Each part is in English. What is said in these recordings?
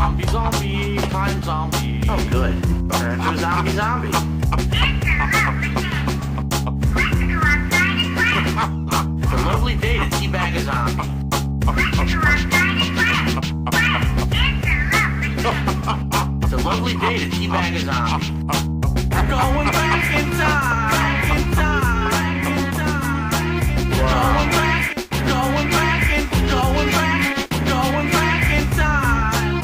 Zombie, time zombie. Oh, good. Turn into a zombie. It's a lovely day to teabag a zombie. It's a lovely day to teabag a zombie. Going back in time. Going back in time.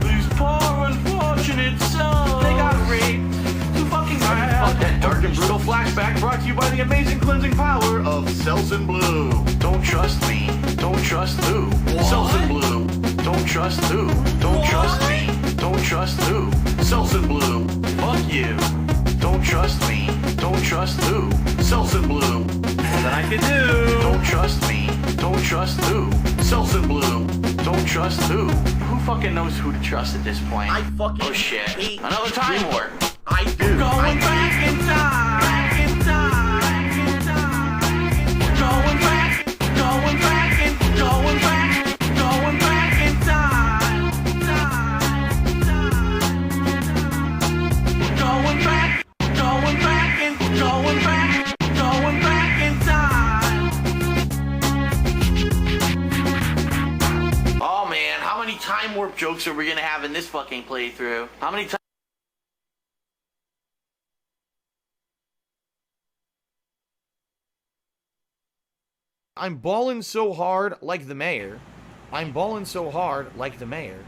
These poor unfortunate souls, they got raped. Too fucking bad. Fuck that dark and brutal flashback brought to you by the amazing cleansing power of Selsun Blue. Don't trust me. Don't trust who? Selsun Blue. Don't trust who? Don't trust me. Don't trust who? Selsun Blue. Fuck you. Don't trust me. Don't trust who? Selsun Blue. That I can do. Don't trust me. Don't trust who? Selsun Blue. Don't trust who? Who fucking knows who to trust at this point? I fucking Oh shit. hate Another time warp. I do. Going back in time. Going back in time. Going back in time. Oh man, how many time warp jokes are we gonna have in this fucking playthrough? How many times? I'm ballin' so hard like the mayor. I'm ballin' so hard like the mayor.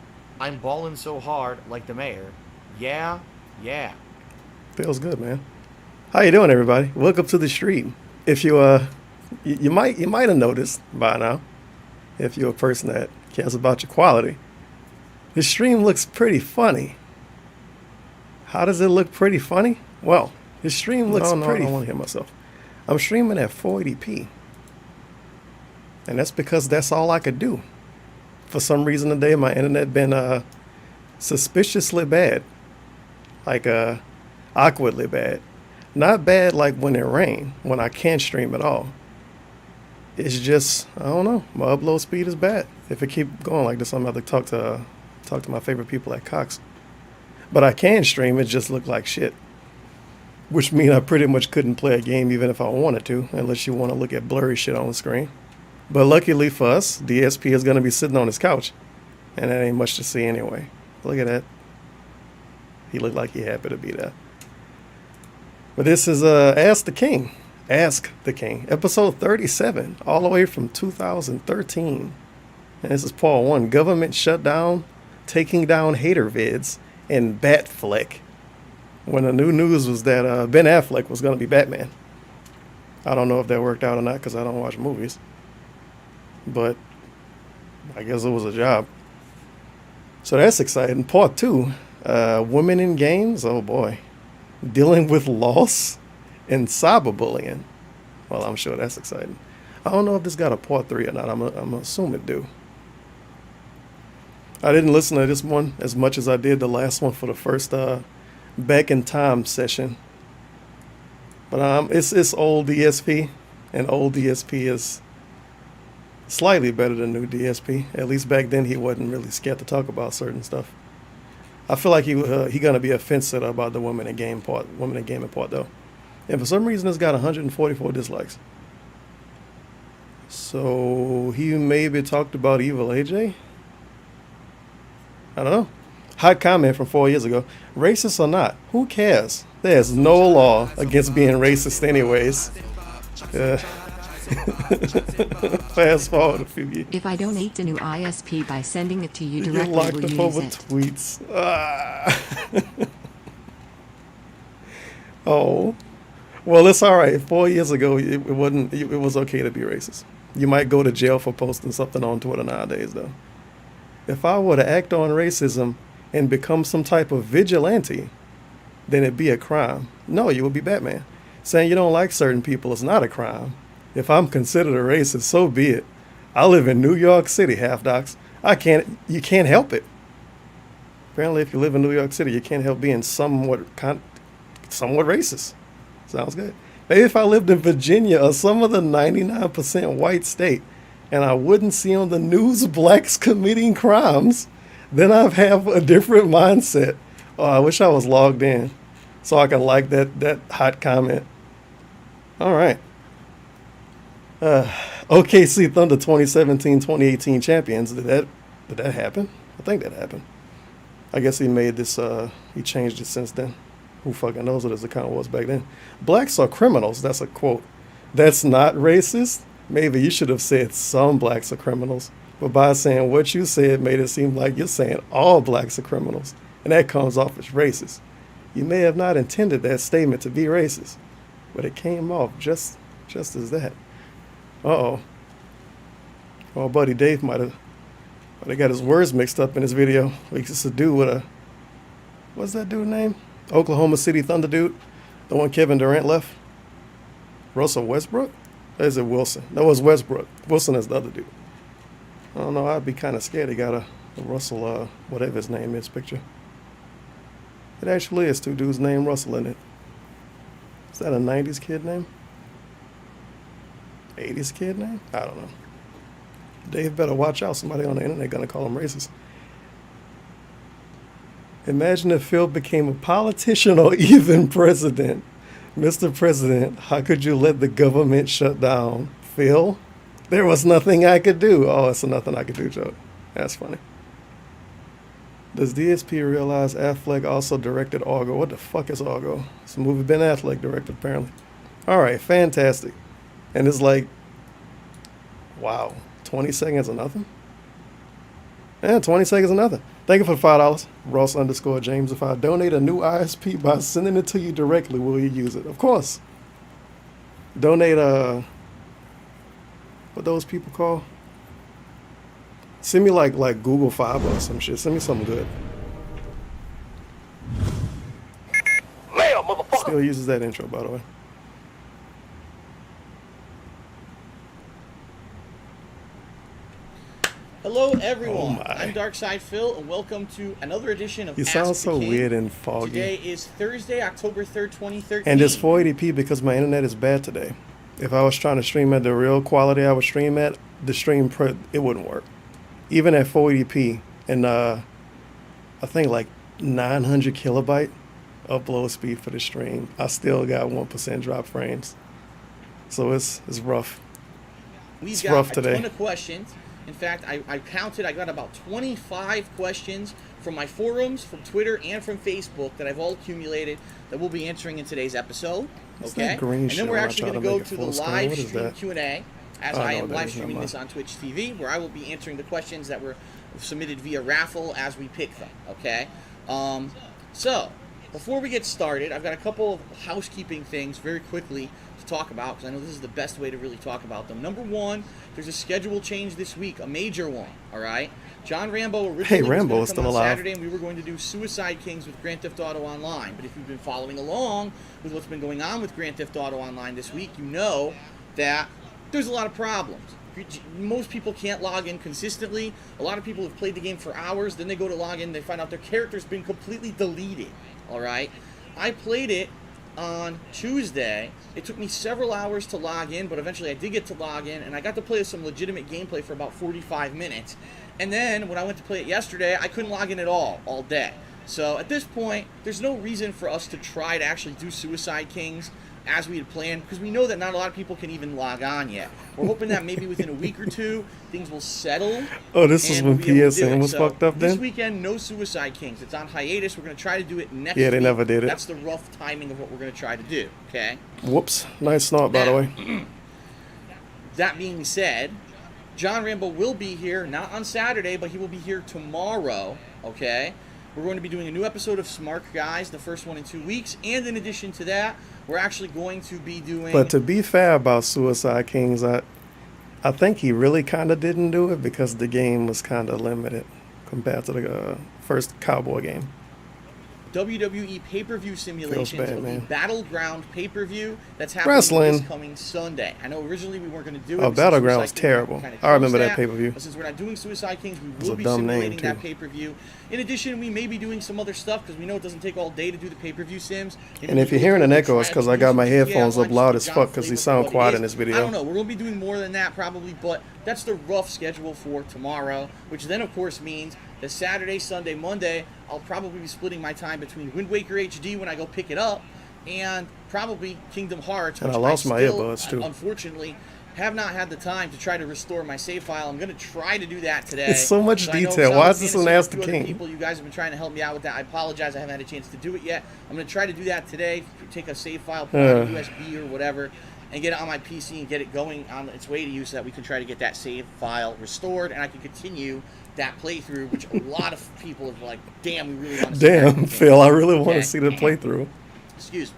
I'm ballin' so hard like the mayor. Yeah, yeah. Feels good, man. How you doing, everybody? Welcome to the stream. If you might have noticed by now, if you're a person that cares about your quality, the stream looks pretty funny. How does it look pretty funny? Well, the stream looks pretty. I don't want to hear myself. I'm streaming at 480p. And that's because that's all I could do. For some reason today, my internet been suspiciously bad. Like awkwardly bad. Not bad like when it rains, when I can't stream at all. It's just, I don't know, my upload speed is bad. If it keep going like this, I'm going to have to talk to my favorite people at Cox. But I can stream, it just look like shit. Which means I pretty much couldn't play a game even if I wanted to, unless you want to look at blurry shit on the screen. But luckily for us, DSP is going to be sitting on his couch. And that ain't much to see anyway. Look at that. He looked like he happy to be there. But this is Ask the King. Ask the King. Episode 37. All the way from 2013. And this is Part 1. Government shutdown. Taking down hater vids. And Batfleck. When the new news was that Ben Affleck was going to be Batman. I don't know if that worked out or not because I don't watch movies. But I guess it was a job. So that's exciting. Part 2, women in games. Oh boy. Dealing with loss and cyberbullying. Well, I'm sure that's exciting. I don't know if this got a part 3 or not. I'm assuming it do. I didn't listen to this one as much as I did the last one for the first back in time session. But it's old DSP, and old DSP is slightly better than new DSP. At least back then he wasn't really scared to talk about certain stuff. I feel like he gonna be offensive about the women in gaming part though. And for some reason it's got 144 dislikes. So he maybe talked about Evil AJ? I don't know. Hot comment from 4 years ago. Racist or not, who cares? There's no law against being racist anyways. Fast forward a few years. If I donate to new ISP by sending it to you You directly, locked will up you over use it? tweets. Oh. Well, it's all right. 4 years ago, it was okay to be racist. You might go to jail for posting something on Twitter nowadays, though. If I were to act on racism and become some type of vigilante, then it'd be a crime. No, you would be Batman. Saying you don't like certain people is not a crime. If I'm considered a racist, so be it. I live in New York City, half docs. You can't help it. Apparently, if you live in New York City, you can't help being somewhat racist. Sounds good. Maybe if I lived in Virginia or some other 99% white state, and I wouldn't see on the news blacks committing crimes, then I'd have a different mindset. Oh, I wish I was logged in so I can like that hot comment. All right. OKC Thunder 2017-2018 champions. Did that happen? I think that happened. I guess he made this, he changed it since then. Who fucking knows what his account was back then? Blacks are criminals. That's a quote. That's not racist. Maybe you should have said some blacks are criminals. But by saying what you said made it seem like you're saying all blacks are criminals. And that comes off as racist. You may have not intended that statement to be racist, but it came off just as that. Uh-oh. Oh, buddy Dave might have got his words mixed up in his video. He used to do with what's that dude's name? Oklahoma City Thunder dude? The one Kevin Durant left? Russell Westbrook? Or is it Wilson? No, it was Westbrook. Wilson is the other dude. I don't know. I'd be kind of scared he got a Russell, whatever his name is, picture. It actually is two dudes named Russell in it. Is that a 90s kid name? 80s kid name? I don't know. Dave better watch out. Somebody on the internet gonna call him racist. Imagine if Phil became a politician or even president. Mr. President, how could you let the government shut down? Phil? There was nothing I could do. Oh, it's a nothing I could do joke. That's funny. Does DSP realize Affleck also directed Argo? What the fuck is Argo? It's a movie Ben Affleck directed, apparently. All right, fantastic. And it's like, wow, 20 seconds of nothing? Yeah, 20 seconds of nothing. Thank you for the $5. Ross_James. If I donate a new ISP by sending it to you directly, will you use it? Of course. Donate, what those people call? Send me like Google Fiber or some shit. Send me something good. Mail, motherfucker. Still uses that intro, by the way. Hello, everyone. Oh my. I'm Darkside Phil, and welcome to another edition of You Ask sound the so King. weird and foggy. Today is Thursday, October 3rd, 2013. And it's 480p because my internet is bad today. If I was trying to stream at the real quality I would stream at, it wouldn't work. Even at 480p and I think like 900 kilobyte upload speed for the stream, I still got 1% drop frames. So it's rough. We've it's got rough a today. ton of questions. In fact, I counted. I got about 25 questions from my forums, from Twitter, and from Facebook that I've all accumulated that we'll be answering in today's episode. What's Okay, that green and shit then we're when I actually try going to to go make it to the full screen? live What is stream that? Q&A as Oh, I no, am that live is not streaming mine. this on Twitch TV, where I will be answering the questions that were submitted via raffle as we pick them. Okay, so before we get started, I've got a couple of housekeeping things very quickly to talk about because I know this is the best way to really talk about them. Number one, there's a schedule change this week, a major one. All right, John Rambo originally Rambo was is going to still come on alive. Saturday, and we were going to do Suicide Kings with Grand Theft Auto Online. But if you've been following along with what's been going on with Grand Theft Auto Online this week, you know that there's a lot of problems. Most people can't log in consistently. A lot of people have played the game for hours, then they go to log in, they find out their character's been completely deleted. All right, I played it on Tuesday. It took me several hours to log in, but eventually I did get to log in, and I got to play some legitimate gameplay for about 45 minutes. And then when I went to play it yesterday, I couldn't log in at all day. So at this point, there's no reason for us to try to actually do Suicide Kings as we had planned, because we know that not a lot of people can even log on yet. We're hoping that maybe within a week or two, things will settle. Oh, this is and when we'll be able to do PSN it. was So fucked up this then? weekend, no Suicide Kings. It's on hiatus. We're going to try to do it next Yeah, they week. never did it. That's the rough timing of what we're going to try to do, okay? Whoops. Nice snort, by the Now, way. That being said, John Rambo will be here, not on Saturday, but he will be here tomorrow, okay? We're going to be doing a new episode of Smart Guys, the first one in 2 weeks, and in addition to that, we're actually going to be doing... But to be fair about Suicide Kings, I think he really kind of didn't do it because the game was kind of limited compared to the first Cowboy game. WWE pay-per-view simulations bad, of the man. Battleground pay-per-view that's happening Wrestling. this coming Sunday. I know originally we weren't going to do it. Oh, but since Battleground was Suicide Kings terrible. kinda I remember closed that pay-per-view. But since we're not doing Suicide Kings, we was will a be dumb name, simulating that too. pay-per-view. In addition, we may be doing some other stuff because we know it doesn't take all day to do the pay-per-view sims. And if you're hearing an echo, it's because I got my headphones up loud as fuck because they sound quiet in this I video. don't know. We're going to be doing more than that probably, but that's the rough schedule for tomorrow, which then, of course, means that Saturday, Sunday, Monday, I'll probably be splitting my time between Wind Waker HD when I go pick it up and probably Kingdom Hearts, And which I lost my still, earbuds, too. Unfortunately, have not had the time to try to restore my save file. I'm going to try to do that today. It's so much I know detail. Solid Why is this Fantasy an and Ask a the few other King? People, you guys have been trying to help me out with that. I apologize. I haven't had a chance to do it yet. I'm going to try to do that today. Take a save file, put it on a USB or whatever, and get it on my PC and get it going on its way to you so that we can try to get that save file restored and I can continue that playthrough, which a lot of people have like, damn, we really want to see that Damn, again. Phil, I really want Okay. to see the playthrough. Excuse me.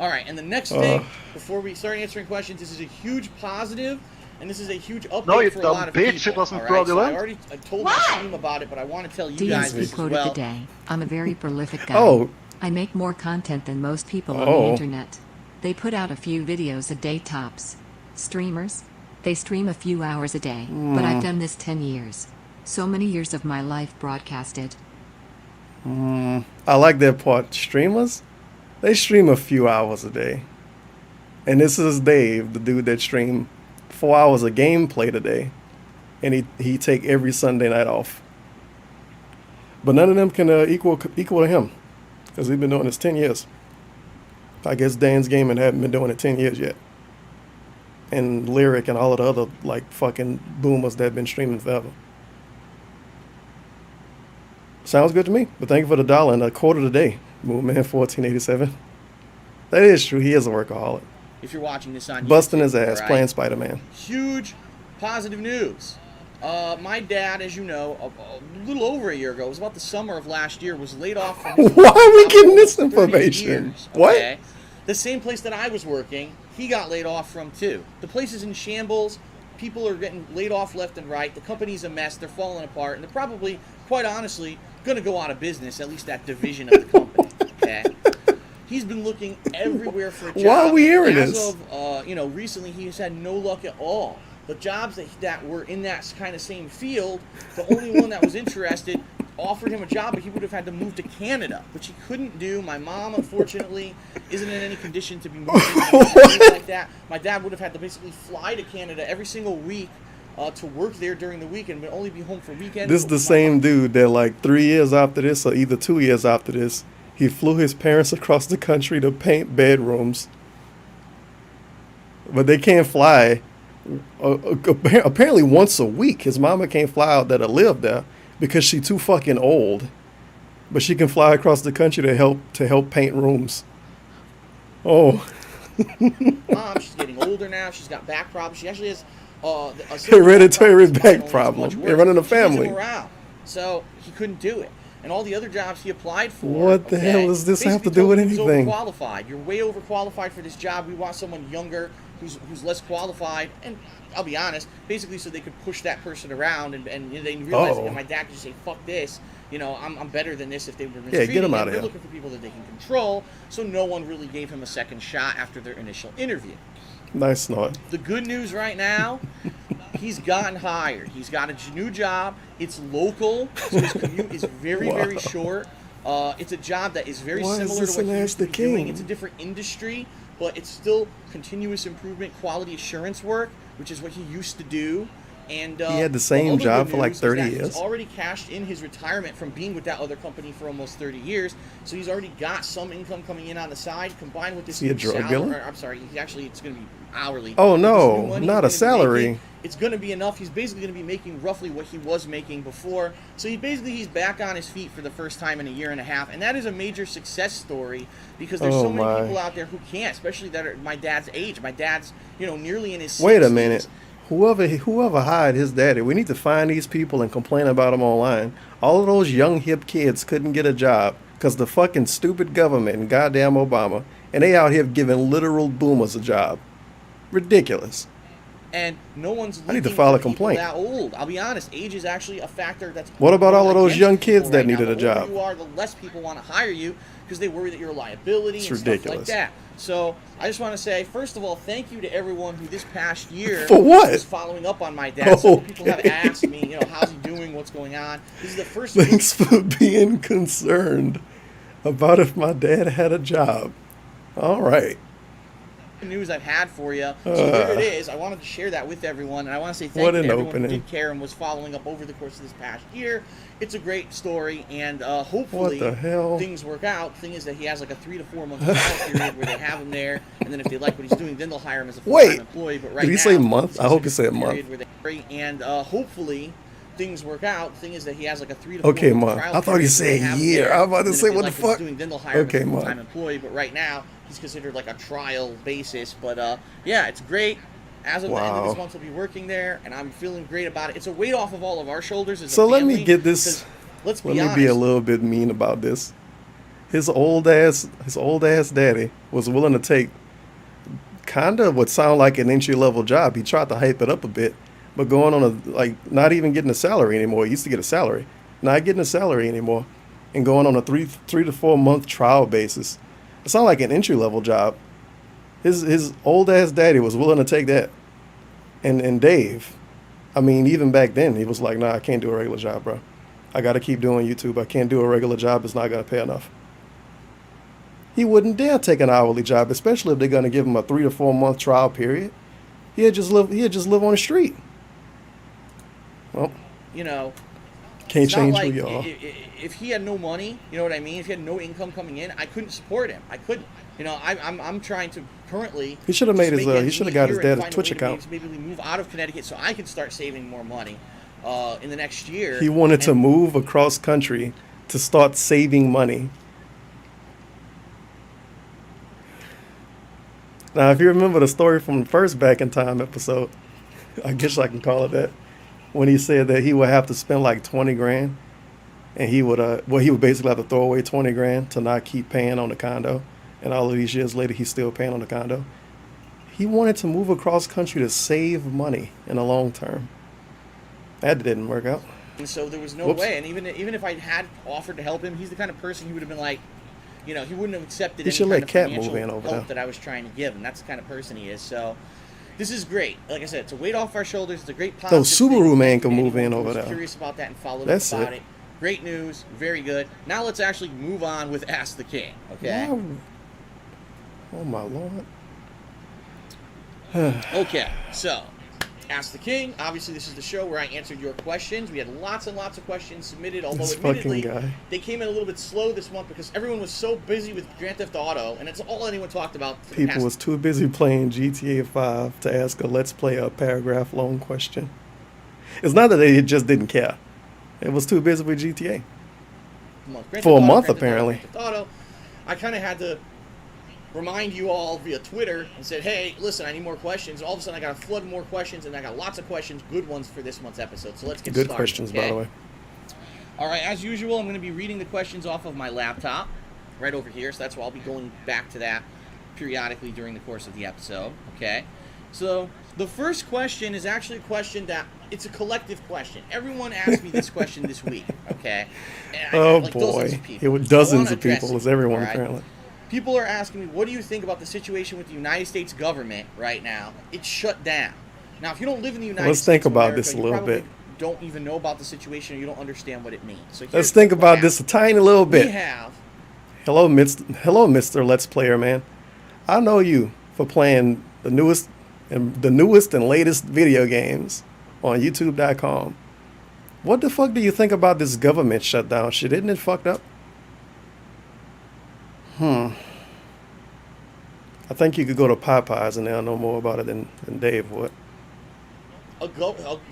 All right, and the next thing, before we start answering questions, this is a huge positive, and this is a huge update No, you for a dumb lot of bitch, people. it wasn't all right? So I fraudulent. already told my team about it, but I want to tell you guys DSP this as quote well. of the day. I'm a very prolific guy. Oh. I make more content than most people on Oh. the internet. They put out a few videos a day tops. Streamers? They stream a few hours a day, but I've done this 10 years. So many years of my life broadcasted. I like that part. Streamers, they stream a few hours a day. And this is Dave, the dude that streamed 4 hours of gameplay today. And he take every Sunday night off. But none of them can equal to him. Because he's been doing this 10 years. I guess Dan's Gaming haven't been doing it 10 years yet. And Lyric and all of the other like fucking boomers that have been streaming forever. Sounds good to me. But thank you for the dollar and a quarter today. Moonman 1487. That is true. He is a workaholic. If you're watching this on Busting YouTube, his ass, all right? playing Spider-Man. Huge positive news. My dad, as you know, a little over a year ago, it was about the summer of last year, was laid off from his Why are we job getting for this almost 30 information? years, What? okay? The same place that I was working, he got laid off from too. The place is in shambles. People are getting laid off left and right. The company's a mess. They're falling apart. And they're probably, quite honestly, going to go out of business, at least that division of the company. Okay? He's been looking everywhere for a job. Why are we hearing As this? of, recently he has had no luck at all. The jobs that were in that kind of same field, the only one that was interested offered him a job, but he would have had to move to Canada, which he couldn't do. My mom, unfortunately, isn't in any condition to be moving like that. My dad would have had to basically fly to Canada every single week to work there during the week and would only be home for weekends. This is the same dude that like 3 years after this, or either 2 years after this, he flew his parents across the country to paint bedrooms. But they can't fly. Apparently once a week. His mama can't fly out there to live there because she's too fucking old. But she can fly across the country to help paint rooms. Oh. Mom, she's getting older now. She's got back problems. She actually has a Hereditary back It's problem. much worse. They're running a She needs him family. around. So he couldn't do it. And all the other jobs he applied for. What the hell does this have to do with basically told him anything? he was overqualified. You're way overqualified for this job. We want someone younger who's less qualified. And I'll be honest, basically so they could push that person around and they realized that my dad could just say, fuck this. I'm better than this if they were mistreating get him out of They're here. looking for people that they can control. So no one really gave him a second shot after their initial interview. Nice snort. The good news right now, he's gotten hired. He's got a new job. It's local, so his commute is very, very short. It's a job that is very Why is similar this to what an he Ask used to the be doing. King? It's a different industry, but it's still continuous improvement, quality assurance work, which is what he used to do. And He had the same other job good for like news is 30 that years. He's already cashed in his retirement from being with that other company for almost 30 years. So he's already got some income coming in on the side, combined with this he a new drug salary. dealer? I'm sorry, it's going to be hourly. Oh, With no, this new money not he's a gonna be salary. making, it's going to be enough. He's basically going to be making roughly what he was making before. So he's back on his feet for the first time in a year and a half, and that is a major success story because there's so many people out there who can't, especially that are my dad's age. My dad's nearly in his 60s. Wait a minute. Whoever hired his daddy, we need to find these people and complain about them online. All of those young hip kids couldn't get a job because the fucking stupid government and goddamn Obama, and they out here giving literal boomers a job. Ridiculous. And no one's I need to looking file for a complaint. people that old. I'll be honest, age is actually a factor that's. What about all of those against young people kids that right now. needed a The older job? you are, the less people want to hire you because they worry that you're a liability It's and stuff like ridiculous. that. So I just want to say, first of all, thank you to everyone who this past year For what? was following up on my dad. Several people have Okay. asked me, how's he doing? What's going on? This is the first. Thanks for being concerned about if my dad had a job. All right. news I've had for you. So here it is. I wanted to share that with everyone, and I want to say thank What you to an everyone opening. who did care and was following up over the course of this past year. It's a great story, and hopefully What the hell? things work out. The thing is that he has like a 3 to 4 month trial period where they have him there, and then if they like what he's doing, then they'll hire him as a full-time Wait. employee. But right Did he now, say month? I hope he it's said a month. period where they- And hopefully things work out. The thing is that he has like a 3 to 4 Okay, month month. trial I thought he period where they said have him year. there, I was about to and then say, if they what the like what he's fuck? doing, then they'll hire him Okay, as a month. full-time employee. But right now, he's considered like a trial basis. But yeah, it's great. As of the end of Wow. this month, he'll be working there, and I'm feeling great about it. It's a weight off of all of our shoulders as So a let family. me get this. 'Cause let's be Let me honest. be a little bit mean about this. His old ass daddy was willing to take kind of what sounded like an entry level job. He tried to hype it up a bit, but going on not even getting a salary anymore. He used to get a salary, not getting a salary anymore, and going on a three to 4 month trial basis. It sounded like an entry level job. His old ass daddy was willing to take that, and Dave, I mean, even back then he was like, nah, I can't do a regular job, bro. I got to keep doing YouTube. I can't do a regular job. It's not going to pay enough. He wouldn't dare take an hourly job, especially if they're going to give him a 3 to 4 month trial period. He'd just live on the street. Well, can't It's not change like who you are. if he had no money, you know what I mean? If he had no income coming in, I couldn't support him. I couldn't. I'm trying to currently. He should have made just his. make He ends should have meet got his here and dad's find a Twitch way to account. maybe move out of Connecticut so I can start saving more money in the next year. He wanted to And- move across country to start saving money. Now, if you remember the story from the first Back in Time episode, I guess I can call it that, when he said that he would have to spend like 20 grand, and he would basically have to throw away 20 grand to not keep paying on the condo, and all of these years later he's still paying on the condo. He wanted to move across country to save money in the long term. That didn't work out. And so there was no Whoops. way. And even if I had offered to help him, he's the kind of person who would have been like, he wouldn't have accepted He any should kind let of Cat financial move in over help there. that I was trying to give him. That's the kind of person he is. So this is great. Like I said, it's a weight off our shoulders. It's a great positive Subaru thing. man can Anyone move in who over was there. Curious about that and followed That's up about it. it. Great news. Very good. Now let's actually move on with Ask the King. Okay. Wow. Oh my lord. Okay, so Ask the King. Obviously, this is the show where I answered your questions. We had lots and lots of questions submitted, although This fucking admittedly guy. they came in a little bit slow this month because everyone was so busy with Grand Theft Auto, and it's all anyone talked about. For the People past- was too busy playing GTA 5 to ask a Let's Play a paragraph long question. It's not that they just didn't care. It was too busy with GTA. month. For a Theft Auto, month, Grand Theft Auto, apparently. Grand Theft Auto. I kind of had to remind you all via Twitter and said, hey, listen, I need more questions. All of a sudden, I got a flood of more questions, and I got lots of questions, good ones for this month's episode. So let's get Good started. questions, by okay? the way. All right, as usual, I'm going to be reading the questions off of my laptop right over here. So that's why I'll be going back to that periodically during the course of the episode. Okay. So the first question is actually a question that it's a collective question. Everyone asked me this question this week. Okay. And I Oh got, like, dozens boy. of people. It was So I dozens wanna of address people. it, It's everyone, all right? apparently. People are asking me, what do you think about the situation with the United States government right now? It's shut down. Now, if you don't live in the United Let's States think of about America, this a you little probably bit. don't even know about the situation, or you don't understand what it means. So Let's here's think what about this a happened. tiny little We bit. have Hello, Mr. Let's Player, man. I know you for playing the newest and latest video games on YouTube.com. What the fuck do you think about this government shutdown shit? Isn't it fucked up? I think you could go to Popeyes and they'll know more about it than Dave would.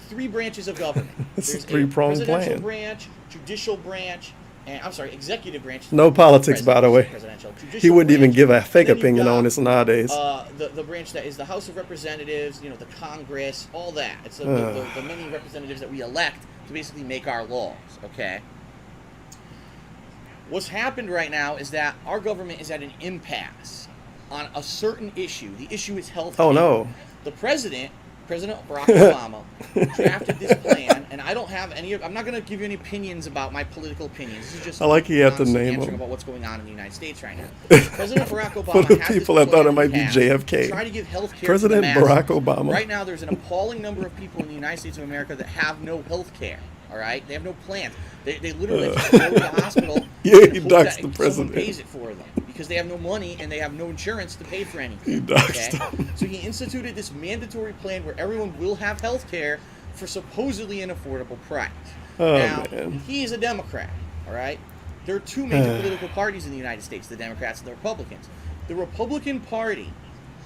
three branches of government. It's a There's three-pronged presidential plan. branch, judicial branch, and executive branch. No politics, by the way. Presidential. He Judicial wouldn't even branch, give a fake and then you've opinion got, on this nowadays. The branch that is the House of Representatives, the Congress, all that. It's the many representatives that we elect to basically make our laws. Okay. What's happened right now is that our government is at an impasse on a certain issue. The issue is health care. Oh, no. The president President Barack Obama drafted this plan, and I don't have any. I'm not going to give you any opinions about my political opinions. This is just I like you have to honestly name answering them. about what's going on in the United States right now. President Barack Obama For the has people this that thought plan it might be passed JFK. to try to give health care President to the masses. Barack Obama. Right now, there's an appalling number of people in the United States of America that have no health care. All right, they have no plans. They literally just go to the hospital. Yeah, and he hope doxed that the someone president. pays it for them because they have no money and they have no insurance to pay for anything. He doxed him. So he instituted this mandatory plan where everyone will have health care for supposedly an affordable price. Oh, now, man. he is a Democrat, all right? There are two major political parties in the United States, the Democrats and the Republicans. The Republican Party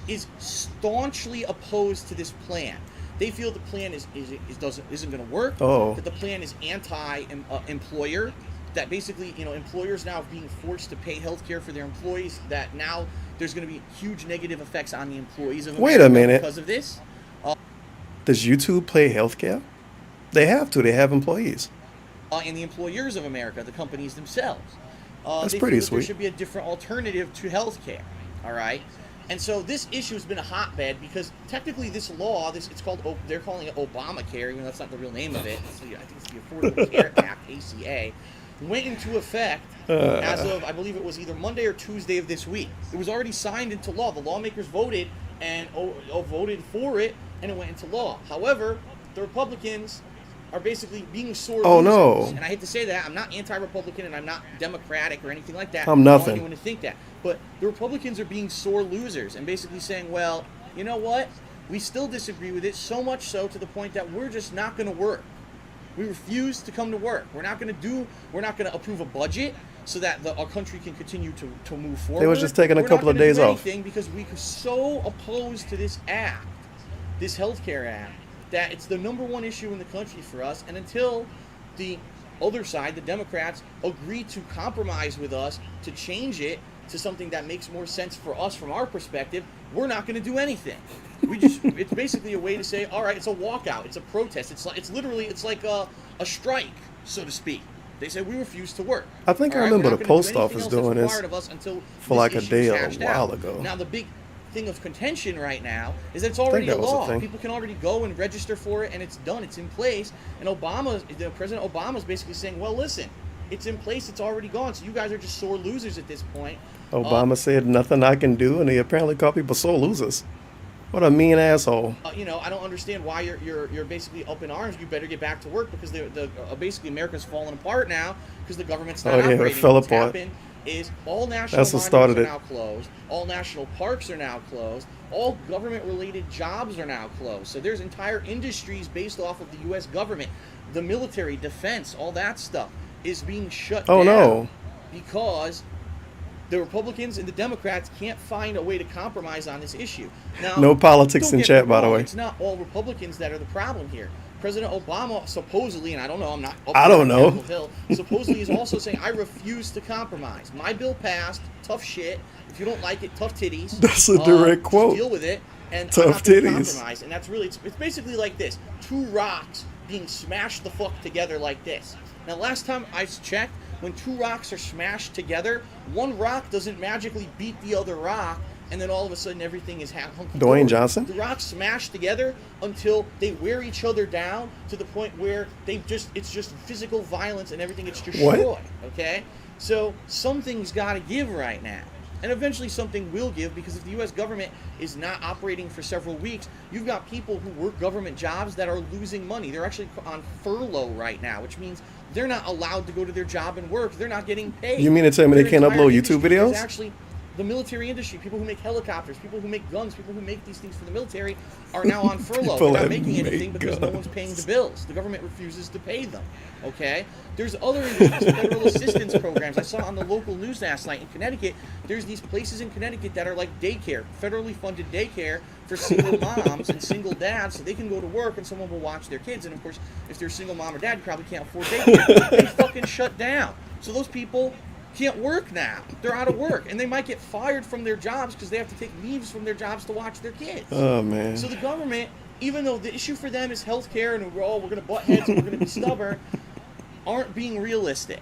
is staunchly opposed to this plan. They feel the plan isn't going to work. Oh. That the plan is anti-employer. That basically, employers now are being forced to pay health care for their employees. That now there's going to be huge negative effects on the employees of Wait a America minute. because of this. Does YouTube pay healthcare? They have to. They have employees. And the employers of America, the companies themselves. That's they pretty feel that there sweet. should be a different alternative to health care. All right? And so this issue has been a hotbed because technically this law, it's called, they're calling it Obamacare, even though that's not the real name of it. I think it's the Affordable Care Act, ACA, went into effect as of, I believe it was either Monday or Tuesday of this week. It was already signed into law. The lawmakers voted and voted for it, and it went into law. However, the Republicans are basically being sore Oh, losers. no. And I hate to say that. I'm not anti-Republican and I'm not Democratic or anything like that. I'm I don't nothing. want anyone to think that. But the Republicans are being sore losers and basically saying, well, you know what? We still disagree with it, so much so to the point that we're just not going to work. We refuse to come to work. We're not going to approve a budget so that our country can continue to move forward. They was just taking a couple of days off. Because we are so opposed to this act, this healthcare act, that it's the number one issue in the country for us. And until the other side, the Democrats, agree to compromise with us to change it to something that makes more sense for us from our perspective, we're not going to do anything. It's basically a way to say, all right, it's a walkout, it's a protest, it's like a strike, so to speak. They say we refuse to work. I think I All right, remember we're the not gonna post do anything office else that's doing this required of us until for this like a issue day is a hashed while out. ago. Now the big thing of contention right now is that it's already a that was a law. thing. People can already go and register for it, and it's done. It's in place. And President Obama is basically saying, well, listen, it's in place. It's already gone. So you guys are just sore losers at this point. Obama said nothing I can do, and he apparently called people sore losers. What a mean asshole. I don't understand why you're basically up in arms. You better get back to work because basically America's falling apart now because the government's not Oh, yeah, it operating. fell What's apart. happened is all national That's what started monuments are it. now closed. All national parks are now closed. All government-related jobs are now closed. So there's entire industries based off of the U.S. government, the military, defense, all that stuff is being shut down. Oh, no. Because the Republicans and the Democrats can't find a way to compromise on this issue. Now, No politics don't in get chat, me by the wrong, way. It's not all Republicans that are the problem here. President Obama supposedly, and I don't know, I'm not up I there don't on know. Capitol Hill, supposedly is also saying, I refuse to compromise. My bill passed, tough shit. If you don't like it, tough titties. That's a direct just quote. Deal with it. And Tough I'm not gonna titties. compromise. And that's really, it's basically like this. Two rocks being smashed the fuck together like this. Now, last time I checked, when two rocks are smashed together, one rock doesn't magically beat the other rock, and then all of a sudden everything is hunky dory. Dwayne Johnson? The rocks smash together until they wear each other down to the point where it's just physical violence and everything gets destroyed. Okay? So something's got to give right now. And eventually something will give, because if the U.S. government is not operating for several weeks, you've got people who work government jobs that are losing money. They're actually on furlough right now, which means they're not allowed to go to their job and work. They're not getting paid. You mean to tell me they Their can't entire upload industry YouTube is videos? Actually, the military industry, people who make helicopters, people who make guns, people who make these things for the military are now on furlough. People They're not that making make anything because no guns. one's paying the bills. The government refuses to pay them. Okay? There's other federal assistance programs. I saw on the local news last night in Connecticut, there's these places in Connecticut that are like daycare, federally funded daycare for single moms and single dads, so they can go to work and someone will watch their kids. And of course, if they're a single mom or dad, you probably can't afford daycare. They fucking shut down. So those people can't work now. They're out of work, and they might get fired from their jobs because they have to take leaves from their jobs to watch their kids. Oh, man. So the government, even though the issue for them is health care and we're going to butt heads and we're going to be stubborn, aren't being realistic.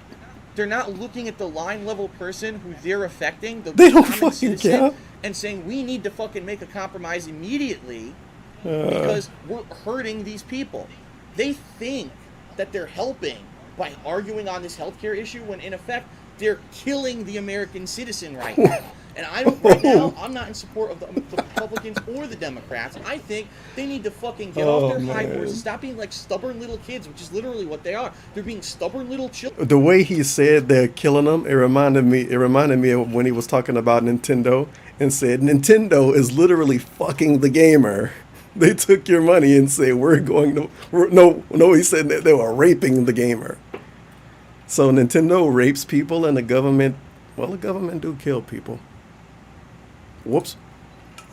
They're not looking at the line level person who they're affecting, the They don't common fucking citizen, care. and saying we need to fucking make a compromise immediately because we're hurting these people. They think that they're helping by arguing on this healthcare issue when in effect they're killing the American citizen right now. And right now, I'm not in support of the Republicans or the Democrats. I think they need to fucking get off their high horse and stop being like stubborn little kids, which is literally what they are. They're being stubborn little children. The way he said they're killing them, it reminded me of when he was talking about Nintendo and said Nintendo is literally fucking the gamer. They took your money and said he said that they were raping the gamer. So Nintendo rapes people and the government do kill people. Whoops.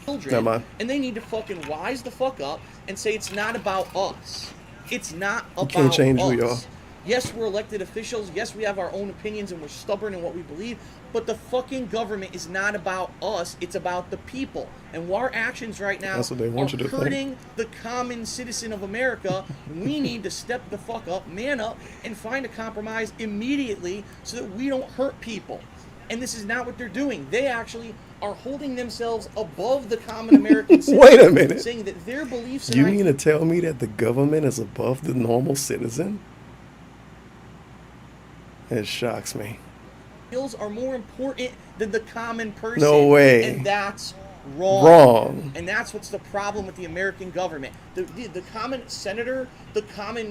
Never mind. And they need to fucking wise the fuck up and say it's not about us. It's not about us. You can't change who you are. Yes, we're elected officials. Yes, we have our own opinions and we're stubborn in what we believe. But the fucking government is not about us. It's about the people. And our actions right now That's what they want you to hurting the common citizen of America. We need to step the fuck up, man up, and find a compromise immediately so that we don't hurt people. And this is not what they're doing. They actually are holding themselves above the common American citizen. Wait a minute. Saying that their beliefs You mean to tell me that the government is above the normal citizen? It shocks me. ideals are more important than the common person. No way. And that's wrong. Wrong. And that's what's the problem with the American government. The common senator, the common,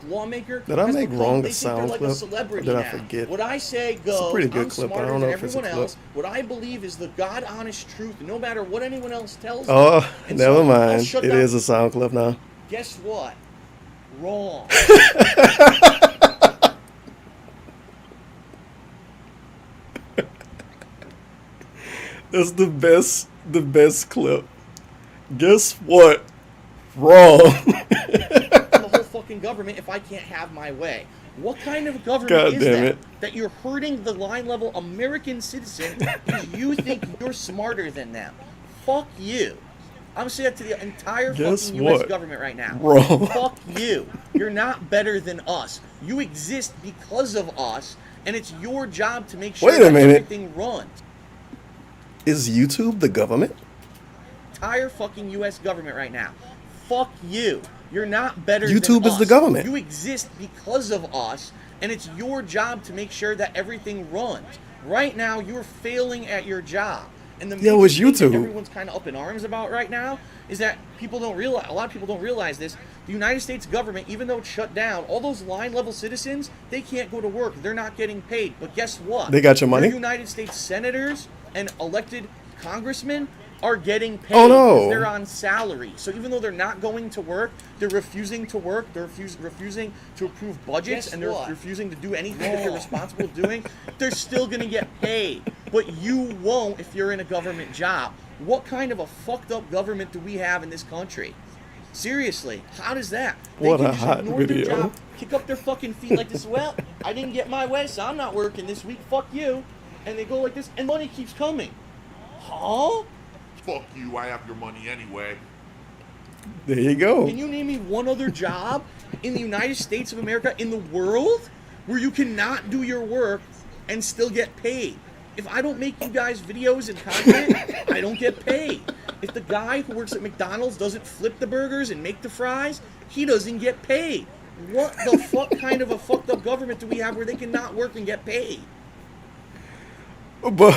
lawmaker. Did I has make become- wrong they the think they're sound like clip? a celebrity Or did I now. forget? What I say goes. It's a pretty good I'm clip, but I smarter don't know than if it's a everyone clip. else. What I believe is the God honest truth, no matter what anyone else tells me. Oh, And never so I'll mind. shut It down- is a sound clip now. Guess what? Wrong. That's the best clip. Guess what? Wrong. The whole fucking government if I can't have my way. What kind of government God is damn that? it. That you're hurting the line level American citizen because you think you're smarter than them. Fuck you. I'm saying that to the entire Guess fucking U.S. what? government right now. Wrong. Fuck you. You're not better than us. You exist because of us, and it's your job to make sure Wait a that minute. everything runs. Is YouTube the government? Entire fucking U.S. government right now. Fuck you. You're not better YouTube than is the us. government. You exist because of us, and it's your job to make sure that everything runs. Right now, you're failing at your job. And the Yeah, major it's thing that YouTube. everyone's kind of up in arms about right now is that people don't realize, a lot of people don't realize this, the United States government, even though it's shut down, all those line-level citizens, they can't go to work. They're not getting paid. But guess what? They got your money? United States senators and elected congressmen are getting paid Oh, no. because they're on salary. So even though they're not going to work, they're refusing to work, they're refusing to approve budgets, Guess and they're what? refusing to do anything that they're responsible for doing, they're still going to get paid. But you won't if you're in a government job. What kind of a fucked up government do we have in this country? Seriously, how does that? They What can a just hot ignore their video. job, kick up their fucking feet like this. Well, I didn't get my way, so I'm not working this week. Fuck you. And they go like this, and money keeps coming. Huh? Fuck you, I have your money anyway. There you go. Can you name me one other job in the United States of America, in the world, where you cannot do your work and still get paid? If I don't make you guys videos and content, I don't get paid. If the guy who works at McDonald's doesn't flip the burgers and make the fries, he doesn't get paid. What the fuck kind of a fucked up government do we have where they cannot work and get paid? But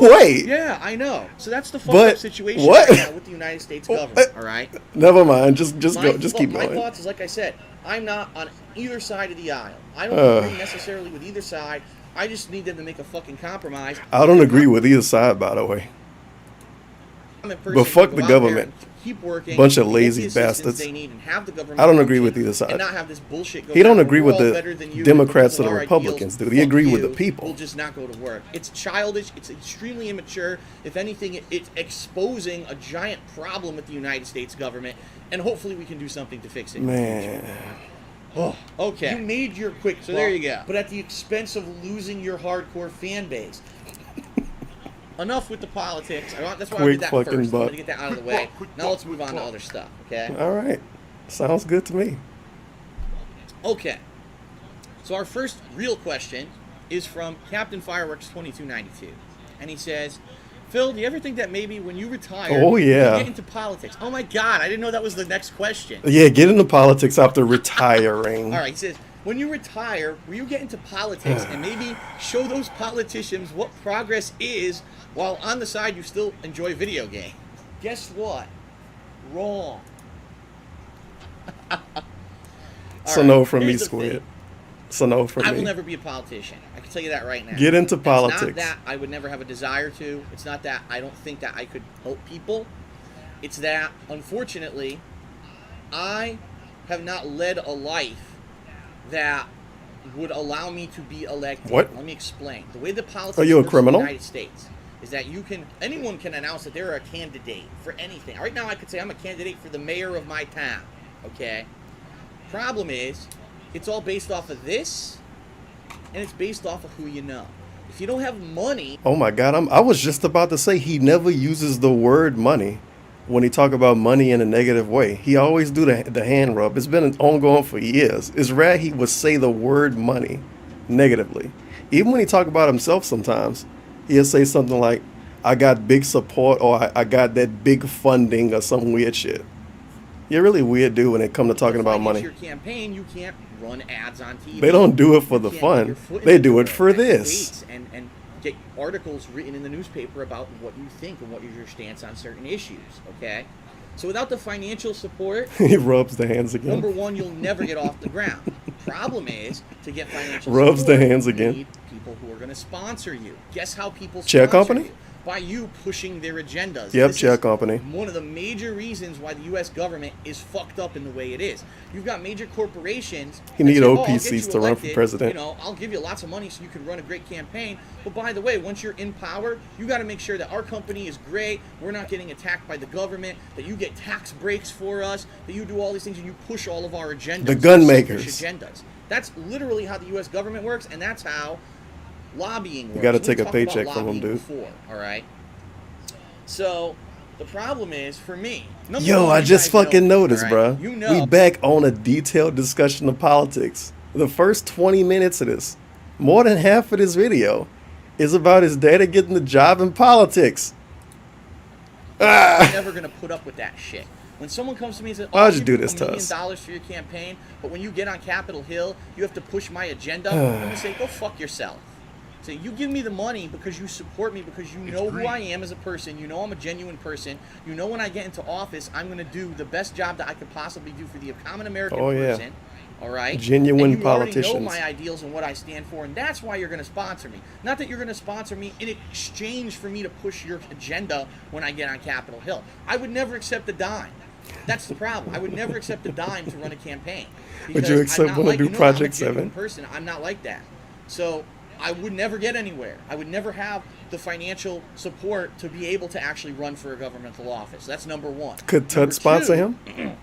wait. Yeah, I know. So that's the fucked But up situation what? right now with the United States government, all right? Never mind. Just go. Just keep My going. thoughts is, like I said, I'm not on either side of the aisle. I don't agree necessarily with either side. I just need them to make a fucking compromise. I don't agree with either side, by the way. But fuck the government. Keep working. Bunch of get lazy the assistance bastards. They need and have the government I don't agree with function either side. And not have this bullshit go He don't down. agree We're with all the better than you Democrats because or the our Republicans, ideals. dude. He Fuck agree with you. the people. We'll just not go to work. It's childish. It's extremely immature. If anything, it's exposing a giant problem with the United States government, and hopefully we can do something to fix it. in the future. Man. Oh, okay. You made your quick So there you go. but at the expense of losing your hardcore fan base. Enough with the politics. That's why I Quick did that fucking first. I'm buck. gonna get that out of the way. Now let's move on to other stuff, okay? All right. Sounds good to me. Okay. So our first real question is from Captain Fireworks 2292, and he says, Phil, do you ever think that maybe when you retire, Oh, yeah. you get into politics? Oh my God, I didn't know that was the next question. Yeah, get into politics after retiring. All right, he says, when you retire, will you get into politics and maybe show those politicians what progress is while on the side you still enjoy video games? Guess what? Wrong. So All no right, from me, here's the Squid. thing. So no from I will me. never be a politician. I can tell you that right now. Get into It's politics. not that I would never have a desire to. It's not that I don't think that I could help people. It's that, unfortunately, I have not led a life that would allow me to be elected. What? Let me explain. The way the politics Are you a works criminal? in the United States is that anyone can announce that they're a candidate for anything. Right now I could say I'm a candidate for the mayor of my town. Okay? Problem is, it's all based off of this, and it's based off of who you know. If you don't have money, Oh my God, I was just about to say he never uses the word money when he talk about money in a negative way. He always do the hand rub. It's been ongoing for years. It's rare he would say the word money negatively. Even when he talk about himself sometimes, he'll say something like, I got big support, or I got that big funding, or some weird shit. You're really weird dude when it come to talking about finance money. your campaign, you can't run ads on TV. They don't do it for the You can't get your fun. foot in They the do door it for at this. debates and get articles written in the newspaper about what you think and what is your stance on certain issues, okay? So without the financial support, He rubs the hands again. number one, you'll never get off the ground. Problem is, to get financial Rubs support, the hands you again. need people who are going to sponsor you. Guess how people Chair sponsor company? you? By you pushing their agendas. Yep, This chair is company. One of the major reasons why the U.S. government is fucked up in the way it is. You've got major corporations. He that need say, "Oh, I'll get OPCs you to run for elected. president." You know, I'll give you lots of money so you can run a great campaign. But by the way, once you're in power, you got to make sure that our company is great. We're not getting attacked by the government. That you get tax breaks for us. That you do all these things and you push all of our agendas. The gun selfish makers. agendas. That's literally how the U.S. government works, and that's how lobbying works. gotta We take a talked about paycheck from 'em, lobbying dude. Before, all right. So the problem is for me. number Yo, one, I you just guys know fucking me, noticed, all right? bruh. You know, We back on a detailed discussion of politics. The first 20 minutes of this, more than half of this video, is about his daddy getting the job in politics. I'm never gonna put up with that shit. When someone comes to me and says, Why'd I'll you give do you this to $1 us? million for your campaign, but when you get on Capitol Hill, you have to push my agenda, I'm gonna say, go fuck yourself. So you give me the money because you support me, because you know who I am as a person, you know I'm a genuine person, you know when I get into office, I'm gonna do the best job that I could possibly do for the common American Oh, yeah. person. All right, Genuine and you already know politicians. my ideals and what I stand for, and that's why you're going to sponsor me. Not that you're going to sponsor me in exchange for me to push your agenda when I get on Capitol Hill. I would never accept a dime. That's the problem. I would never accept a dime to run a campaign. Would you Because accept I'm not one to like, do you know, Project I'm a genuine 7? person. I'm not like that. So I would never get anywhere. I would never have the financial support to be able to actually run for a governmental office. That's number one. Could Tut Number sponsor two, him?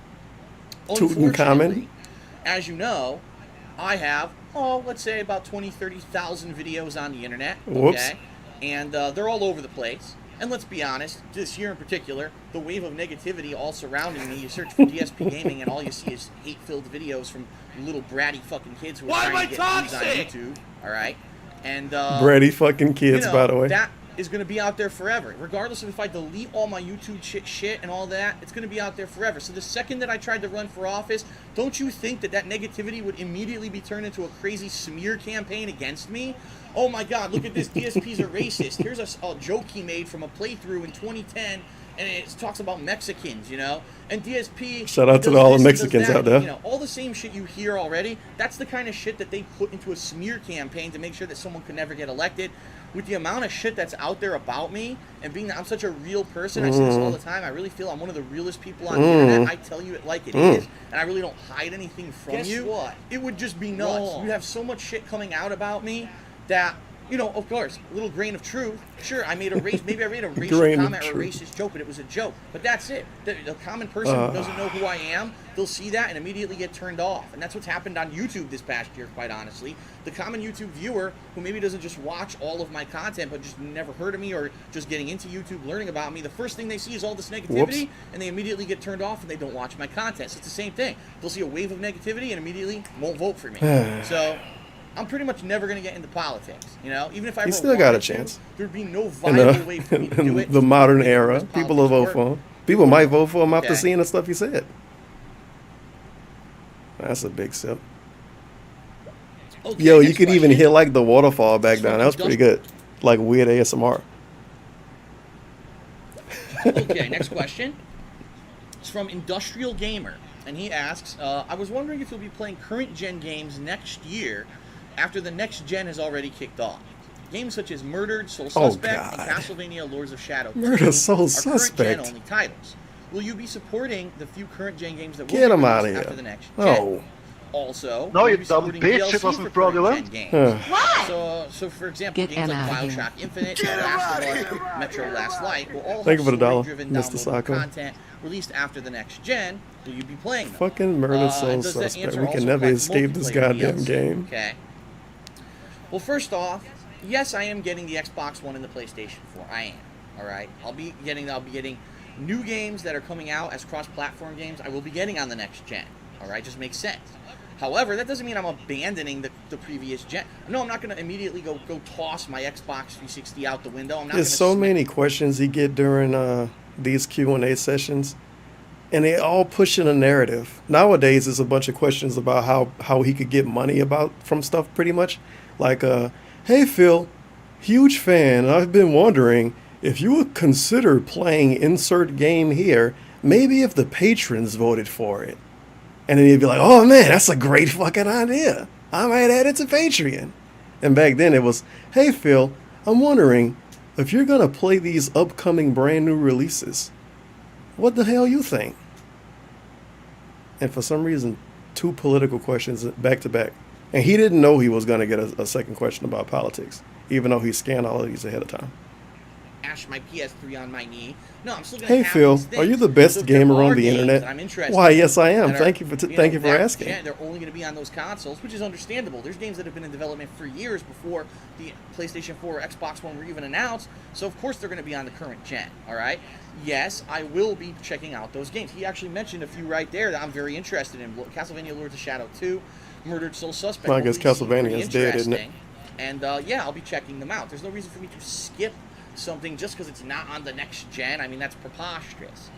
Unfortunately, Tutankhamen? as you know, I have, let's say about 20, 30,000 videos on the internet. Whoops. Okay? And they're all over the place. And let's be honest, this year in particular, the wave of negativity all surrounding me, you search for DSP Gaming and all you see is hate-filled videos from little bratty fucking kids who are Why am trying I to get views on toxic? YouTube. All right? And Bratty fucking kids, you know, by the way. that is going to be out there forever. Regardless of if I delete all my YouTube shit and all that, it's going to be out there forever. So the second that I tried to run for office, don't you think that negativity would immediately be turned into a crazy smear campaign against me? Oh my God, look at this, DSP's a racist. Here's a joke he made from a playthrough in 2010, and it talks about Mexicans, you know? And DSP... Shout out to does all the this and does Mexicans that, out there. You know, all the same shit you hear already, that's the kind of shit that they put into a smear campaign to make sure that someone could never get elected. With the amount of shit that's out there about me, and being that I'm such a real person, I say this all the time, I really feel I'm one of the realest people on the internet. I tell you it like it is, and I really don't hide anything from Guess you. what? It would just be nuts. Wrong. You have so much shit coming out about me that, you know, of course, a little grain of truth. Sure, I made a maybe I made a racial Grain of comment or a truth. racist joke, but it was a joke. But that's it. The common person who doesn't know who I am, they'll see that and immediately get turned off. And that's what's happened on YouTube this past year, quite honestly. The common YouTube viewer who maybe doesn't just watch all of my content, but just never heard of me or just getting into YouTube, learning about me, the first thing they see is all this negativity, Whoops. and they immediately get turned off and they don't watch my content. So it's the same thing. They'll see a wave of negativity and immediately won't vote for me. So I'm pretty much never going to get into politics. You know, even if I He ever still got a wanted to, chance. there'd be no In viable way for me to do the, it. the modern era, Because people will vote politics for work. him. People might vote for him after Okay. seeing the stuff he said. That's a big sip. Okay, Yo, you next could even question. hear like the waterfall back From down. That was pretty good. Like weird ASMR. Okay, next question. It's from Industrial Gamer, and he asks, I was wondering if you'll be playing current gen games next year after the next gen has already kicked off. Games such as Murdered, Soul Oh, Suspect, and God. Castlevania Lords of Shadow 2 Murdered Soul are Suspect. current gen only titles. Will you be supporting the few current gen games that will Get be him out of released here. after the next gen? Oh. Also, No, will you be dumb supporting bitch, DLC it wasn't for current fraudulent. gen games? Huh. So for example, Get games like Em outta here. Bioshock Infinite, The Last of Us, Metro Last Light will all Thank have you for the dollar, story-driven Mr. downloadable Sacco. content released after the next gen. Will you be playing them? Fucking Murdered Soul and does that Suspect. answer We can also never apply to escape this multiplayer goddamn DLC? game. Okay. Well, first off, yes, I am getting the Xbox One and the PlayStation 4. I am. All right. I'll be getting new games that are coming out as cross-platform games. I will be getting on the next gen. All right, just makes sense. However, that doesn't mean I'm abandoning the previous gen. No, I'm not going to immediately go toss my Xbox 360 out the window. I'm not. There's so many questions he get during these Q&A sessions, and they all pushing a narrative. Nowadays, there's a bunch of questions about how he could get money from stuff, pretty much. Like, hey, Phil, huge fan. I've been wondering if you would consider playing insert game here, maybe if the patrons voted for it. And then he'd be like, oh, man, that's a great fucking idea. I might add it to Patreon. And back then it was, hey, Phil, I'm wondering if you're going to play these upcoming brand new releases, what the hell you think? And for some reason, 2 political questions back to back. And he didn't know he was going to get a second question about politics, even though he scanned all of these ahead of time. Smash my PS3 on my knee. No, I'm still going to Hey, have Phil, these things. are you the best So if there gamer are on the games internet? that I'm interested Why, in yes, I am. that Thank are, you for that asking. They're only going to be on those consoles, which is understandable. There's games that have been in development for years before the PlayStation 4 or Xbox One were even announced, so of course they're going to be on the current gen, all right? Yes, I will be checking out those games. He actually mentioned a few right there that I'm very interested in. Castlevania Lords of Shadow 2, Murdered Soul Suspect. Well, I guess Both of these seem Castlevania pretty is dead, isn't it? interesting. And yeah, I'll be checking them out. There's no reason for me to skip something just because it's not on the next gen. I mean, that's preposterous.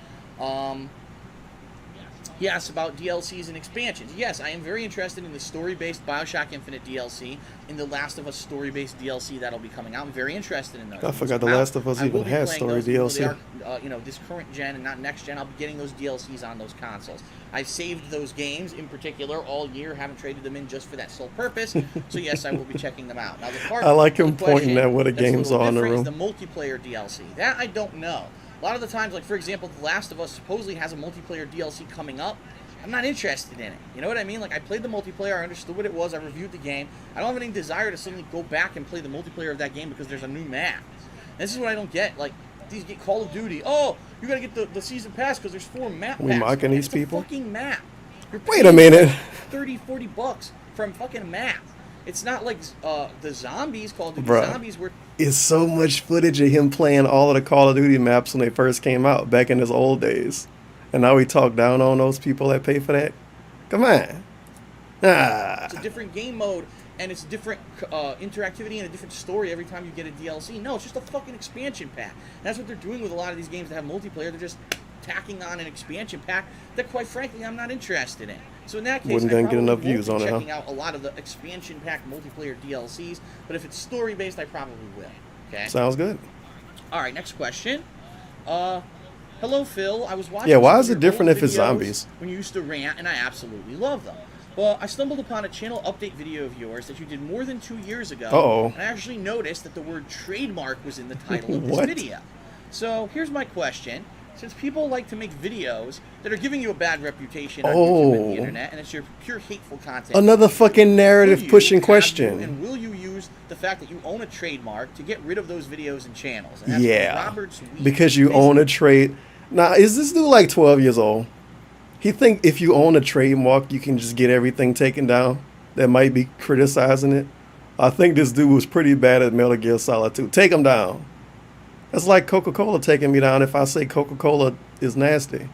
Yes, about DLCs and expansions. Yes, I am very interested in the story-based Bioshock Infinite DLC, in the Last of Us story-based DLC that'll be coming out. I'm very interested in those. I When forgot those The come Last out, of Us I will even be has playing story those, even though DLC. they are, this current gen and not next gen. I'll be getting those DLCs on those consoles. I've saved those games in particular all year. Haven't traded them in just for that sole purpose. So yes, I will be checking them out. Now the part I like him of the question pointing at what the that's a games little are in the different room. is the multiplayer DLC. That I don't know. A lot of the times, like for example, The Last of Us supposedly has a multiplayer DLC coming up. I'm not interested in it. You know what I mean? Like, I played the multiplayer, I understood what it was, I reviewed the game. I don't have any desire to suddenly go back and play the multiplayer of that game because there's a new map. And this is what I don't get. Like, these get Call of Duty. Oh, you gotta get the season pass because there's 4 map We packs. mocking these It's a people? fucking map. You're Wait a paying minute. 30, 40 bucks from fucking map. It's not like the zombies, Call of Duty Bruh. Zombies, where It's so much footage of him playing all of the Call of Duty maps when they first came out back in his old days. And now we talk down on those people that pay for that. Come on. Ah. it's a different game mode, and it's different interactivity and a different story every time you get a DLC. No, it's just a fucking expansion pack. And that's what they're doing with a lot of these games that have multiplayer. They're just tacking on an expansion pack that, quite frankly, I'm not interested in. So in that case, Wouldn't I get probably enough won't views be on it, huh? checking out a lot of the expansion pack multiplayer DLCs. But if it's story based, I probably will. Okay. Sounds good. All right. Next question. Hello, Phil. I was watching. Yeah, why some is of it your different old if it's videos zombies? when you used to rant, and I absolutely love them. Well, I stumbled upon a channel update video of yours that you did more than 2 years ago. Uh-oh. And I actually noticed that the word trademark was in the title of this What? video. So here's my question. Since people like to make videos that are giving you a bad reputation on YouTube and Oh. the internet, and it's your pure hateful content. Another fucking narrative pushing question. And will you use the fact that you own a trademark to get rid of those videos and channels? And that's from Yeah. Robert Sweet. Because you own a trade. Now, is this dude like 12 years old? He think if you own a trademark, you can just get everything taken down that might be criticizing it? I think this dude was pretty bad at Metal Gear Solid 2. Take him down. That's like Coca-Cola taking me down if I say Coca-Cola is nasty.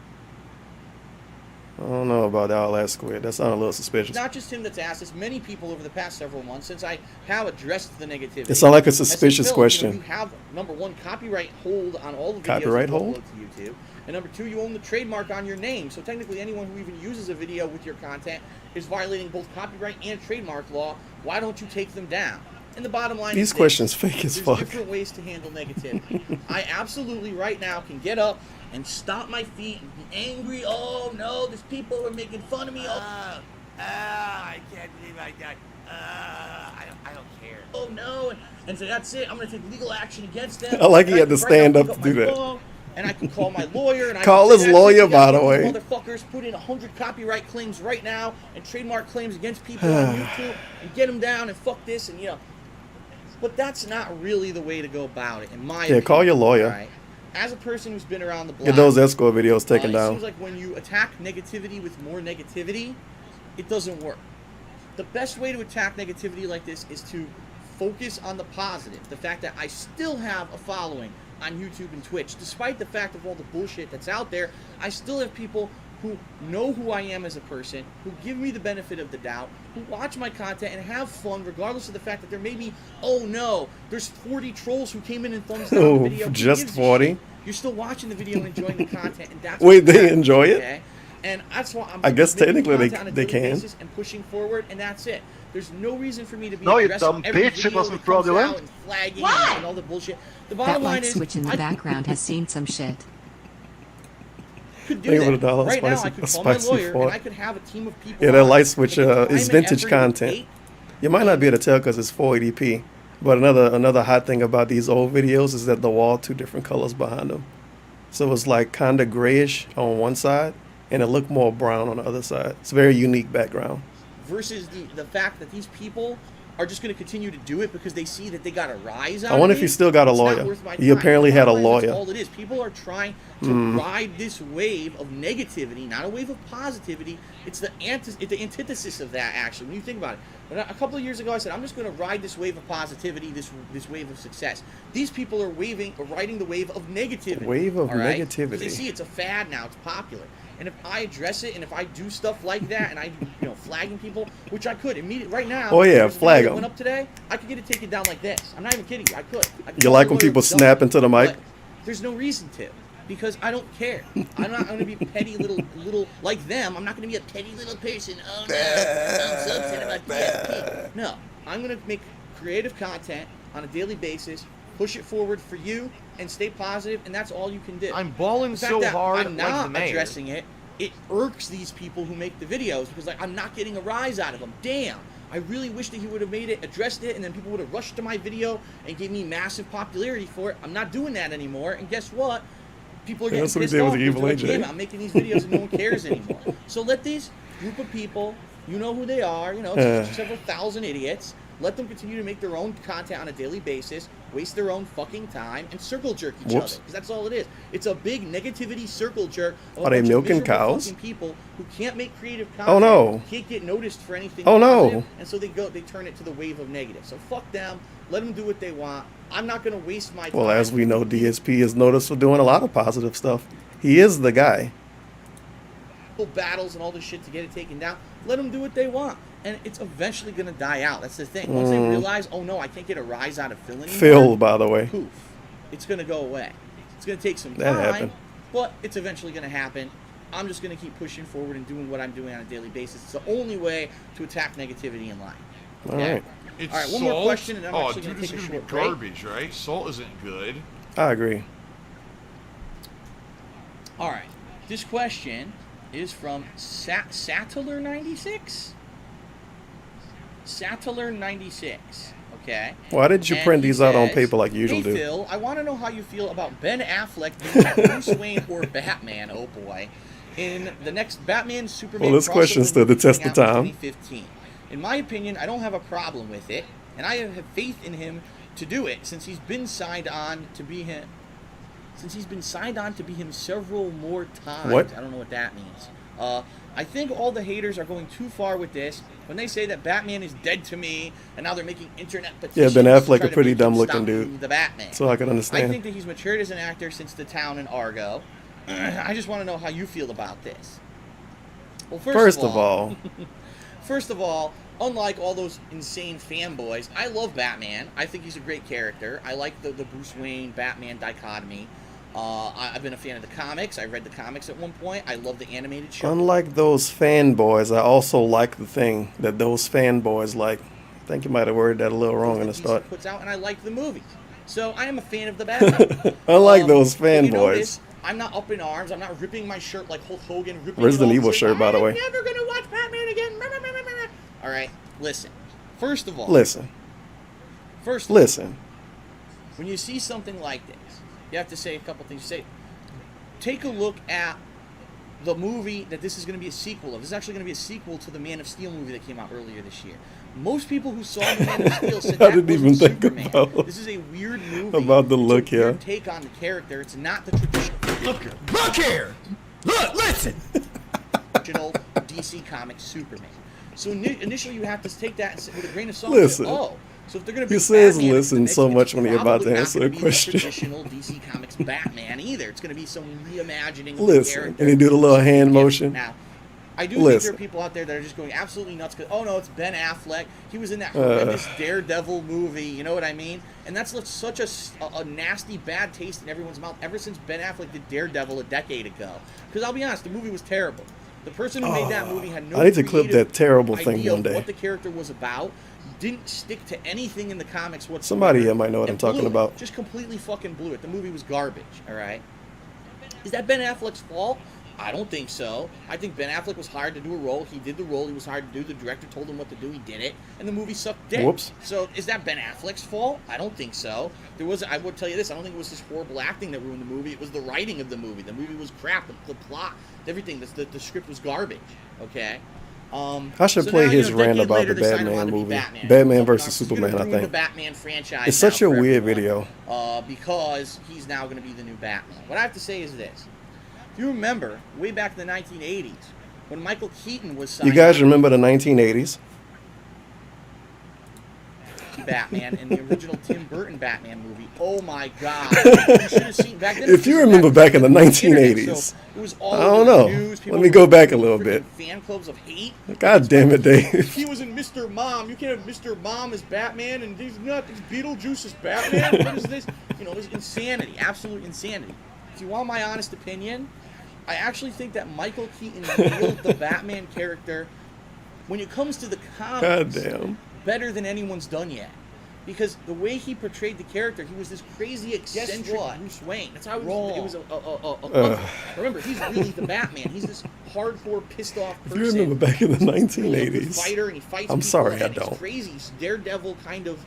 I don't know about all that squid. That sounds a little suspicious. It's not just him that's asked. It's many people over the past several months since I have addressed the negativity. It sounds like a I said, suspicious Phil, question. You have, number one, copyright hold on all the videos Copyright you hold? upload to YouTube. And number two, you own the trademark on your name. So technically anyone who even uses a video with your content is violating both copyright and trademark law. Why don't you take them down? And the bottom line These is questions fake as there's fuck. different ways to handle negativity. I absolutely right now can get up and stomp my feet and be angry. Oh no, these people are making fun of me. I can't believe I got. I don't care. Oh no, and so that's it. I'm gonna take legal action against them. I like he And had to can stand right up now to pick do my that. phone, and I can call my lawyer. And I Call can say, his "That's it, lawyer, you by guys the way." Motherfuckers, put in 100 copyright claims right now and trademark claims against people on YouTube and get them down and fuck this and But that's not really the way to go about it, in my opinion. Call your lawyer. All right? As a person who's been around the block, Get those escort videos taken it down. seems like when you attack negativity with more negativity, it doesn't work. The best way to attack negativity like this is to focus on the positive. The fact that I still have a following on YouTube and Twitch. Despite the fact of all the bullshit that's out there, I still have people who know who I am as a person, who give me the benefit of the doubt, who watch my content and have fun regardless of the fact that there may be, oh no, there's 40 trolls who came in and thumbs down the video. Who just gives a 40? shit? You're still watching the video and enjoying the content, and that's Wait, what they matters, enjoy it? okay? And that's why I'm I guess making technically content on a they daily can. basis and pushing forward, and that's it. There's no reason for me to be No, you addressing dumb every bitch, it video wasn't that comes fraudulent. out and flagging and all the bullshit. The That bottom line light is, switch in the I background has seen some shit. could do Thank you for that. the dollar, Right now, spicy- I could call spicy my lawyer fart. and I could have a team of people. Yeah, that on light it. switch But the time is and vintage effort it would content. take- You might not be able to tell because it's 480p. But another hot thing about these old videos is that the wall two different colors behind them. So it's like kind of grayish on one side, and it looked more brown on the other side. It's a very unique background. versus the fact that these people are just going to continue to do it because they see that they got a rise out I wonder of if he it. still got a It's not lawyer. worth my He time. apparently had a Bottom line is, lawyer. That's all it is. People are trying to ride this wave of negativity, not a wave of positivity. It's the antithesis of that, actually, when you think about it. But a couple of years ago, I said, I'm just going to ride this wave of positivity, this wave of success. These people are riding the wave of negativity. Wave of all right? negativity. 'Cause they see it's a fad now. It's popular. And if I address it, and if I do stuff like that, and I do, flagging people, which I could immediately right now. Oh, yeah, there's a video flag that 'em. Went up today. I could get it taken down like this. I'm not even kidding you. I could. You like when people snap into the mic? But there's no reason to, because I don't care. I'm not going to be petty little like them. I'm not going to be a petty little person. Oh no, I'm so upset about PSP. No, I'm going to make creative content on a daily basis, push it forward for you, and stay positive, and that's all you can do. I'm balling The fact so that hard I'm like not the mayor. addressing it. It irks these people who make the videos because I'm not getting a rise out of them. Damn. I really wish that he would have made it, addressed it, and then people would have rushed to my video and gave me massive popularity for it. I'm not doing that anymore, and guess what? People are getting That's what he pissed did with off the Evil because they're like, AJ. "Damn, I'm making these videos and no one cares anymore." So let these group of people, you know who they are, it's several thousand idiots. Let them continue to make their own content on a daily basis, waste their own fucking time, and circle jerk each Whoops. other. Because that's all it is. It's a big negativity circle jerk of a Are they bunch of milking miserable cows? fucking people who can't make creative content. Oh, no. Can't get noticed for anything. Oh, no. positive, and so they turn it to the wave of negative. So fuck them. Let them do what they want. I'm not going to waste my time. Well, as we know, DSP is noticed for doing a lot of positive stuff. He is the guy. Battles and all this shit to get it taken down. Let them do what they want. And it's eventually going to die out. That's the thing. Once they realize, oh no, I can't get a rise out of Phil anymore. Phil, by the way. Poof. It's going to go away. It's going to take some That time, happened. but it's eventually going to happen. I'm just going to keep pushing forward and doing what I'm doing on a daily basis. It's the only way to attack negativity in life. All right. It's All right, one salt. more question, and I'm oh, actually dude, gonna this take is a gonna be short break. garbage, right? Salt isn't good. I agree. All right. This question is from Sattler96. Sattler96. Okay. Why did you And print he these out on says, paper like you "Hey usually do? Phil, I want to know how you feel about Ben Affleck being Bruce Wayne or Batman, oh boy, in the next Batman Superman Well, this question crossover stood the movie test coming of out in time. 2015. In my opinion, I don't have a problem with it, and I have faith in him to do it since he's been signed on to be him. Since he's been signed on to be him several more times. What? I don't know what that means. I think all the haters are going too far with this when they say that Batman is dead to me, and now they're making internet petitions. Ben to Affleck try a to pretty make him dumb-looking stop dude. being the Batman. So I can I understand. think that he's matured as an actor since The Town and Argo. I just want to know how you feel about this. Well, first of all, unlike all those insane fanboys, I love Batman. I think he's a great character. I like the Bruce Wayne Batman dichotomy. I've been a fan of the comics. I read the comics at one point. I love the animated show. Unlike those fanboys, I also like the thing that those fanboys like. I think you might have worded that a little wrong in the start. Puts out, and I like the movies. So I am a fan of the Batman. Unlike those but you fanboys. notice, I'm not up in arms. I'm not ripping my shirt like Hulk Hogan. Ripping Resident it off Evil saying, shirt, by the way. I'm never going to watch Batman again. All right, listen. First of all, Listen. when you see something like this, you have to say a couple things. Take a look at the movie that this is going to be a sequel of. This is actually going to be a sequel to the Man of Steel movie that came out earlier this year. Most people who saw the Man of Steel said I that didn't even wasn't think Superman. about- This is a weird movie. About the look, it's a weird yeah. take on the character. It's not the traditional. Look here! Look, listen! Original DC Comics Superman. So initially you have to take that with a grain of salt. Listen. Oh, so if they're going to be He says Batman, listen it's so it's much when you're about to probably not answer gonna a be the question. Traditional DC Comics Batman either. It's going to be some reimagining of the Listen, character. and he do the little hand Yeah, motion. Now, I do think Listen. there are people out there that are just going absolutely nuts because, oh no, it's Ben Affleck. He was in that horrendous Daredevil movie. You know what I mean? And that's left such a nasty, bad taste in everyone's mouth ever since Ben Affleck did Daredevil a decade ago. Because I'll be honest, the movie was terrible. The person who made that movie had no I need to clip creative that terrible thing idea one of day. what the character was about. Didn't stick to anything in the comics whatsoever. Somebody here might know what and I'm talking blew it. about. Just completely fucking blew it. The movie was garbage. All right. Is that Ben Affleck's fault? I don't think so. I think Ben Affleck was hired to do a role. He did the role he was hired to do. The director told him what to do. He did it, and the movie sucked dick. Whoops. So is that Ben Affleck's fault? I don't think so. I would tell you this. I don't think it was his horrible acting that ruined the movie. It was the writing of the movie. The movie was crap. The plot, everything. The script was garbage. Okay. I should So play now, his a decade rant about later, the they decide Batman wanted to be movie. Batman. Batman versus He's Superman, gonna I ruin think. the Batman franchise. It's such now a for weird everyone, video. because he's now going to be the new Batman. What I have to say is this: if you remember, way back in the 1980s, when Michael Keaton was signed You guys on remember the 1980s? Batman and the original Tim Burton Batman movie. Oh my God! You should have seen back then. If you remember back in the internet, 1980s, so it was all I don't over the know. news. People Let me were go back a making little freaking bit. Fan clubs of hate. God damn it, Dave. He was in Mr. Mom. You can't have Mr. Mom as Batman, and he's not. He's Beetlejuice as Batman. What is this? You know, this is insanity. Absolute insanity. If you want my honest opinion, I actually think that Michael Keaton nailed the Batman character when it comes to the comics God damn. better than anyone's done yet. Because the way he portrayed the character, he was this crazy eccentric Bruce Wayne. That's how it was. It was remember, he's really the Batman. He's this hardcore, pissed off If person. you remember back in the He's a really good 1980s, fighter, and he fights I'm people, sorry, I and he's don't. crazy. He's Daredevil kind of,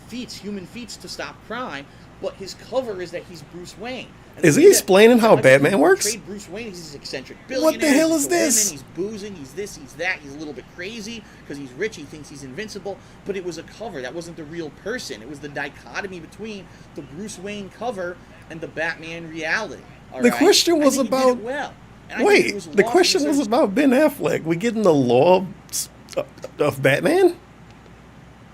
feats, human feats to stop crime. But his cover is that he's Bruce Wayne. And Is the he way that explaining how Michael Batman Keaton works? portrayed Bruce Wayne, he's this eccentric What the billionaire. hell He's is into this? women, he's boozing, he's this, he's that, he's a little bit crazy because he's rich, he thinks he's invincible, but it was a cover. That wasn't the real person. It was the dichotomy between the Bruce Wayne cover and the Batman reality. All The right? question I was think he did about- it well. And I think it wait, was the lost in question was research. about Ben Affleck. We getting the law of Batman?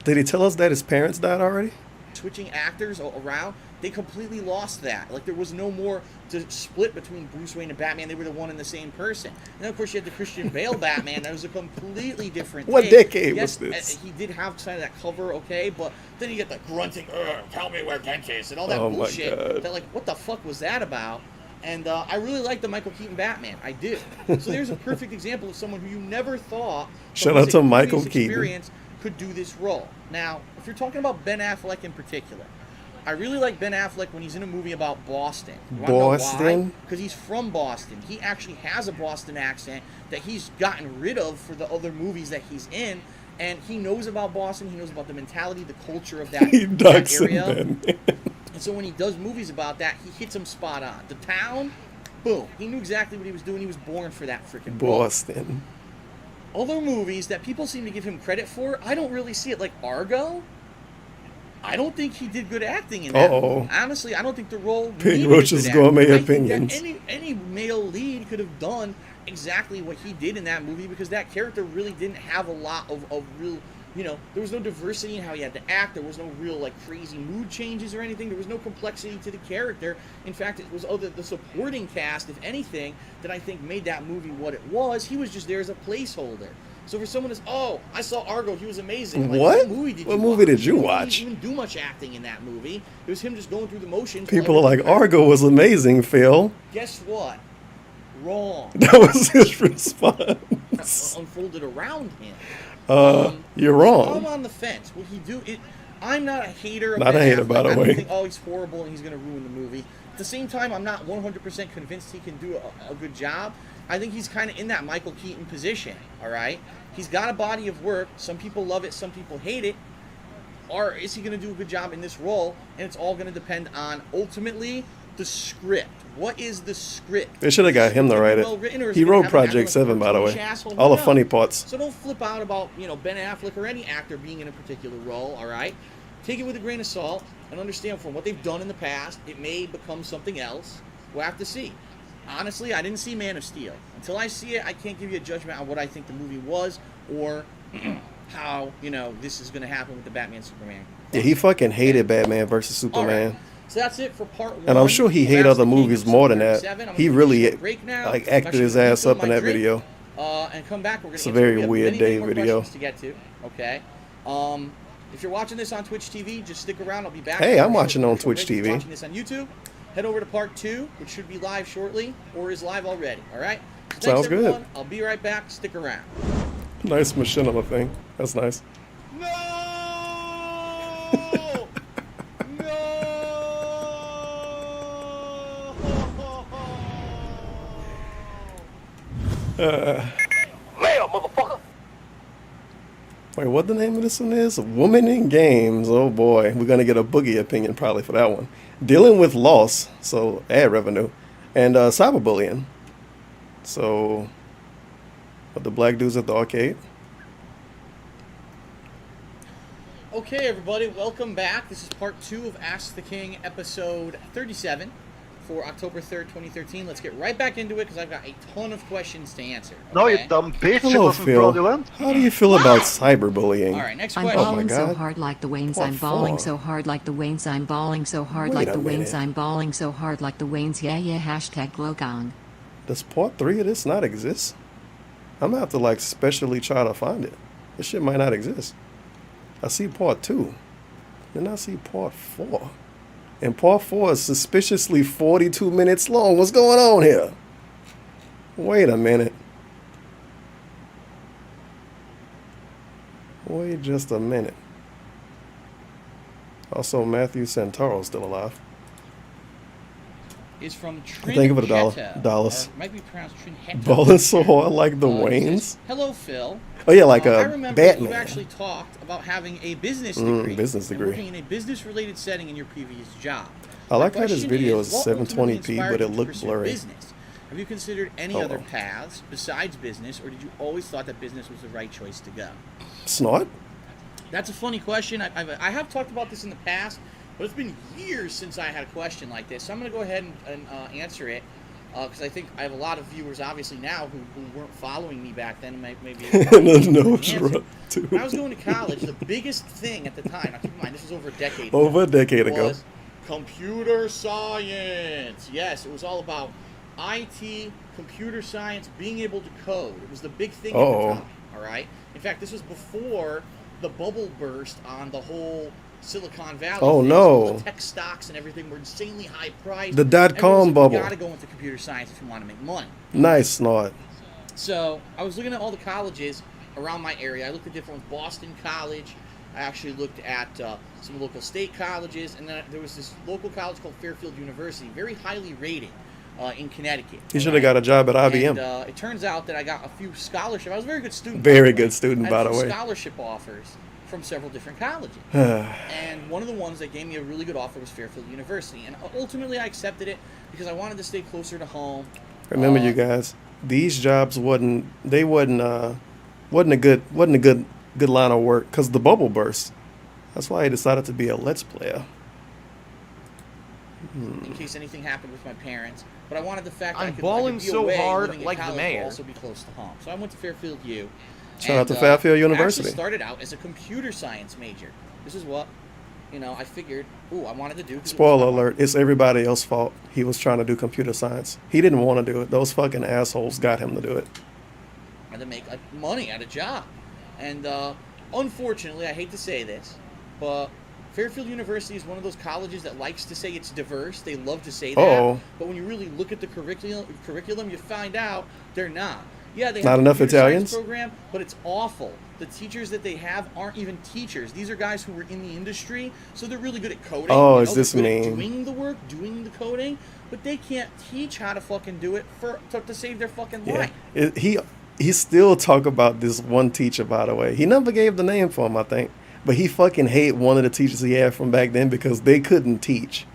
Did he tell us that his parents died already? Switching actors around, they completely lost that. Like, there was no more to split between Bruce Wayne and Batman. They were the one and the same person. And then, of course, you had the Christian Bale Batman. That was a completely different What thing. decade Yes, was this? He did have kind of that cover, okay, but then you get the grunting, tell me where Kent is, and all that Oh, my bullshit. God. That, like, what the fuck was that about? And I really like the Michael Keaton Batman. I do. So there's a perfect example of someone who you never thought from Shout his out to Michael previous Keaton. experience could do this role. Now, if you're talking about Ben Affleck in particular, I really like Ben Affleck when he's in a movie about Boston. Boston? Because he's from Boston. He actually has a Boston accent that he's gotten rid of for the other movies that he's in. And he knows about Boston. He knows about the mentality, the culture of that, He that ducks area. him, Ben. And so when he does movies about that, he hits them spot on. The town, boom. He knew exactly what he was doing. He was born for that freaking role. Boston. Other movies that people seem to give him credit for, I don't really see it. Like Argo, I don't think he did good acting in that. Uh-oh. movie. Honestly, I don't think the role Pig needed Roach's good gourmet acting. I think opinions. that any male lead could have done exactly what he did in that movie because that character really didn't have a lot of real You know, there was no diversity in how he had to act. There was no real, like, crazy mood changes or anything. There was no complexity to the character. In fact, it was the supporting cast, if anything, that I think made that movie what it was. He was just there as a placeholder. So for someone to oh, I saw Argo, he was amazing. Like, What? What movie did you watch? He didn't do much acting in that movie. It was him just going through the motions. People are like, Argo was amazing, Phil. Guess what? Wrong. That was his response. Unfolded around him. You're So wrong. I'm on the fence. Will he do it? I'm not a hater of Not a Ben hater, Affleck. by the I don't way. think, oh, he's horrible and he's going to ruin the movie. At the same time, I'm not 100% convinced he can do a good job. I think he's kind of in that Michael Keaton position, all right? He's got a body of work. Some people love it, some people hate it. Or is he going to do a good job in this role? And it's all going to depend on, ultimately, the script. What is the script? They should have got him to write it. He wrote Project 7, by the way. All the funny parts. So don't flip out about, Ben Affleck or any actor being in a particular role, all right? Take it with a grain of salt and understand from what they've done in the past, it may become something else. We'll have to see. Honestly, I didn't see Man of Steel. Until I see it, I can't give you a judgment on what I think the movie was or how, this is going to happen with the Batman Superman. Yeah, he fucking hated Batman versus Superman. Right. So that's it for part 1. And I'm sure he hated other movies more than that. He really acted his ass up in that video. And come back. We're It's a very weird day video. To get to, okay. If you're watching this on Twitch TV, just stick around. I'll be back. Hey, I'm watching on Twitch TV. Watching this on YouTube. Head over to part 2, which should be live shortly, or is live already. All right. So Sounds good. Everyone. I'll be right back. Stick around. Nice machinima thing. That's nice. No! Mail, motherfucker. Wait, what the name of this one is? Woman in Games. Oh boy, we're gonna get a boogie opinion probably for that one. Dealing with loss, so ad revenue, and cyberbullying. So, what the black dudes at the arcade? Okay, everybody, welcome back. This is part 2 of Ask the King, episode 37 for October 3rd, 2013. Let's get right back into it because I've got a ton of questions to answer. No, okay? you dumb bitch. It Hello, wasn't Phil. fraudulent. How do you feel about cyberbullying? All right, next I'm question. balling so God. hard like the Waynes. What I'm balling for? so hard like the Waynes. I'm balling so hard Wait like a the minute. Waynes. I'm balling so hard like the Waynes. Yeah, yeah. Hashtag Glowgong. Does part 3 of this not exist? I'm gonna have to specially try to find it. This shit might not exist. I see part 2. Then I see part 4. And part 4 is suspiciously 42 minutes long. What's going on here? Wait a minute. Wait just a minute. Also, Matthew Santoro's still alive. Is from Trin. Think of it dollars. Might be pronounced Trin. Balling so hard like the Waynes. Hello, Phil. Oh yeah, like I a remember Batman. you actually talked about having a business degree. Business and degree. working in a business-related setting in your previous job. I like My how this question video is what ultimately 720p, inspired but you it to looked pursue blurry. Business? Have you considered any Hold other on. paths besides business, or did you always thought that business was the right choice to go? Snort? That's a funny question. I have talked about this in the past, but it's been years since I had a question like this. So I'm going to go ahead and answer it because I think I have a lot of viewers, obviously, now who weren't following me back then. Maybe No, When I was going to college, the biggest thing at the time, now keep in mind, this was over a decade Over a decade ago. was computer science. Yes, it was all about IT, computer science, being able to code. It was the big thing at Uh-oh. the time, all right? In fact, this was before the bubble burst on the whole Silicon Valley. Oh, thing. no. All the tech stocks and everything were insanely high priced. The dot-com bubble. You got to go into computer science if you want to make money. Nice, Snort. So I was looking at all the colleges around my area. I looked at different ones. Boston College. I actually looked at some local state colleges, and then there was this local college called Fairfield University, very highly rated in Connecticut. You should have got a job at IBM. And, it turns out that I got a few scholarships. I was a very good student. Very good student, by I the had a few way. scholarship offers from several different colleges. And one of the ones that gave me a really good offer was Fairfield University. And ultimately I accepted it because I wanted to stay closer to home. Remember, you guys, these jobs wasn't a good line of work because the bubble burst. That's why I decided to be a Let's Player. In case anything happened with my parents. But I wanted the fact that I'm I could balling be so away, hard living in like the college, mayor. but also be close to home. So I went to Fairfield U. Shout out to Fairfield I University. actually started out as a computer science major. This is what, I figured, I wanted to do. 'Cause it was Spoiler fun. alert, it's everybody else's fault. He was trying to do computer science. He didn't want to do it. Those fucking assholes got him to do it. And to make money at a job. And unfortunately, I hate to say this, but Fairfield University is one of those colleges that likes to say it's diverse. They love to say that. Uh-oh. But when you really look at the curriculum, you find out they're not. Yeah, they Not have a enough computer Italians? science program, but it's awful. The teachers that they have aren't even teachers. These are guys who were in the industry, so they're really good at coding. Oh, you is know, this they're good at mean? doing the work, doing the coding, but they can't teach how to fucking do it to save their fucking Yeah. life. He still talk about this one teacher, by the way. He never gave the name for him, I think. But he fucking hate one of the teachers he had from back then because they couldn't teach.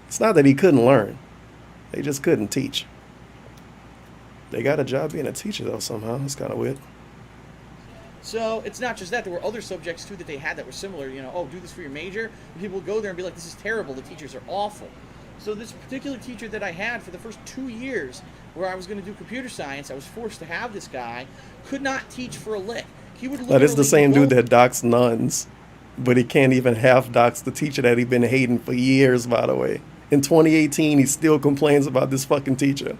It's not that he couldn't learn. They just couldn't teach. They got a job being a teacher, though, somehow. It's kind of weird. So it's not just that. There were other subjects, too, that they had that were similar. Do this for your major. And people would go there and be like, this is terrible. The teachers are awful. So this particular teacher that I had for the first 2 years where I was going to do computer science, I was forced to have this guy, could not teach for a lick. He would That is the literally same go- dude that docks nuns, but he can't even half dox the teacher that he's been hating for years, by the way. In 2018, he still complains about this fucking teacher.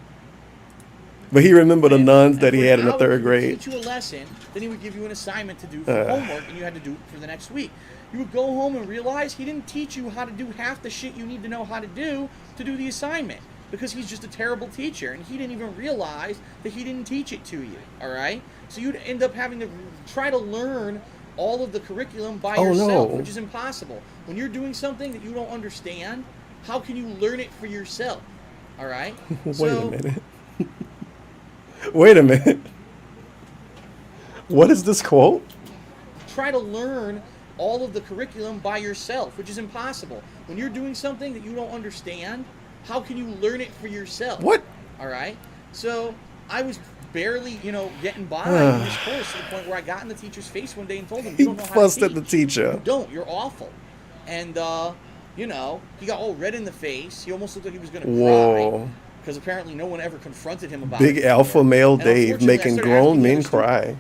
But he remembered the nuns that he for had an in the hour, third he would grade. teach you a lesson, then he would give you an assignment to do for homework, and you had to do it for the next week. You would go home and realize he didn't teach you how to do half the shit you need to know how to do the assignment, because he's just a terrible teacher, and he didn't even realize that he didn't teach it to you, all right? So you'd end up having to try to learn all of the curriculum by yourself, no. which is impossible. When you're doing something that you don't understand, how can you learn it for yourself, all right? Wait a minute. Wait a minute. What is this quote? Try to learn all of the curriculum by yourself, which is impossible. When you're doing something that you don't understand, how can you learn it for yourself? What? All right? So I was barely, getting by in this course to the point where I got in the teacher's face one day and told him, He you don't know how fussed to at the teach. teacher. You don't. You're awful. And, he got all red in the face. He almost looked like he was going to cry. Whoa. Because apparently no one ever confronted him about Big it. alpha before. male And Dave unfortunately, I making started grown asking the men other cry.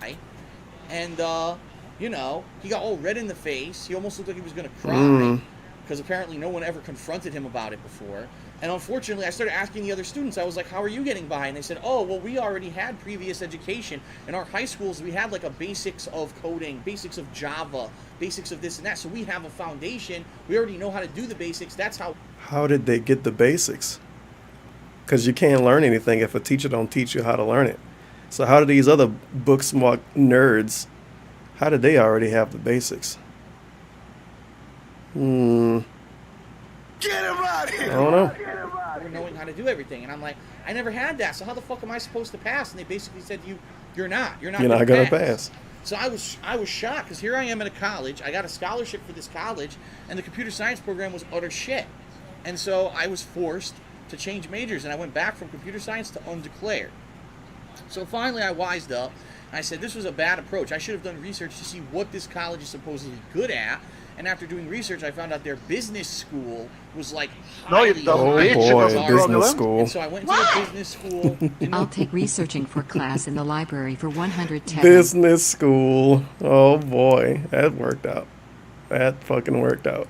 right? And, he got all red in the face. He almost looked like he was going to cry because apparently no one ever confronted him about it before. And unfortunately, I started asking the other students, I was like, how are you getting by? And they said, oh, well, we already had previous education. In our high schools, we had like a basics of coding, basics of Java, basics of this and that. So we have a foundation. We already know how to do the basics. That's how... How did they get the basics? Because you can't learn anything if a teacher don't teach you how to learn it. So how do these other book smart nerds, how did they already have the basics? Get him out of I here! don't know. for knowing how to do everything. And I'm like, I never had that. So how the fuck am I supposed to pass? And they basically said, you're not You're not gonna pass. So I was shocked because here I am at a college. I got a scholarship for this college, and the computer science program was utter shit. And so I was forced to change majors, and I went back from computer science to undeclared. So finally I wised up. I said this was a bad approach. I should have done research to see what this college is supposedly good at. And after doing research, I found out their business school was like No, you highly don't. Oh Bitch, boy, it was business a school. And so I went to the business school. I'll take researching for class in the library for 110. Business school. Oh boy, that worked out. That fucking worked out.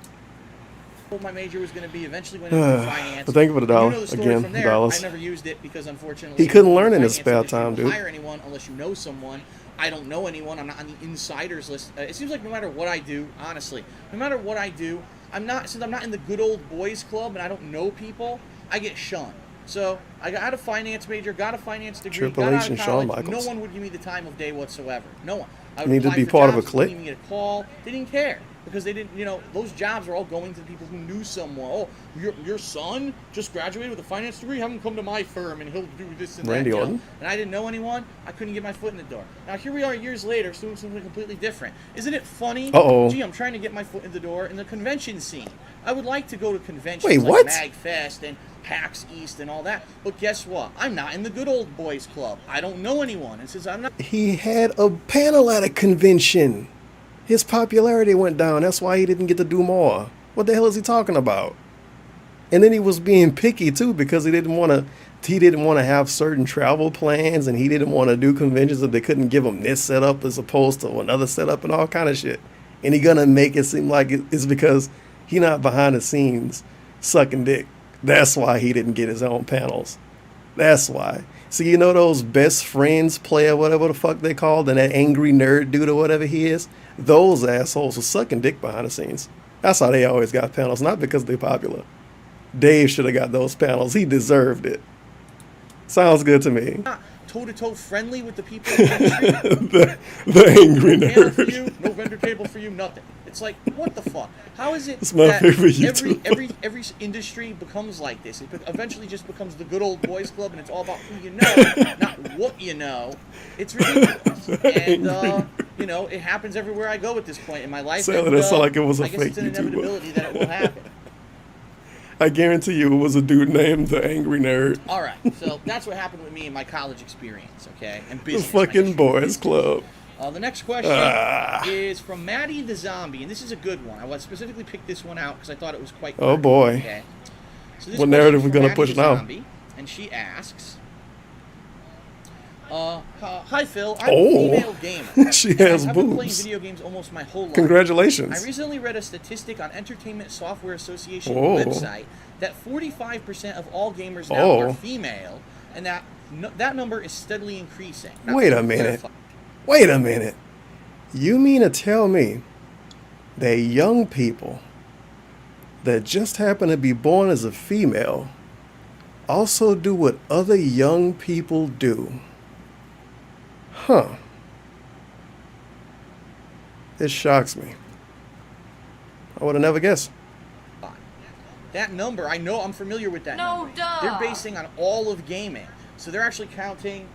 What my major was going to be. Eventually went into finance. But thank you for the dollar. You know the story Again, from there. dollars. I never used it because unfortunately He couldn't learn in finance his spare industry, time, you dude. don't hire anyone unless you know someone. I don't know anyone. I'm not on the insiders list. It seems like no matter what I do, honestly, no matter what I do, since I'm not in the good old boys club and I don't know people, I get shunned. So I got a finance major, got a finance degree, Triple got H out of and Shawn college. Michaels. No one would give me the time of day whatsoever. No one. I would You need to apply be for part of a jobs, clique? didn't even get a call. They didn't care because they didn't. Those jobs were all going to the people who knew someone. Oh, your son just graduated with a finance degree. Have him come to my firm and he'll do this and Randy that. Orton? And I didn't know anyone. I couldn't get my foot in the door. Now here we are years later, doing something completely different. Isn't it funny? Uh-oh. Gee, I'm trying to get my foot in the door in the convention scene. I would like to go to conventions Wait, like what? MagFest and PAX East and all that. But guess what? I'm not in the good old boys club. I don't know anyone. And since I'm not He had a panel at a convention. His popularity went down. That's why he didn't get to do more. What the hell is he talking about? And then he was being picky too because he didn't want to he didn't want to have certain travel plans, and he didn't want to do conventions if they couldn't give him this setup as opposed to another setup and all kind of shit. And he gonna make it seem like it's because he not behind the scenes sucking dick. That's why he didn't get his own panels. That's why. So you know those best friends player, whatever the fuck they called, and that angry nerd dude or whatever he is? Those assholes were sucking dick behind the scenes. That's how they always got panels, not because they're popular. Dave should have got those panels. He deserved it. Sounds good to me. Not toe-to-toe friendly with the people in the industry. the angry No panel for nerd. you, no vendor table for you, nothing. It's like, what the fuck? How is it It's my that favorite YouTuber. every industry becomes like this? It eventually just becomes the good old boys club, and it's all about who you know, not what you know. It's ridiculous. And, you know, it happens everywhere I go at this point in my life. Sounded and, like it was a I guess fake it's an YouTuber. inevitability that it will happen. I guarantee you it was a dude named the Angry Nerd. All right, so that's what happened with me in my college experience, okay? And The business. my fucking history of boys business. club. The next question Ah. is from Maddie the Zombie, and this is a good one. I specifically picked this one out because I thought it was quite Oh, pertinent, boy. Okay? So this What question narrative is we from gonna Maddie push the now? Zombie, and she asks, hi Phil, I'm Oh. a female gamer. She and has I've been playing boobs. video games almost my whole life. Congratulations. I recently read a statistic on Entertainment Software Association Oh. website that 45% of all gamers now Oh. are female, and that that number is steadily increasing. Now, Wait a to minute. clarify- Wait a minute. You mean to tell me that young people that just happen to be born as a female also do what other young people do? Huh. It shocks me. I would have never guessed. That number, I know, I'm familiar with that number. They're basing on all of gaming. So they're actually counting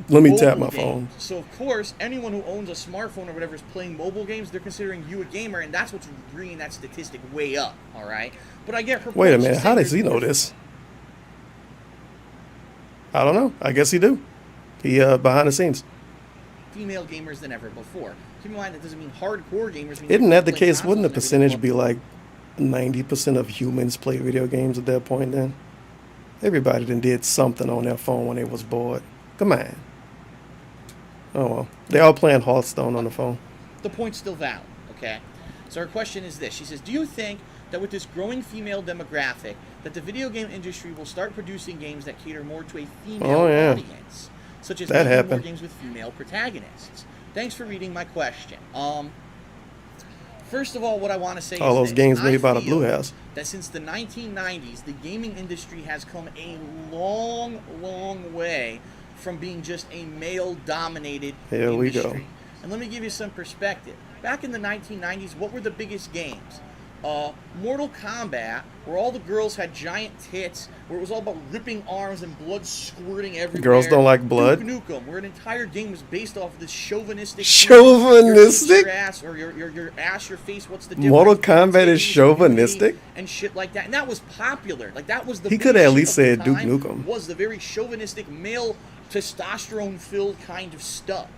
Let me mobile tap my games. phone. So of course, anyone who owns a smartphone or whatever is playing mobile games, they're considering you a gamer, and that's what's bringing that statistic way up, all right? But I get her Wait a point. minute. She's How saying does he there's know more this? I don't know. I guess he do. He behind the scenes. female gamers than ever before. Keep in mind that doesn't mean hardcore gamers. Mean Isn't that the playing case? Wouldn't the consoles and everything. percentage be like 90% of humans play video games at that point then? Everybody done did something on their phone when they was bored. Come on. Oh well. They all playing Hearthstone on the phone. The point's still valid, okay? So her question is this. She says, do you think that with this growing female demographic, that the video game industry will start producing games that cater more to a female Oh, yeah. audience? Such as That making more happened. games with female protagonists. Thanks for reading my question. First of all, what I want to say All is those this. games I made by the feel Blue House. that since the 1990s, the gaming industry has come a long, long way from being just a male-dominated Here we industry. go. And let me give you some perspective. Back in the 1990s, what were the biggest games? Mortal Kombat, where all the girls had giant tits, where it was all about ripping arms and blood squirting everywhere. Girls don't like blood? Duke Nukem, where an entire game was based off of this chauvinistic. Chauvinistic? Your ass or your ass, your face. What's the difference? Mortal Kombat is Titties, chauvinistic? nudity, and shit like that, and that was popular. Like that was the. He big could have at shit least of the said Duke time, Nukem. Was the very chauvinistic male testosterone-filled kind of stuff.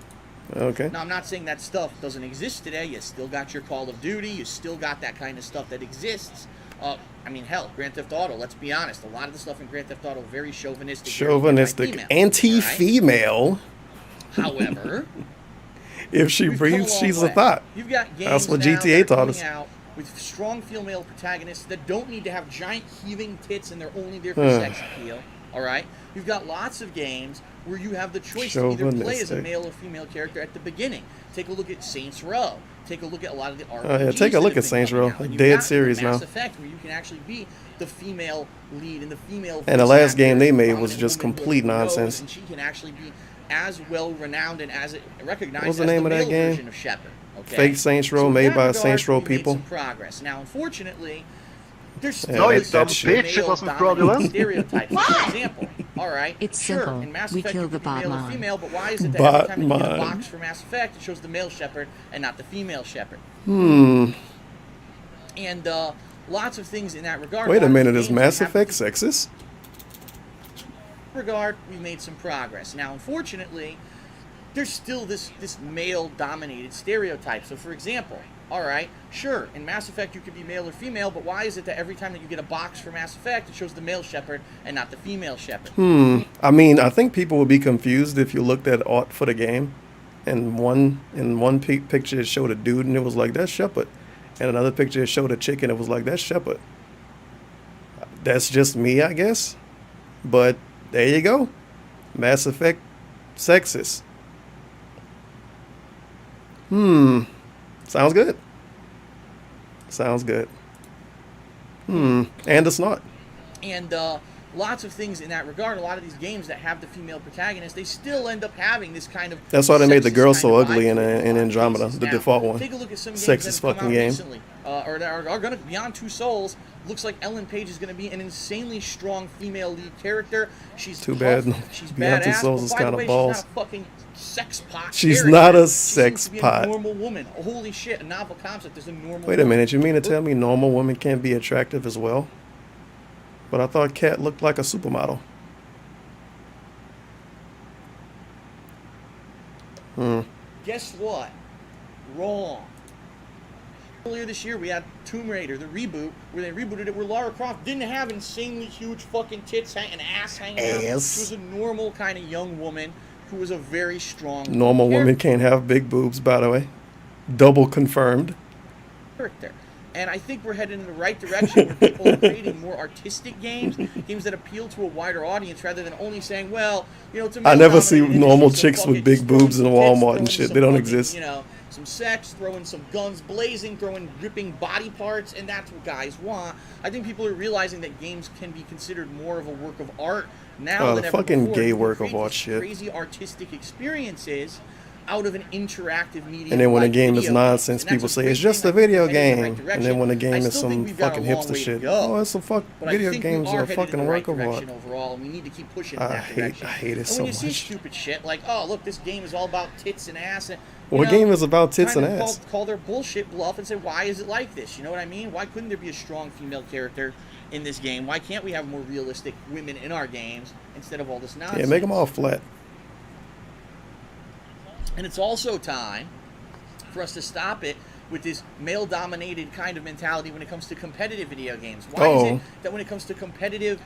Okay. Now, I'm not saying that stuff doesn't exist today. You still got your Call of Duty. You still got that kind of stuff that exists. I mean, hell, Grand Theft Auto, let's be honest. A lot of the stuff in Grand Theft Auto, very chauvinistic. very Chauvinistic. anti-female, Anti-female. right? However, If she we've come breathes, long she's a way. thought. You've got games That's what now GTA that are taught coming us. out with strong female protagonists that don't need to have giant heaving tits and they're only there for sex appeal. All right? You've got lots of games where you have the choice to either play as a Chauvinistic. male or female character at the beginning. Take a look at Saints Row. Take a look at a lot of the RPGs. yeah, take a that look have at been Saints coming Row, out. a And you've dead got series Mass now. Effect, where you can actually be the female lead and the female. And the voice last actor, game they made prominent was just woman with complete nose, nonsense. And she can actually be as well renowned and as recognized What was the as name the of that male game? version of Shepard. Okay? Fake Saints Row So in made that by regard, Saints Row we made people. some progress. Now, unfortunately, there's still No, you this dumb bitch, it wasn't male-dominated fraudulent. stereotype. For example, all right, It's sure, simple. in Mass We Effect, kill you the could be male or bot female, but why is it that every time you get a Bot box for Mass Effect, it shows the male Shepard and not the female Shepard? And lots of things in that regard. Wait a Lots of minute, is games Mass have- Effect sexist? regard, we've made some progress. Now, unfortunately, there's still this male-dominated stereotype. So, for example, all right, sure, in Mass Effect you could be male or female, but why is it that every time that you get a box for Mass Effect, it shows the male Shepard and not the female Shepard? I mean, I think people would be confused if you looked at art for the game, and one picture it showed a dude and it was like, that's Shepard, and another picture it showed a chick and it was like, that's Shepard. That's just me, I guess. But there you go. Mass Effect sexist. Sounds good. Sounds good. And it's not. And lots of things in that regard. A lot of these games that have the female protagonist, they still end up having this kind of. That's why they made the sexist girl kind so of ugly vibe in to it a lot of Andromeda, cases. the Now, default one. Take a look at some games Sexist that have come fucking out game. recently, or that are going to Beyond Two Souls. Looks like Ellen Page is going to be an insanely strong female lead character. She's Too tough, bad she's Beyond Two badass, Souls but is by the kinda way, balls. She's not a fucking sex pot. She's character. not a She sex seems to be pot. A normal woman. Holy shit! A novel concept. There's a normal. Wait a woman. minute, you mean to tell me normal women can't be attractive as well? But I thought Kat looked like a supermodel. Guess what? Wrong. Earlier this year, we had Tomb Raider, the reboot, where they rebooted it, where Lara Croft didn't have insanely huge fucking tits and ass hanging out. She Ass. was a normal kind of young woman who was a very strong Normal women can't have big boobs, by the way. Double confirmed. character. And I think we're headed in the right direction where people are creating more artistic games, games that appeal to a wider audience rather than only saying, well, you know, it's a I never see male-dominated normal industry, so chicks fuck with it, big just throw in boobs in some Walmart tits, throw and in shit. some They don't fucking, exist. You know, some sex, throw in some guns blazing, throw in ripping body parts, and that's what guys want. I think people are realizing that games can be considered more of a work of art now than ever fucking before. gay You can work of create art these shit. Crazy artistic experiences out of an interactive medium. And then when a like game is video nonsense, games. And that's people a say great it's just thing. a video I think we're headed in game. the right And direction. then when the game I is still think some we've got a fucking long hipster way to shit, go. oh, it's a fuck. But I Video think games we are headed fucking in the work right of art. direction overall, and we need to keep pushing in I that hate- direction. I hate it and so when you see much. stupid shit like, oh, look, this game is all about tits and ass, and you What know, game is about tits kind and of ass? Call their bullshit bluff and say, why is it like this? You know what I mean? Why couldn't there be a strong female character in this game? Why can't we have more realistic women in our games instead of all this nonsense? Yeah, make them all flat. And it's also time for us to stop it with this male-dominated kind of mentality when it comes to competitive video games. Why is it that when it comes to competitive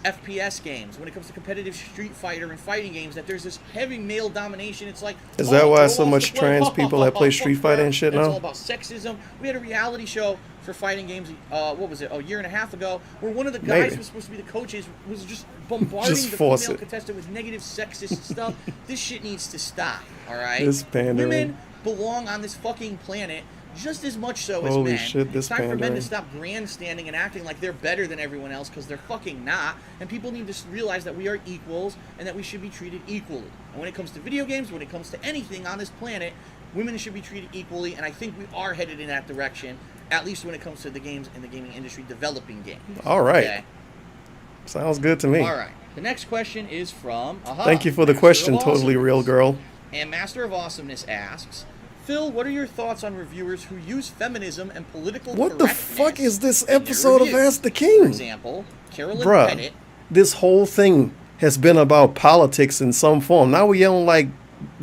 FPS games, when it comes to competitive Street Fighter and fighting games, that there's this heavy male domination? It's like, Is that why girl so wants much to play. trans people that play Street Fighter and shit It's now? all about sexism. We had a reality show for fighting games, what was it, a year and a half ago, where one of the guys Maybe. who was supposed to be the coaches was just bombarding Just the force female it. contestant with negative sexist stuff. This shit needs to stop, all right? This pandering. Women belong on this fucking planet just as much so as Holy men. shit, this it's time for men pandering. to stop grandstanding and acting like they're better than everyone else, because they're fucking not. And people need to realize that we are equals and that we should be treated equally. And when it comes to video games, when it comes to anything on this planet, women should be treated equally, and I think we are headed in that direction, at least when it comes to the games in the gaming industry developing games. All right. Okay? Sounds good to me. All right. The next question is from Thank you for the Master question, of totally real Awesomeness. girl. And Master of Awesomeness asks, Phil, what are your thoughts on reviewers who use feminism and political What the correctness fuck is this in their episode of reviews? Ask the For King? example, Carolyn Bruh, Pettit. this whole thing has been about politics in some form. Now we on like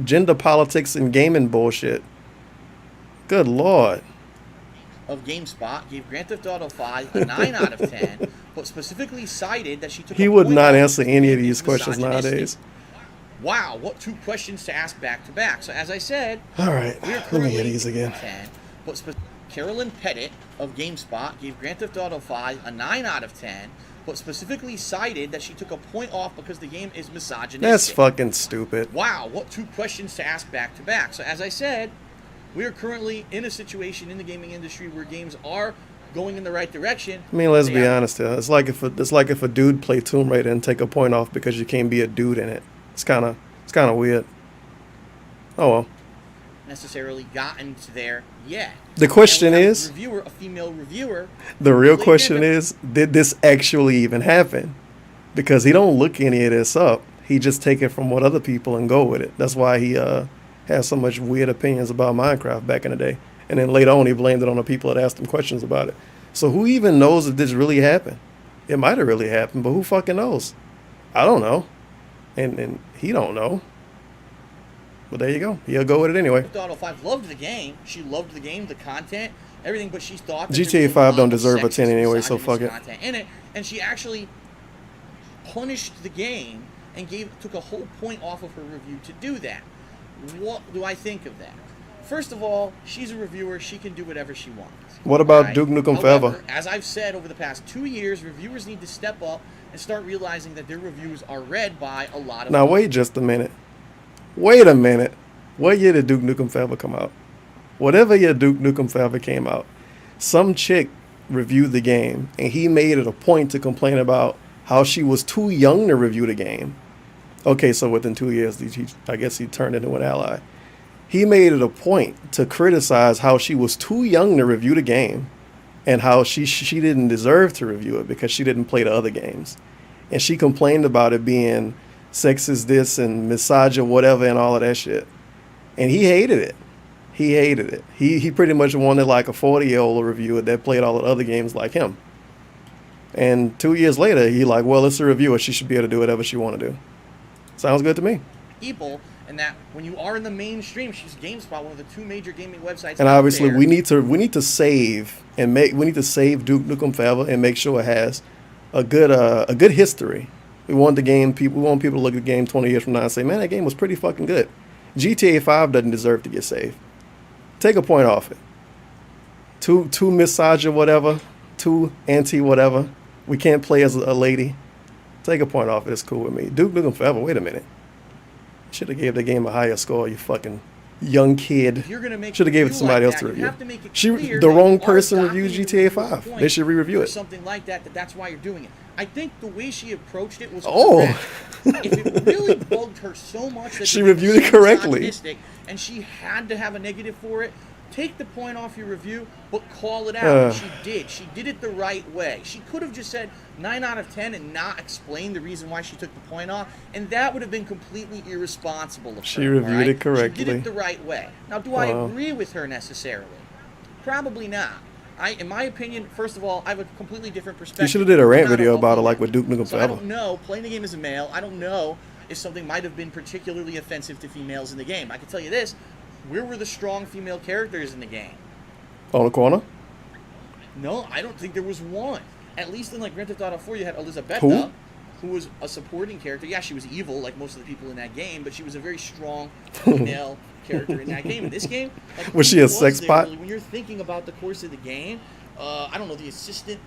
gender politics and gaming bullshit. Good lord. Of GameSpot gave Grand Theft Auto 5 a 9 out of 10, but specifically cited that she took He a would point not off answer because any the of game these is questions misogynistic. nowadays. Wow, what two questions to ask back to back. So as I said, All right, we are let me currently hear these again. 10, but Carolyn Pettit of GameSpot gave Grand Theft Auto 5 a 9 out of 10, but specifically cited that she took a point off because the game is misogynistic. That's fucking stupid. Wow, what two questions to ask back to back. So as I said, we are currently in a situation in the gaming industry where games are going in the right direction. I mean, let's They be are honest here. It's like if a dude played Tomb Raider and take a point off because you can't be a dude in it. It's kind of weird. Oh well. necessarily gotten to there yet. The question And we have is, a female reviewer. the real Completely question different. is, did this actually even happen? Because he don't look any of this up. He just take it from what other people and go with it. That's why he has so much weird opinions about Minecraft back in the day. And then later on, he blamed it on the people that asked him questions about it. So who even knows if this really happened? It might have really happened, but who fucking knows? I don't know. And he don't know. But there you go. He'll go with it anyway. Grand Theft Auto 5 loved the game. She loved the game, the content, everything, but she thought that GTA there was a 5 don't lot of deserve a sexist, 10 anyway, so misogynist fuck it. content in it, and she actually punished the game and took a whole point off of her review to do that. What do I think of that? First of all, she's a reviewer. She can do whatever she wants. What about right? Duke Nukem However, Forever? as I've said over the past 2 years, reviewers need to step up and start realizing that their reviews are read by a lot of Now, wait just a minute. Wait a minute. What year did Duke Nukem Forever come out? Whatever year Duke Nukem Forever came out, some chick reviewed the game, and he made it a point to complain about how she was too young to review the game. Okay, so within 2 years, I guess he turned into an ally. He made it a point to criticize how she was too young to review the game and how she didn't deserve to review it because she didn't play the other games. And she complained about it being sexist this and misogynist whatever and all of that shit. And he hated it. He hated it. He pretty much wanted like a 40-year-old reviewer that played all the other games like him. And 2 years later, he like, well, it's a reviewer. She should be able to do whatever she want to do. Sounds good to me. people, and that when you are in the mainstream, she's GameSpot, one of the two major gaming websites. And out obviously, there. we need to save Duke Nukem Forever and make sure it has a good history. We want people to look at the game 20 years from now and say, man, that game was pretty fucking good. GTA 5 doesn't deserve to get saved. Take a point off it. Too misogynist whatever, too anti whatever. We can't play as a lady. Take a point off it. It's cool with me. Duke Nukem Forever. Wait a minute. Should have gave the game a higher score. You fucking young kid. If you're gonna make Should have gave it to somebody else to review. The wrong person reviewed GTA 5. They should re-review it. Something like that. That's why you're doing it. I think the way she approached it was Oh. correct. If it really bugged her so much that She reviewed it correctly, and she had to have a negative for it, take the point off your review, but call it out. She did. She did it the right way. She could have just said 9 out of 10 and not explained the reason why she took the point off, and that would have been completely irresponsible of her. She reviewed it correctly. She did it the right way. Now, do I agree with her necessarily? Probably not. In my opinion, first of all, I have a completely different perspective. You should have did a rant I'm not video about it, Buffalo like with Duke Nukem so I Forever. don't know. Playing the game as a male, I don't know if something might have been particularly offensive to females in the game. I can tell you this: where were the strong female characters in the game? On the corner? No, I don't think there was one. At least in like Grand Theft Auto 4, you had Elizabeth, Who? who was a supporting character. Yeah, she was evil, like most of the people in that game, but she was a very strong female character in that game. In this game, like, Was she who a sex there pot? really? When you're thinking about the course of the game, I don't know, the assistant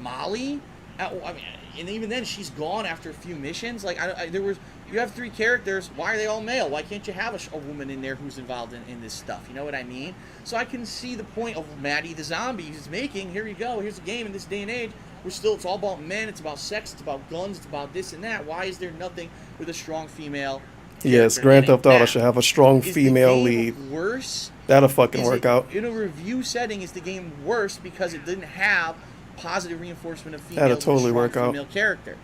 Molly. I mean, and even then, she's gone after a few missions. Like, you have 3 characters. Why are they all male? Why can't you have a woman in there who's involved in this stuff? You know what I mean? So I can see the point of Maddie the zombie he's making. Here you go. Here's a game in this day and age. It's all about men. It's about sex. It's about guns. It's about this and that. Why is there nothing with a strong female? Yes, Grand Theft Auto should have a strong female lead. Worse. That'll fucking work out. In a review setting, is the game worse because it didn't have positive reinforcement of female? That'll totally work out. Female character.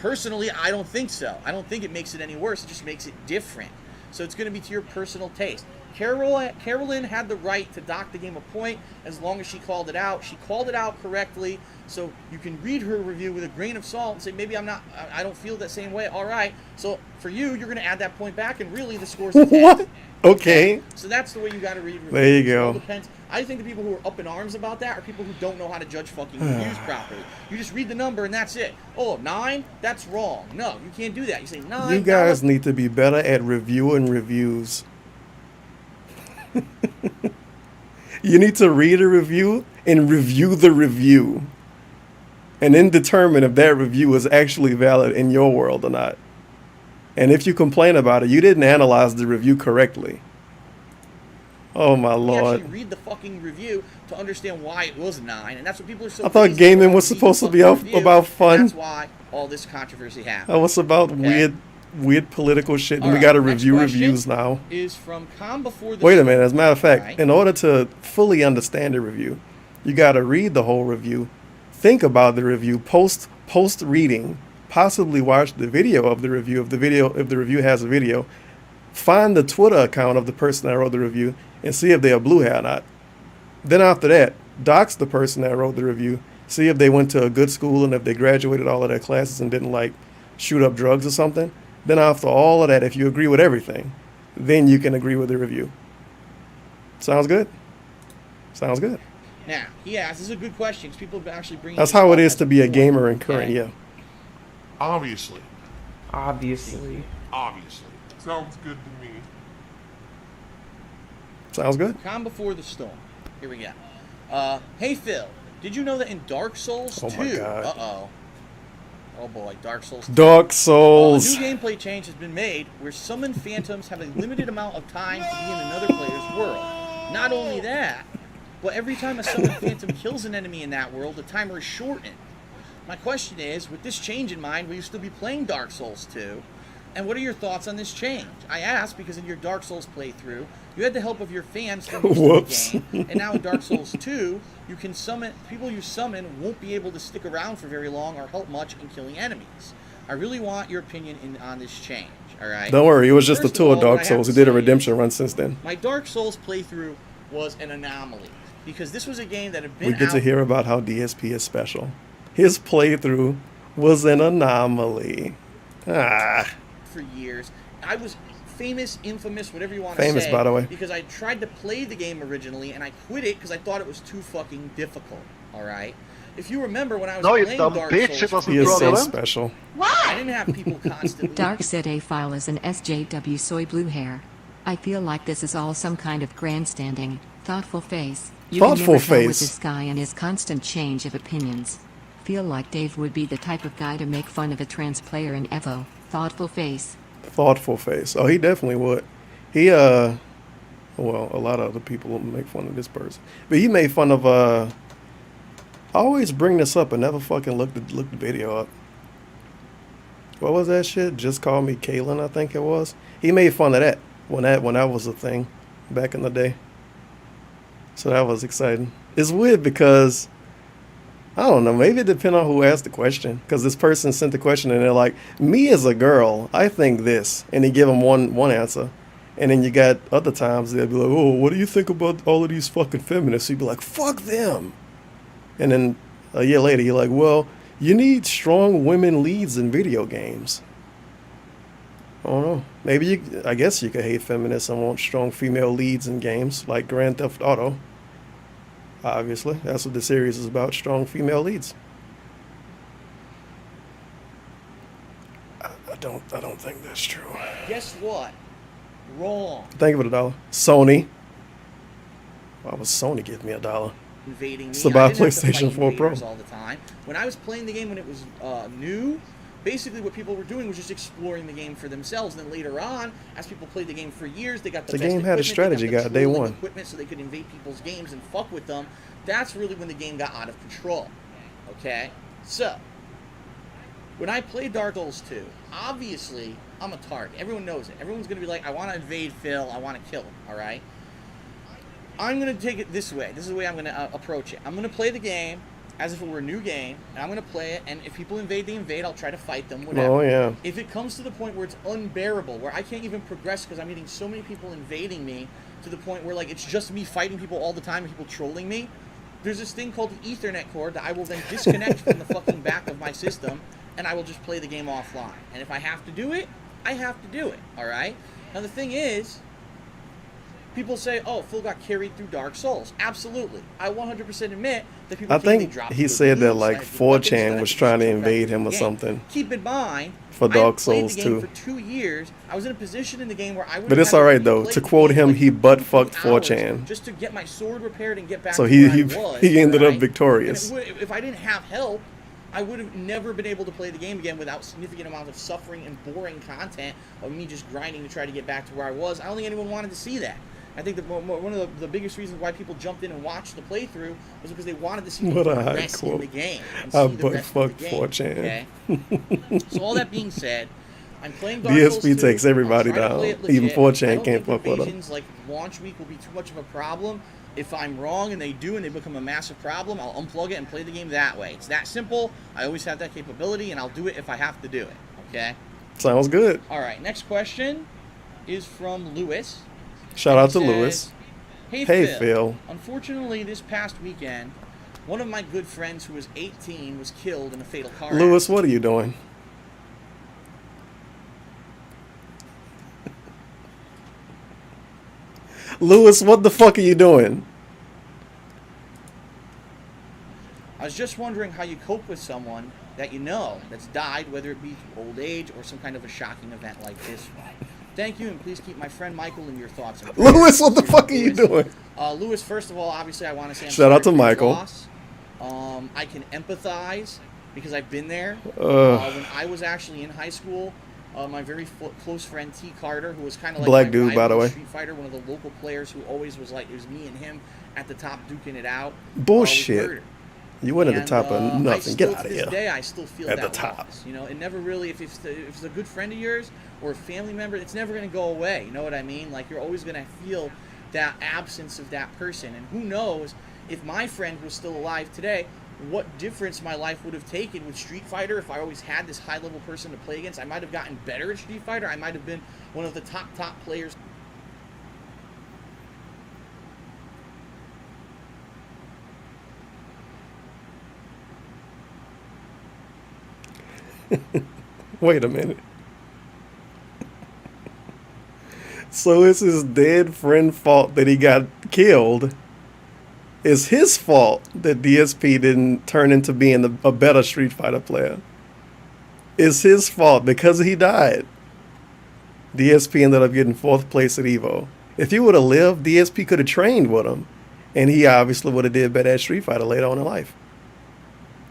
Personally, I don't think so. I don't think it makes it any worse. It just makes it different. So it's going to be to your personal taste. Carolyn had the right to dock the game a point as long as she called it out. She called it out correctly, so you can read her review with a grain of salt and say, maybe I don't feel that same way. All right, so for you, you're going to add that point back, and really the score's a 10. What? Okay. So that's the way you got to read reviews. There you It all go. depends. I think the people who are up in arms about that are people who don't know how to judge fucking reviews properly. You just read the number and that's it. Oh, 9? That's wrong. No, you can't do that. You say 9. You guys need to be better at reviewing reviews. You need to read a review and review the review. And then determine if that review is actually valid in your world or not. And if you complain about it, you didn't analyze the review correctly. Oh my You lord. actually read the fucking review to understand why it was 9, and that's what people are so. I thought crazy gaming about. was Read supposed the to be fucking review, about fun. and that's why all this controversy happened. That was about weird political shit, and All we right, gotta next review question reviews now. Is from Calm Before the Wait a Storm. minute, as a matter of fact, Right. in order to fully understand the review, you gotta read the whole review, think about the review, post reading, possibly watch the video of the review if the review has a video, find the Twitter account of the person that wrote the review and see if they are blue hair or not. Then after that, dox the person that wrote the review, see if they went to a good school and if they graduated all of their classes and didn't like shoot up drugs or something. Then after all of that, if you agree with everything, then you can agree with the review. Sounds good? Sounds good. Now, he asks, this is a good question, because people have actually bringing That's this how up it is as to be a point, gamer in current, okay? yeah. Obviously. Obviously. Obviously. Sounds good to me. Sounds good. Calm before the storm. Here we go. Hey Phil, did you know that in Dark Souls 2? Oh my God. Uh-oh. Oh boy, Dark Souls 2. Dark A Souls. new gameplay change has been made where summoned phantoms have a limited amount of time to be in another player's world. Not only that, but every time a summoned phantom kills an enemy in that world, the timer is shortened. My question is, with this change in mind, will you still be playing Dark Souls 2? And what are your thoughts on this change? I ask because in your Dark Souls playthrough, you had the help of your fans from Whoops. the game, and now in Dark Souls 2, you can summon people you summon won't be able to stick around for very long or help much in killing enemies. I really want your opinion on this change. All right. Don't worry, it was just a First of tour of all, Dark what I have Souls. to He did a say redemption run since then. My Dark Souls playthrough was an anomaly because this was a game that had been We get out to hear about how DSP is special. His playthrough was an anomaly. Ah, for years. I was famous, infamous, whatever you want to say. Famous, by the way. Because I tried to play the game originally and I quit it because I thought it was too fucking difficult. All right. If you remember when I was No, you playing dumb Dark bitch, it Souls, wasn't he is so Problem? special. I didn't have people constantly. Dark said a file is an SJW soy blue hair. I feel like this is all some kind of grandstanding, thoughtful face. You Thoughtful can never tell with face. this guy and his constant change of opinions. Feel like Dave would be the type of guy to make fun of a trans player in Evo. Thoughtful face. Thoughtful face. Oh, he definitely would. He, well, a lot of other people make fun of this person. But he made fun of, I always bring this up and never fucking look the video up. What was that shit? Just Call Me Kalen, I think it was. He made fun of that when that was a thing back in the day. So that was exciting. It's weird because I don't know, maybe it depends on who asked the question. Because this person sent the question and they're like, me as a girl, I think this. And they give them one answer. And then you got other times they'll be like, oh, what do you think about all of these fucking feminists? You'd be like, fuck them. And then a year later, you're like, well, you need strong women leads in video games. I don't know. Maybe I guess you could hate feminists and want strong female leads in games like Grand Theft Auto. Obviously, that's what the series is about, strong female leads. I don't think that's true. Guess what? Wrong. Think of it, $1. Sony. Why would Sony give me $1? Invading me. It's about I didn't have to PlayStation fight 4 Pro. invaders all the time. When I was playing the game when it was new, basically what people were doing was just exploring the game for themselves. And then later on, as people played the game for years, they got the The best game had a equipment, they strategy got the guide day trolling one. equipment so they could invade people's games and fuck with them. That's really when the game got out of control. Okay? So, when I played Dark Souls 2, obviously, I'm a target. Everyone knows it. Everyone's going to be like, I want to invade Phil. I want to kill him. All right? I'm going to take it this way. This is the way I'm going to approach it. I'm going to play the game as if it were a new game, and I'm going to play it, and if people invade, they invade. I'll try to fight them, whatever. Oh, yeah. If it comes to the point where it's unbearable, where I can't even progress because I'm getting so many people invading me to the point where, like, it's just me fighting people all the time and people trolling me, there's this thing called the Ethernet cord that I will then disconnect from the fucking back of my system, and I will just play the game offline. And if I have to do it, I have to do it, all right? Now, the thing is, people say, oh, Phil got carried through Dark Souls. Absolutely. I 100% admit that people I think they think dropped he good said that moves, like I did weapons, 4chan that I was could trying to just invade direct him or the game. something. Keep in mind, For I Dark had played Souls the game 2. for 2 years. I was in a position in the game where I would. But it's alright though. To quote him, he butt fucked 4chan. Just to get my sword repaired and get back. So to he where I was, he ended up alright? victorious. And if I didn't have help, I would have never been able to play the game again without significant amounts of suffering and boring content of me just grinding to try to get back to where I was. I don't think anyone wanted to see that. I think that one of the biggest reasons why people jumped in and watched the playthrough was because they wanted to see What the a high rest in quote. the game. And I see the butt rest of the fucked game, 4chan. okay? So all that being said, I'm playing Dark Souls 2. DSP takes everybody I'll try to play down. it Even legit. 4chan I don't can't think fuck with him. invasions like launch week will be too much of a problem. If I'm wrong and they do and they become a massive problem, I'll unplug it and play the game that way. It's that simple. I always have that capability, and I'll do it if I have to do it. Okay? Sounds good. All right, next question is from Lewis. Shout out He to says, Lewis. Hey, Hey, Phil. Phil. Unfortunately, this past weekend, one of my good friends who was 18 was killed in a fatal car Lewis, accident. what are you doing? Lewis, what the fuck are you doing? I was just wondering how you cope with someone that you know that's died, whether it be through old age or some kind of a shocking event like this one. Thank you, and please keep my friend Michael in your thoughts. And prayers. Lewis, what the fuck are you doing? Lewis, first of all, obviously, I want to say I'm Shout out sorry to for your Michael. loss. I can empathize because I've been there. When I was actually in high school, my very close friend T. Carter, who was kind of like Black my dude, rival by the way. Street Fighter, one of the local players who always was like, it was me and him at the top duking it out. Was Bullshit. murdered. You went at the And, top of I nothing. still, Get out to of this here. day, I still feel At that the top. loss. You know, it never really, if it's a good friend of yours or a family member, it's never going to go away. You know what I mean? Like, you're always going to feel that absence of that person. And who knows, if my friend was still alive today, what difference my life would have taken with Street Fighter if I always had this high-level person to play against. I might have gotten better at Street Fighter. I might have been one of the top players. Wait a minute. So it's his dead friend's fault that he got killed. It's his fault that DSP didn't turn into being a better Street Fighter player. It's his fault because he died. DSP ended up getting 4th place at EVO. If he would have lived, DSP could have trained with him. And he obviously would have did better at Street Fighter later on in life.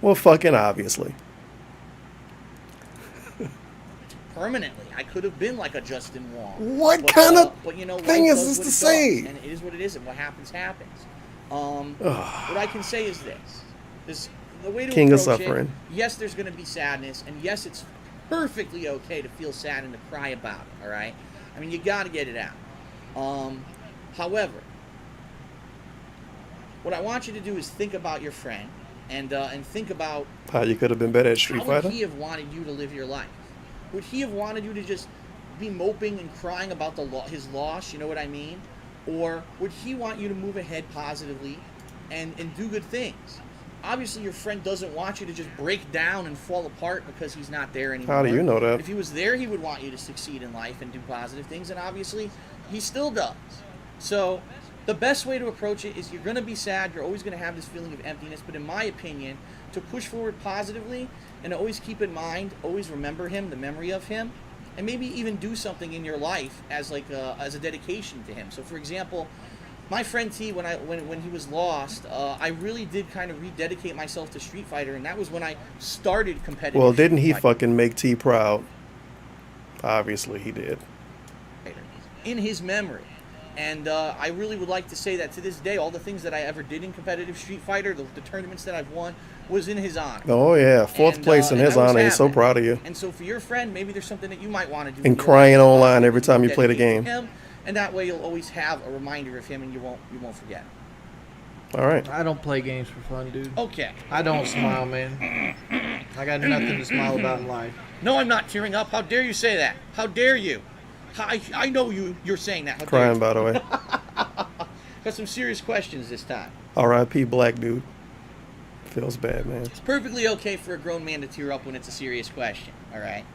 Well, fucking obviously. Permanently, I could have been like a Justin Wong. What kind of but, you know, thing life is does this what to it say? does, and it is what it is, and what happens happens. What I can say is this: the way to King of approach suffering. it, yes, there's going to be sadness, and yes, it's perfectly okay to feel sad and to cry about it. All right, I mean, you got to get it out. However, what I want you to do is think about your friend, and think about How you could have been better at Street how Fighter? would he have wanted you to live your life? Would he have wanted you to just be moping and crying about his loss, you know what I mean? Or would he want you to move ahead positively and do good things? Obviously, your friend doesn't want you to just break down and fall apart because he's not there anymore. How do you know that? If he was there, he would want you to succeed in life and do positive things, and obviously, he still does. So, the best way to approach it is you're going to be sad, you're always going to have this feeling of emptiness, but in my opinion, to push forward positively and always keep in mind, always remember him, the memory of him, and maybe even do something in your life as like as a dedication to him. So, for example, my friend T, when he was lost, I really did kind of rededicate myself to Street Fighter, and that was when I started competitive. Well, didn't he Street Fighter fucking make T proud? Obviously he did. in his memory. And I really would like to say that to this day, all the things that I ever did in competitive Street Fighter, the tournaments that I've won, was in his honor. Oh yeah, 4th And, place in and his I was honor. He's so happy. proud of you. And so for your friend, maybe there's something that you might want to do. And in your crying life, online that every time you play the dedicate to game. him, and that way you'll always have a reminder of him, and you won't forget. All right. I don't play games for fun, dude. Okay. I don't smile, man. I got nothing to smile about in life. No, I'm not tearing up. How dare you say that? How dare you? I know you're saying that. How dare Crying, you? by the way. Got some serious questions this time. R.I.P. Black dude. Feels bad, man. It's perfectly okay for a grown man to tear up when it's a serious question. All right.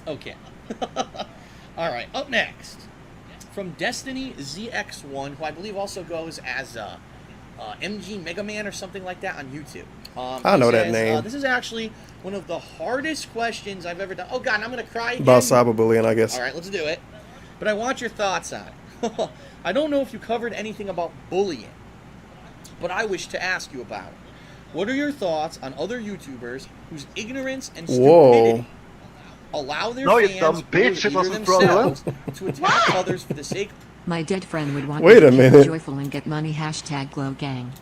Okay. All right. Up next, from Destiny ZX1, who I believe also goes as MG Mega Man or something like that on YouTube. I know he that says, name. This is actually one of the hardest questions I've ever done. Oh God, I'm gonna cry again. About cyberbullying, I guess. All right, let's do it. But I want your thoughts on it. I don't know if you covered anything about bullying, but I wish to ask you about it. What are your thoughts on other YouTubers whose ignorance and stupidity allow their No, you fans dumb or bitch, it either wasn't fraudulent. themselves to attack others for the sake My dead friend would want Wait me a to minute. be joyful and get money. Glow gang.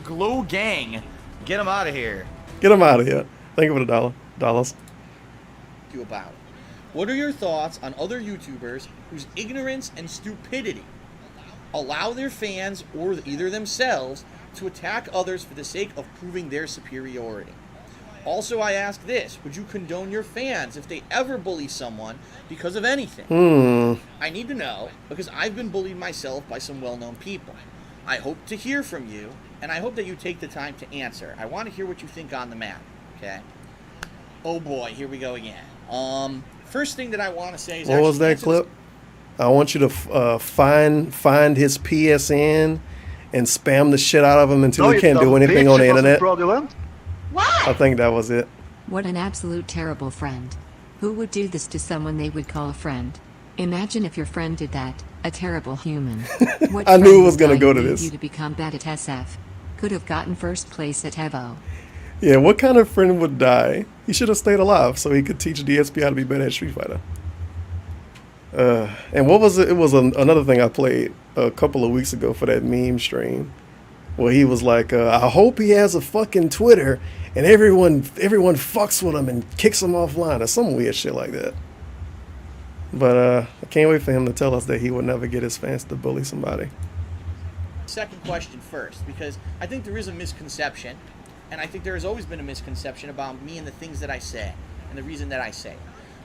Glow gang. Get him out of here. Get him out of here. Thank you for the dollars. you about it. What are your thoughts on other YouTubers whose ignorance and stupidity allow their fans or either themselves to attack others for the sake of proving their superiority? Also, I ask this, would you condone your fans if they ever bully someone because of anything? I need to know, because I've been bullied myself by some well-known people. I hope to hear from you, and I hope that you take the time to answer. I want to hear what you think on the matter, okay? Oh boy, here we go again. first thing that I want to say is What was that answer this- clip? I want you to find his PSN and spam the shit out of him until he can't do anything on the internet. Fraudulent. I think that was it. What an absolute terrible friend. Who would do this to someone they would call a friend? Imagine if your friend did that, a terrible human. What I knew friend it was gonna dying go to need this. You to become bad at SF. Could have gotten first place at Evo. Yeah, what kind of friend would die? He should have stayed alive so he could teach DSP how to be better at Street Fighter. And what was it? It was another thing I played a couple of weeks ago for that meme stream, where he was like, "I hope he has a fucking Twitter, and everyone fucks with him and kicks him offline," or some weird shit like that. But I can't wait for him to tell us that he would never get his fans to bully somebody. second question first, because I think there is a misconception, and I think there has always been a misconception about me and the things that I say, and the reason that I say it.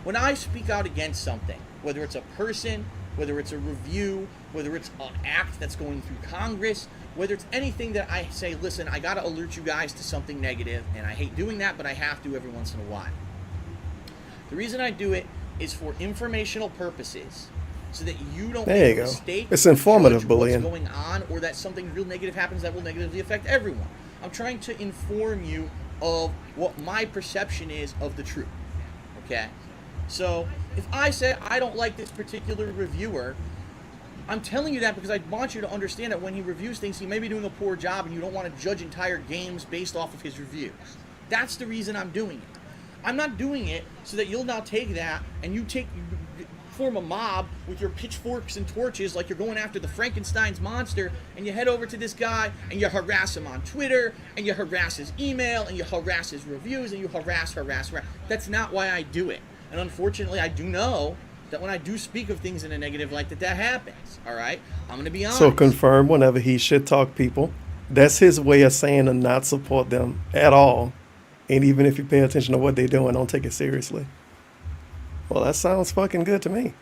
When I speak out against something, whether it's a person, whether it's a review, whether it's an act that's going through Congress, whether it's anything that I say, listen, I gotta alert you guys to something negative, and I hate doing that, but I have to every once in a while. The reason I do it is for informational purposes, so that you don't There make you a go. mistake. It's informative judge bullying. What's going on, or that something real negative happens that will negatively affect everyone. I'm trying to inform you of what my perception is of the truth. Okay? So, if I say I don't like this particular reviewer, I'm telling you that because I want you to understand that when he reviews things, he may be doing a poor job, and you don't want to judge entire games based off of his reviews. That's the reason I'm doing it. I'm not doing it so that you'll now take that and you form a mob with your pitchforks and torches like you're going after the Frankenstein's monster, and you head over to this guy and you harass him on Twitter, and you harass his email, and you harass his reviews, and you harass. That's not why I do it. And unfortunately, I do know that when I do speak of things in a negative light, that happens. All right? I'm going to be honest. So confirm whenever he shit talk people, that's his way of saying to not support them at all. And even if you pay attention to what they're doing, don't take it seriously. Well, that sounds fucking good to me.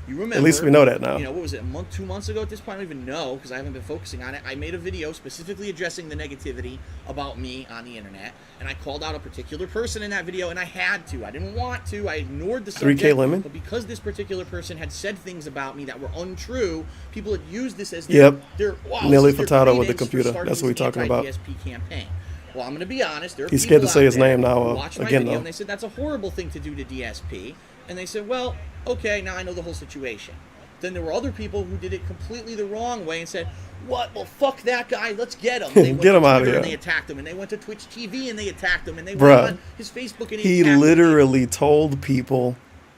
You remember, At least we know that now. You know, what was it, a month, 2 months ago at this point? I don't even know because I haven't been focusing on it. I made a video specifically addressing the negativity about me on the internet, and I called out a particular person in that video, and I had to. I didn't want to. I ignored the subject. 3K Lemon? But because this particular person had said things about me that were untrue, people had used this as Yep. their Nelly this is their Furtado with the credence for computer. starting That's what this we're talking about. anti-DSP campaign. Well, I'm going to be honest. There are He's scared to people say out his there name now, who watched my again, video, though. and they said that's a horrible thing to do to DSP. And they said, well, okay, now I know the whole situation. Then there were other people who did it completely the wrong way and said, what? Well, fuck that guy. Let's get him. They went Get to him outta Twitter here. And they attacked him. And they went to Twitch TV and they attacked him. And they Bruh, went on his Facebook and He attacked him. literally told people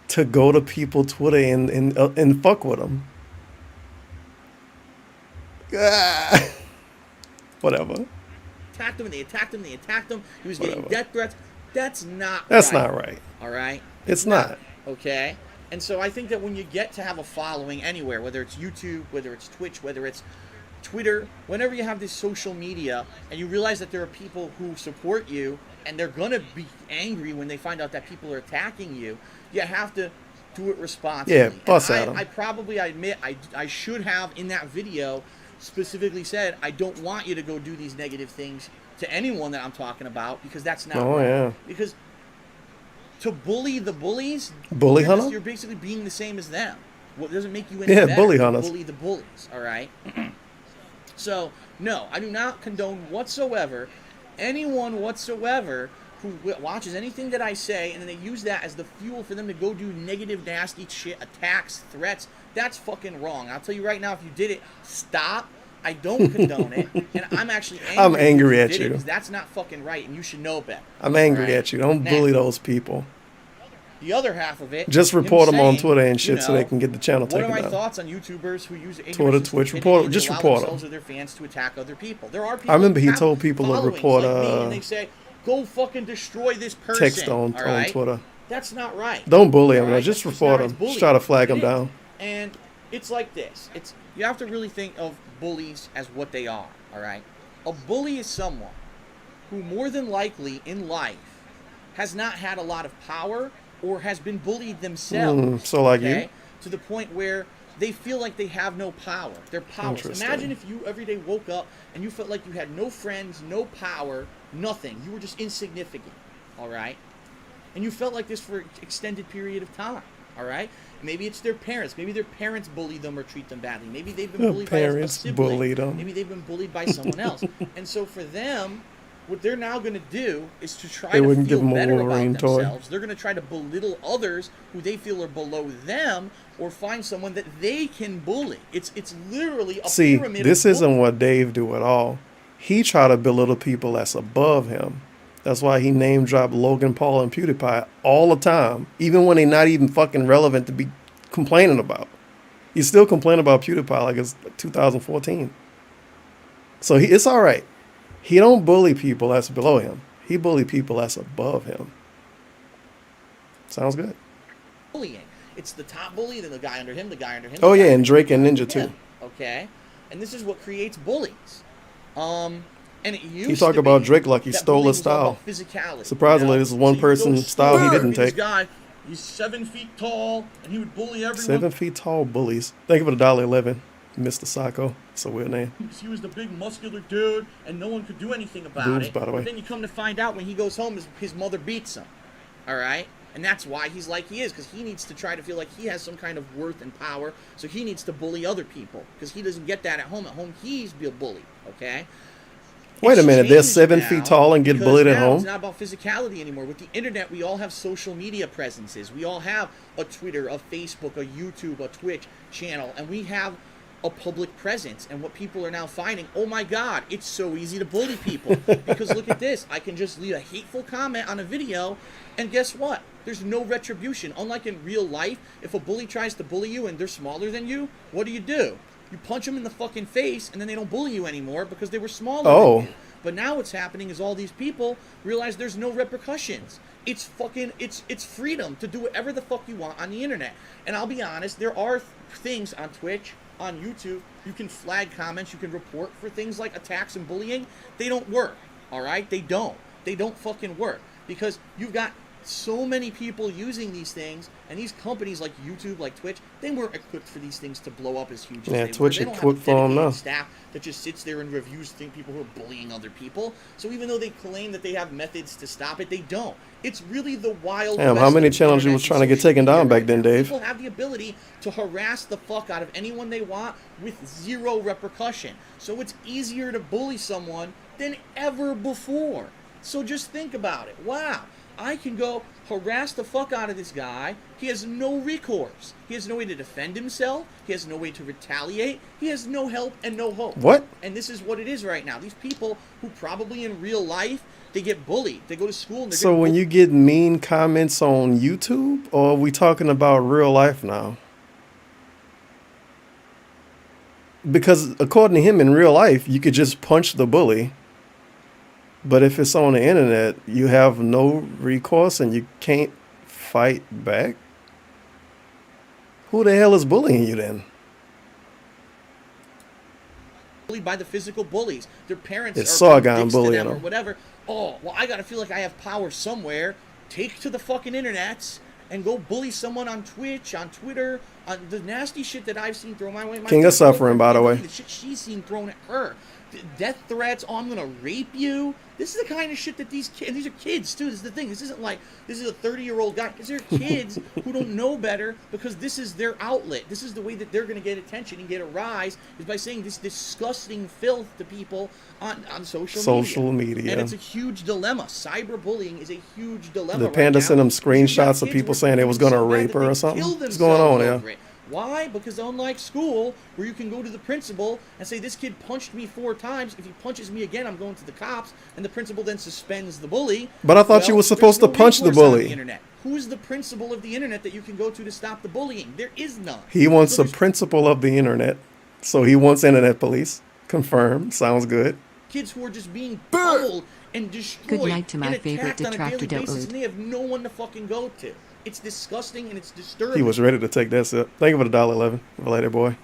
to go to people Twitter and fuck with him. Ah. Whatever. Attacked him and they attacked him and they attacked him. He was getting Whatever. death threats. That's not That's right. not right. All right? It's not. Okay? And so I think that when you get to have a following anywhere, whether it's YouTube, whether it's Twitch, whether it's Twitter, whenever you have this social media and you realize that there are people who support you and they're going to be angry when they find out that people are attacking you, you have to do it responsibly. Yeah, bust And at 'em. I probably admit I should have in that video specifically said I don't want you to go do these negative things to anyone that I'm talking about because that's not Oh, right. yeah. Because to bully the bullies, Bully hunter? you're basically being the same as them. Well, it doesn't make you any Yeah, better bully to hunters. bully the bullies, all right? So, no, I do not condone whatsoever anyone whatsoever who watches anything that I say and then they use that as the fuel for them to go do negative, nasty shit, attacks, threats. That's fucking wrong. I'll tell you right now, if you did it, stop. I don't condone it, and I'm actually angry. I'm angry at did it, you. 'cause that's not fucking right, and you should know better. I'm angry Right. at you. Don't Now, bully those people. The other half of it, Just him report them on saying, Twitter and you shit so know, they can get the channel What are taken my down. thoughts on YouTubers who use ignorance Twitter, and Twitch, stupidity report- and just allow report 'em. themselves or their fans to attack other people? There are people. I remember he who have told people to followings report, like me, and they say, "Go fucking destroy this person." Text on all right? Twitter. That's not right. Don't bully him, All though. right? Just That's report not- him. it's bullying. Just try to flag It him is. down. And it's like this. You have to really think of bullies as what they are. All right. A bully is someone who more than likely in life has not had a lot of power or has been bullied themselves. So like you? To the point where they feel like they have no power. They're powerless. Interesting. Imagine if you every day woke up and you felt like you had no friends, no power, nothing. You were just insignificant. All right? and you felt like this for an extended period of time. All right, maybe it's their parents. Maybe their parents bully them or treat them badly. Maybe they've been bullied by a Parents sibling. bullied them. Maybe they've been bullied by someone else. And so for them, what they're now going to do is to try They to wouldn't feel give 'em a better about Wolverine toy. themselves. They're going to try to belittle others who they feel are below them, or find someone that they can bully. It's literally a See, pyramid. this of isn't bullying. what Dave do at all. He try to belittle people that's above him. That's why he name dropped Logan Paul and PewDiePie all the time, even when they're not even fucking relevant to be complaining about. He's still complaining about PewDiePie like it's 2014. So it's all right. He don't bully people that's below him. He bully people that's above him. Sounds good. Bullying. It's the top bully, then the guy under him, the guy under him. Oh the guy yeah, and under Drake and him. Ninja too. Yeah, okay, and this is what creates bullies. And it used He talked to about be Drake like he that stole bullying his was all style. about physicality. Surprisingly, this is one So you go to person's style he school, didn't this take. guy, he's 7 feet tall, and he would bully everyone. 7 feet tall bullies. Thank you for the $1.11, Mr. Psycho. It's a weird name. He was the big muscular dude, and no one could do anything about Boobs, it. by the way. But then you come to find out when he goes home, his mother beats him. All right? And that's why he's like he is, because he needs to try to feel like he has some kind of worth and power, so he needs to bully other people, because he doesn't get that at home. At home, he's being bullied, okay? Wait a It's minute, they're changed 7 now, feet tall and get because bullied at now home? It's not about physicality anymore. With the internet, we all have social media presences. We all have a Twitter, a Facebook, a YouTube, a Twitch channel, and we have a public presence. And what people are now finding, oh my God, it's so easy to bully people. Because look at this, I can just leave a hateful comment on a video, and guess what? There's no retribution. Unlike in real life, if a bully tries to bully you and they're smaller than you, what do? You punch them in the fucking face, and then they don't bully you anymore because they were smaller than you. But now what's happening is all these people realize there's no repercussions. It's freedom to do whatever the fuck you want on the internet. And I'll be honest, there are things on Twitch, on YouTube, you can flag comments, you can report for things like attacks and bullying. They don't work, all right? They don't fucking work, because you've got so many people using these things, and these companies like YouTube, like Twitch, they weren't equipped for these things to blow up as huge as Yeah, they Twitch were. They don't equipped have a for 'em dedicated now. staff that just sits there and reviews people who are bullying other people. So even though they claim that they have methods to stop it, they don't. It's really the wild Damn, west how many of the channels you internet was and trying to get social taken media down back right then, now. Dave? People have the ability to harass the fuck out of anyone they want with zero repercussion. So it's easier to bully someone than ever before. So just think about it. Wow. I can go harass the fuck out of this guy. He has no recourse. He has no way to defend himself. He has no way to retaliate. He has no help and no hope. What? And this is what it is right now. These people who probably in real life, they get bullied. They go to school and they're So getting when bullied. you get mean comments on YouTube, or are we talking about real life now? Because according to him, in real life, you could just punch the bully. But if it's on the internet, you have no recourse and you can't fight back? Who the hell is bullying you then? bullied by the physical bullies. Their parents It's are being Sargon dicks to bullying them or them. whatever. Oh, well, I gotta feel like I have power somewhere. Take to the fucking internets and go bully someone on Twitch, on Twitter, on the nasty shit that I've seen thrown my way. My King of girlfriend Suffering, by the can't way. believe the shit she's seen thrown at her. Death threats. Oh, I'm gonna rape you. This is the kind of shit that these kids. These are kids too. This is the thing. This isn't like this is a 30-year-old guy. These are kids who don't know better because this is their outlet. This is the way that they're gonna get attention and get a rise is by saying this disgusting filth to people on social media. And it's a huge dilemma. Cyberbullying is a huge dilemma. The right panda now. sent them You've got screenshots of kids people who are saying they was becoming gonna so bad rape that her or they something. kill What's going on, themselves yeah? over it. Why? Because unlike school, where you can go to the principal and say, this kid punched me 4 times. If he punches me again, I'm going to the cops. And the principal then suspends the bully. But I thought you were supposed there's to punch the recourse on bully. internet. Who's the principal of the internet that you can go to stop the bullying? There is none. He wants So a there's principal of the internet. So he wants internet police. Confirmed. Sounds good. kids who are just being pummeled and destroyed Good night to my and favorite attacked on a daily detractor, basis, Daoud. and they have no one to fucking go to. It's disgusting and it's disturbing. He was ready to take that sip. Thank you for the $1.11. Later, boy.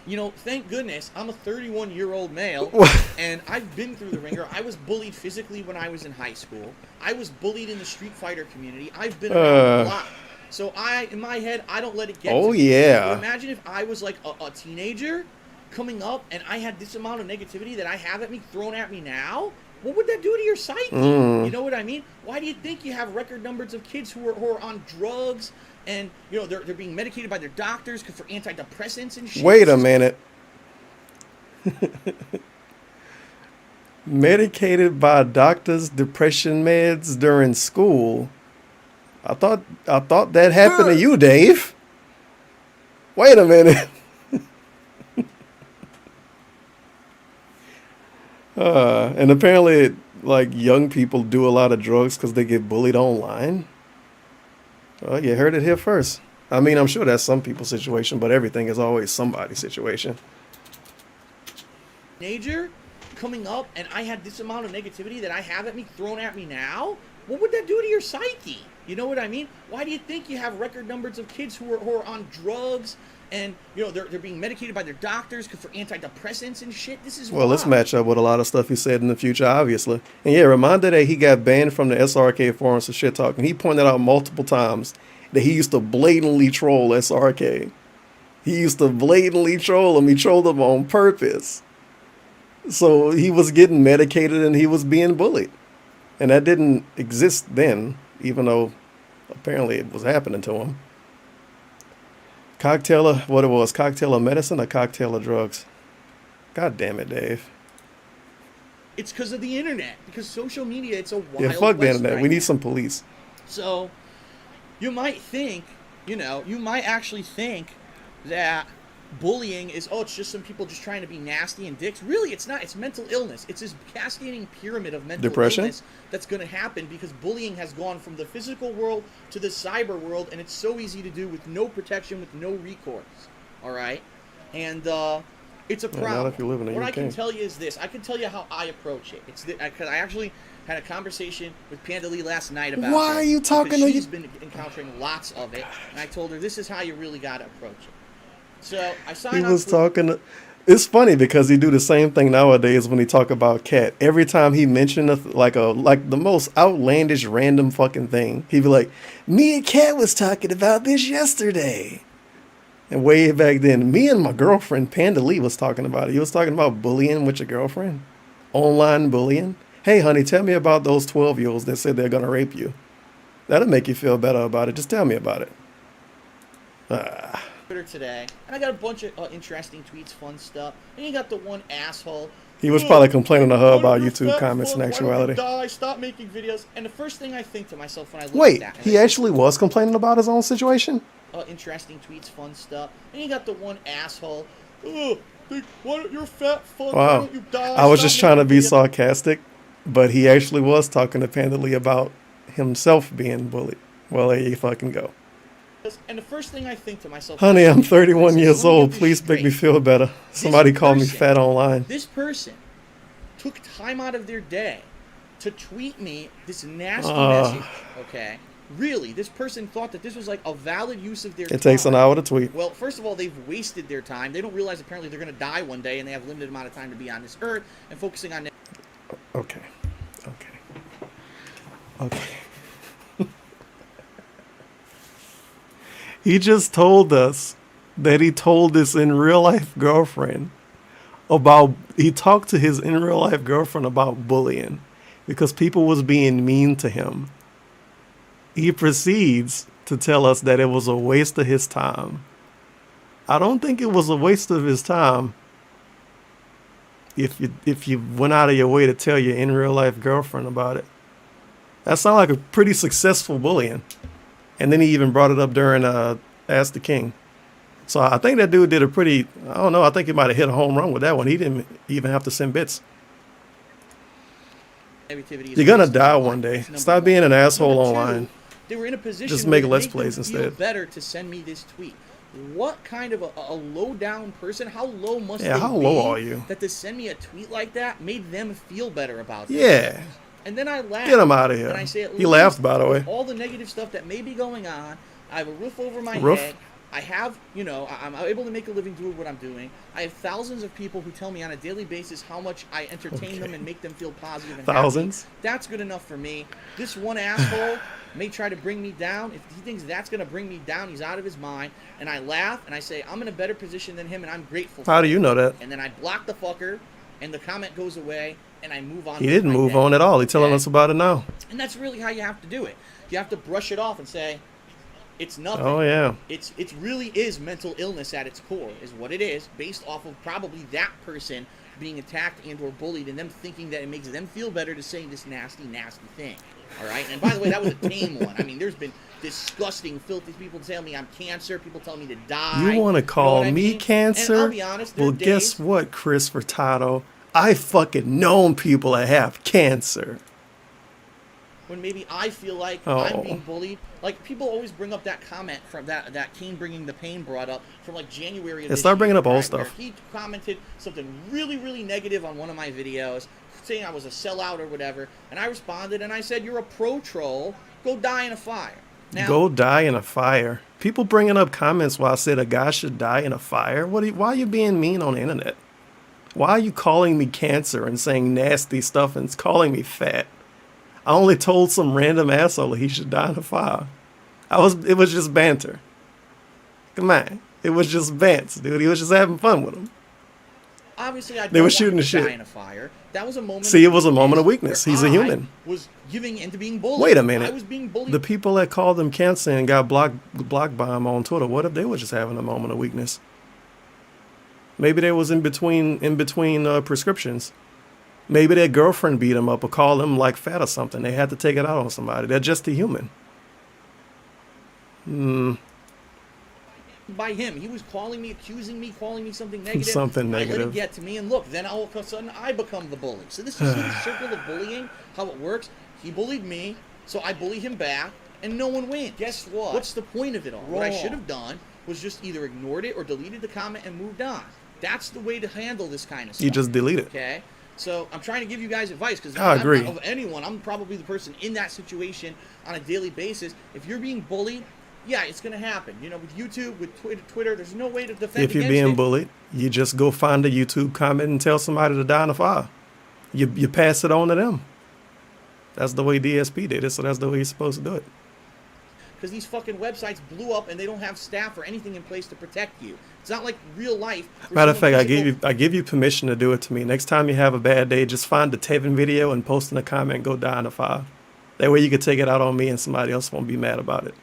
You know, thank goodness I'm a 31-year-old male, and I've been through the ringer. I was bullied physically when I was in high school. I was bullied in the Street Fighter community. I've been around a lot. So in my head, I don't let it get to me. Yeah. But imagine if I was like a teenager coming up and I had this amount of negativity that I have at me thrown at me now. what would that do to your psyche? You know what I mean? Why do you think you have record numbers of kids who are on drugs and, you know, they're being medicated by their doctors for antidepressants and shit? Wait a minute. Medicated by doctors, depression meds during school. I thought that happened to you, Dave. Wait a minute. And apparently, like, young people do a lot of drugs because they get bullied online. Well, you heard it here first. I mean, I'm sure that's some people's situation, but everything is always somebody's situation. Teenager coming up and I had this amount of negativity that I have at me thrown at me now, what would that do to your psyche? You know what I mean? Why do you think you have record numbers of kids who are on drugs and, you know, they're being medicated by their doctors for antidepressants and shit? This is Well, let's wild. match up with a lot of stuff he said in the future, obviously. And yeah, reminder that he got banned from the SRK forums for shit talking. He pointed out multiple times that he used to blatantly troll SRK. He used to blatantly troll him. He trolled him on purpose. So he was getting medicated and he was being bullied. And that didn't exist then, even though apparently it was happening to him. Cocktail of, what it was, cocktail of medicine or cocktail of drugs? God damn it, Dave. It's because of the internet, because social media, it's a wild Yeah, fuck the west internet. right We need now. some police. So, you might think, you know, you might actually think that bullying is, oh, it's just some people just trying to be nasty and dicks. Really, it's not. It's mental illness. It's this cascading pyramid of mental Depression? illness that's going to happen because bullying has gone from the physical world to the cyber world, and it's so easy to do with no protection, with no recourse. All right? And it's a Yeah, problem. not if you live in the What I can UK. tell you is this. I can tell you how I approach it. It's because I actually had a conversation with Panda Lee last night about Why this, are you talking because to she's you- been encountering lots of it, and I told her this is how you really got to approach it. So I signed He was up talking. It's funny because he do the same thing nowadays when he talk about cat. Every time he mentioned like the most outlandish random fucking thing, he'd be like, "Me and Cat was talking about this yesterday." And way back then, me and my girlfriend Panda Lee was talking about it. He was talking about bullying with your girlfriend, online bullying. Hey, honey, tell me about those 12-year-olds that said they're gonna rape you. That'll make you feel better about it. Just tell me about it. Twitter today, and I got a bunch of interesting tweets, fun stuff. And you got the one asshole. He was probably complaining to her "Why about don't you YouTube fat comments fuck, and why don't you actuality. Die, stop making videos. And the first thing I think to myself when I look Wait, at that, he actually was complaining about his own situation? interesting tweets, fun stuff. And you got the one asshole. Oh, why don't you fat fuck? Why Wow. don't you die? I was Stop just trying to making be videos." sarcastic, but he actually was talking to Panda Lee about himself being bullied. Well, there you fucking go. And the first thing I think to myself, Honey, I'm 31 is, years let me old. get this Please make me straight. feel better. Somebody called me person- fat online. This person took time out of their day to tweet me this nasty message. Okay, really, this person thought that this was like a valid use of their time. It takes an hour to tweet. Well, first of all, they've wasted their time. They don't realize apparently they're going to die one day, and they have a limited amount of time to be on this earth and focusing on. Okay. He just told us that he told his in real life girlfriend about, he talked to his in real life girlfriend about bullying because people was being mean to him. He proceeds to tell us that it was a waste of his time. I don't think it was a waste of his time if you went out of your way to tell your in real life girlfriend about it. That sounds like a pretty successful bullying. And then he even brought it up during Ask the King. So I think that dude did a pretty, I don't know, I think he might have hit a home run with that one. He didn't even have to send bits. Negativity is You're gonna wasted die time. one day. That's number Stop one. being an asshole Number two, online. They were in a position Just where make to Let's them Plays feel instead. better to send me this tweet. What kind of a low down person? How low must Yeah, they how be low are you? that to send me a tweet like that made them feel better about it? Yeah. And then I laugh. Get him out of here. And I say, at He least laughed, by the way. with all the negative stuff that may be going on, I have a roof over my Roof? head. I have, you know, I'm able to make a living doing what I'm doing. I have thousands of people who tell me on a daily basis how much I entertain them and make them feel positive and Thousands? happy. That's good enough for me. This one asshole may try to bring me down. If he thinks that's going to bring me down, he's out of his mind. And I laugh and I say, I'm in a better position than him and I'm grateful for How it. do you know that? And then I block the fucker, and the comment goes away, and I move on. He with didn't my move day, on at all. He's telling okay? us about it now. And that's really how you have to do it. You have to brush it off and say, it's nothing. Oh, yeah. It really is mental illness at its core, is what it is, based off of probably that person being attacked and or bullied and them thinking that it makes them feel better to say this nasty, nasty thing. All right? And by the way, that was a tame one. I mean, there's been disgusting, filthy people telling me I'm cancer, people telling me to die. You want to call what I me mean? cancer? And I'll be honest, there Well, are guess days what, Chris Furtado? I fucking known people that have cancer. when maybe I feel like Oh. I'm being bullied. Like, people always bring up that comment from that Kane Bringing the Pain brought up from, like, January of Yeah, this start bringing year, up old right, stuff. where he commented something really, really negative on one of my videos, saying I was a sellout or whatever, and I responded and I said, you're a pro-troll, go die in a fire. Now, Go die in a fire. People bringing up comments while I said a guy should die in a fire. Why are you being mean on the internet? Why are you calling me cancer and saying nasty stuff and calling me fat? I only told some random asshole he should die in a fire. It was just banter. Come on. It was just bants, dude. He was just having fun with him. obviously, I They were don't shooting want the him to die shit. in a fire. That was a moment. See, of it was a moment of weakness weakness. He's where a human. I was giving into being bullied. Wait a I minute. was being bullied. The people that called him cancer and got blocked by him on Twitter, what if they were just having a moment of weakness? Maybe they was in between prescriptions. Maybe their girlfriend beat him up or called him like fat or something. They had to take it out on somebody. They're just a human. By him, he was calling me, accusing me, calling me something negative. Something I let negative. it get to me, and look, then all of a sudden I become the bully. So this is the circle of bullying, how it works. He bullied me, so I bully him back, and no one wins. Guess what? What's the point of it all? What I should have done was just either ignored it or deleted the comment and moved on. That's the way to handle this kind of stuff. You just delete it. Okay? So I'm trying to give you guys advice because I agree. of anyone, I'm probably the person in that situation on a daily basis. If you're being bullied, yeah, it's going to happen. You know, with YouTube, with Twitter, there's no way to defend If you're against being it. bullied, you just go find a YouTube comment and tell somebody to die in a fire. You pass it on to them. That's the way DSP did it, so that's the way you're supposed to do it. Because these fucking websites blew up and they don't have staff or anything in place to protect you. It's not like real life. where Matter of someone fact, physical- I give you permission to do it to me. Next time you have a bad day, just find the Tevin video and post in a comment and go die in a fire. That way you can take it out on me and somebody else won't be mad about it.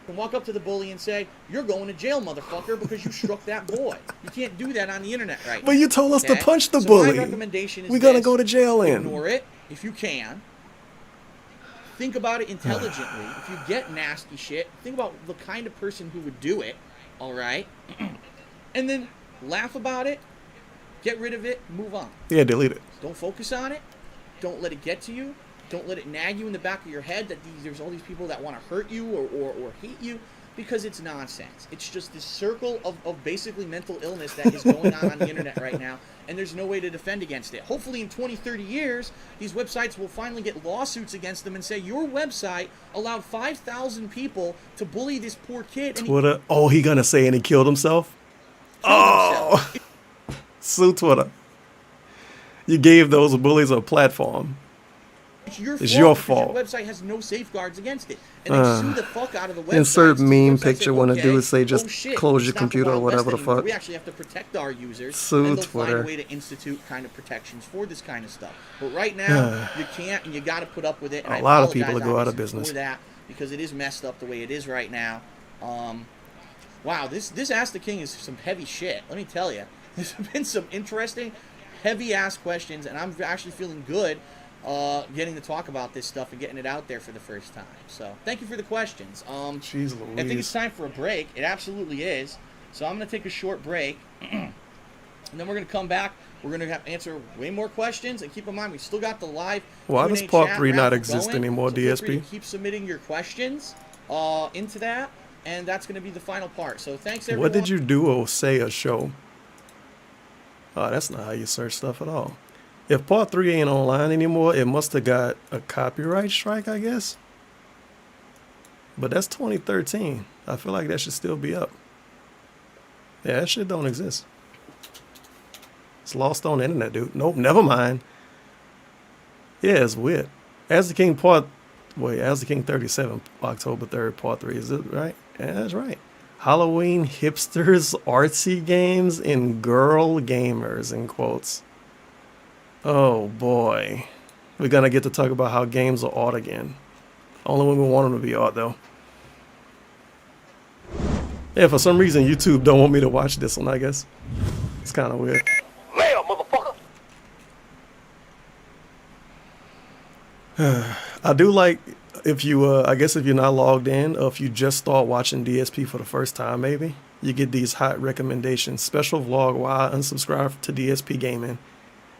can walk up to the bully and say, "You're going to jail, motherfucker, because you struck that boy." You can't do that on the internet right now. But you told us to okay? punch the So bully. my recommendation is We're gonna this. go to jail in. Ignore it if you can. Think about it intelligently. If you get nasty shit, think about the kind of person who would do it, all right? And then laugh about it, get rid of it, move on. Yeah, delete it. Don't focus on it. Don't let it get to you. Don't let it nag you in the back of your head that there's all these people that want to hurt you or hate you, because it's nonsense. It's just this circle of basically mental illness that is going on the internet right now, and there's no way to defend against it. Hopefully in 20, 30 years, these websites will finally get lawsuits against them and say, your website allowed 5,000 people to bully this poor kid. And Twitter. Oh, he gonna say and he killed himself? he killed himself. Sue Twitter. You gave those bullies a platform. It's your It's fault your because fault. Your website has no safeguards against it, and they sue the fuck out of the website. Insert So the meme website picture said, when a okay, dude say just shit, close it's your not the computer or Wild West whatever the anymore. fuck. We actually have to protect our users, Sue and they'll find Twitter. a way to institute kind of protections for this kind of stuff. But right now, you can't, and you got to put up with it. And A I lot of people apologize, go out of obviously, business. for that, because it is messed up the way it is right now. Wow, this Ask the King is some heavy shit. Let me tell you, there's been some interesting, heavy ass questions, and I'm actually feeling good. Getting to talk about this stuff and getting it out there for the first time. So, thank you for the questions. Jeez I think it's Louise. time for a break. It absolutely is. So, I'm going to take a short break. And then we're going to come back. We're going to answer way more questions. And keep in mind, we still got the live Why Q&A does Part chat 3 not raffle exist going. anymore, So feel free DSP? to keep submitting your questions into that. And that's going to be the final part. So, thanks, everyone. What did you do or say or show? Oh, that's not how you search stuff at all. If Part 3 ain't online anymore, it must have got a copyright strike, I guess. But that's 2013. I feel like that should still be up. Yeah, that shit don't exist. It's lost on the internet, dude. Nope, never mind. Yeah, it's weird. As the King 37, October 3rd, Part 3. Is it right? Yeah, that's right. Halloween hipsters, artsy games, and girl gamers, in quotes. Oh boy, we're gonna get to talk about how games are odd again. Only when we want them to be odd, though. Yeah, for some reason YouTube don't want me to watch this one. I guess it's kind of weird. I do like if you, I guess if you're not logged in, or if you just start watching DSP for the first time, maybe you get these hot recommendations. Special vlog why I unsubscribe to DSP Gaming.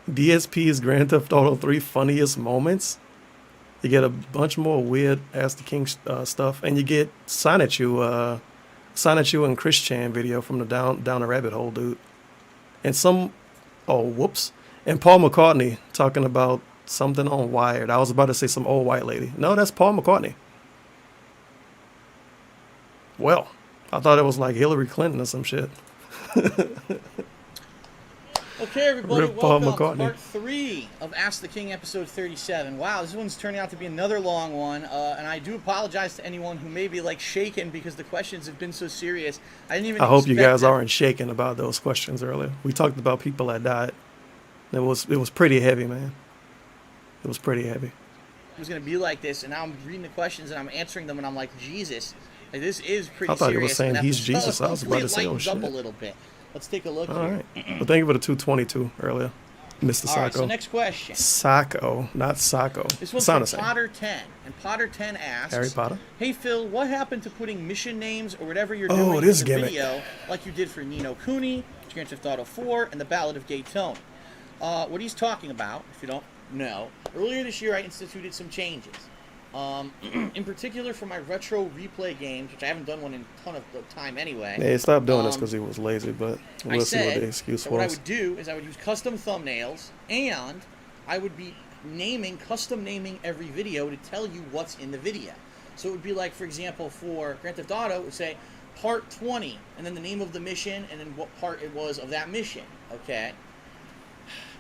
DSP's Grand Theft Auto 3 funniest moments. You get a bunch more weird Ask the King stuff, and you get Sign at You and Chris Chan video from the down the rabbit hole dude, and some, oh whoops, and Paul McCartney talking about something on Wired. I was about to say some old white lady. No, that's Paul McCartney. Well, I thought it was like Hillary Clinton or some shit. Okay, everybody, Rip Paul welcome to McCartney. part 3 of Ask the King, episode 37. Wow, this one's turning out to be another long one, and I do apologize to anyone who may be, like, shaken because the questions have been so serious. I didn't even I hope you expect guys that. aren't shaken about those questions earlier. We talked about people that died. It was pretty heavy, man. It was pretty heavy. It was going to be like this, and now I'm reading the questions, and I'm answering them, and I'm like, Jesus, like, this is pretty I thought you were serious. saying and he's episode, Jesus. I was about to hopefully say, it oh, lightens up shit. a little bit. Let's take a look All here. right. Well, thank you for the 222 earlier, Mr. All right, Sacco. so next question. Sacco, not Sacco. This one's Sound from the same. Potter 10, and Potter 10 asks, Harry Potter? Hey Phil, what happened to putting mission names or whatever you're Oh, doing in this the gimmick. video, like you did for Nino Cooney, Grand Theft Auto 4, and the Ballad of Gay Tony? What he's talking about, if you don't know, earlier this year I instituted some changes. In particular for my retro replay games, which I haven't done one in a ton of time anyway. Yeah, he stopped doing this because he was lazy, but I we'll see what said the excuse that what I was. would do is I would use custom thumbnails, and I would be custom naming every video to tell you what's in the video. So it would be like, for example, for Grand Theft Auto, it would say part 20, and then the name of the mission, and then what part it was of that mission, okay?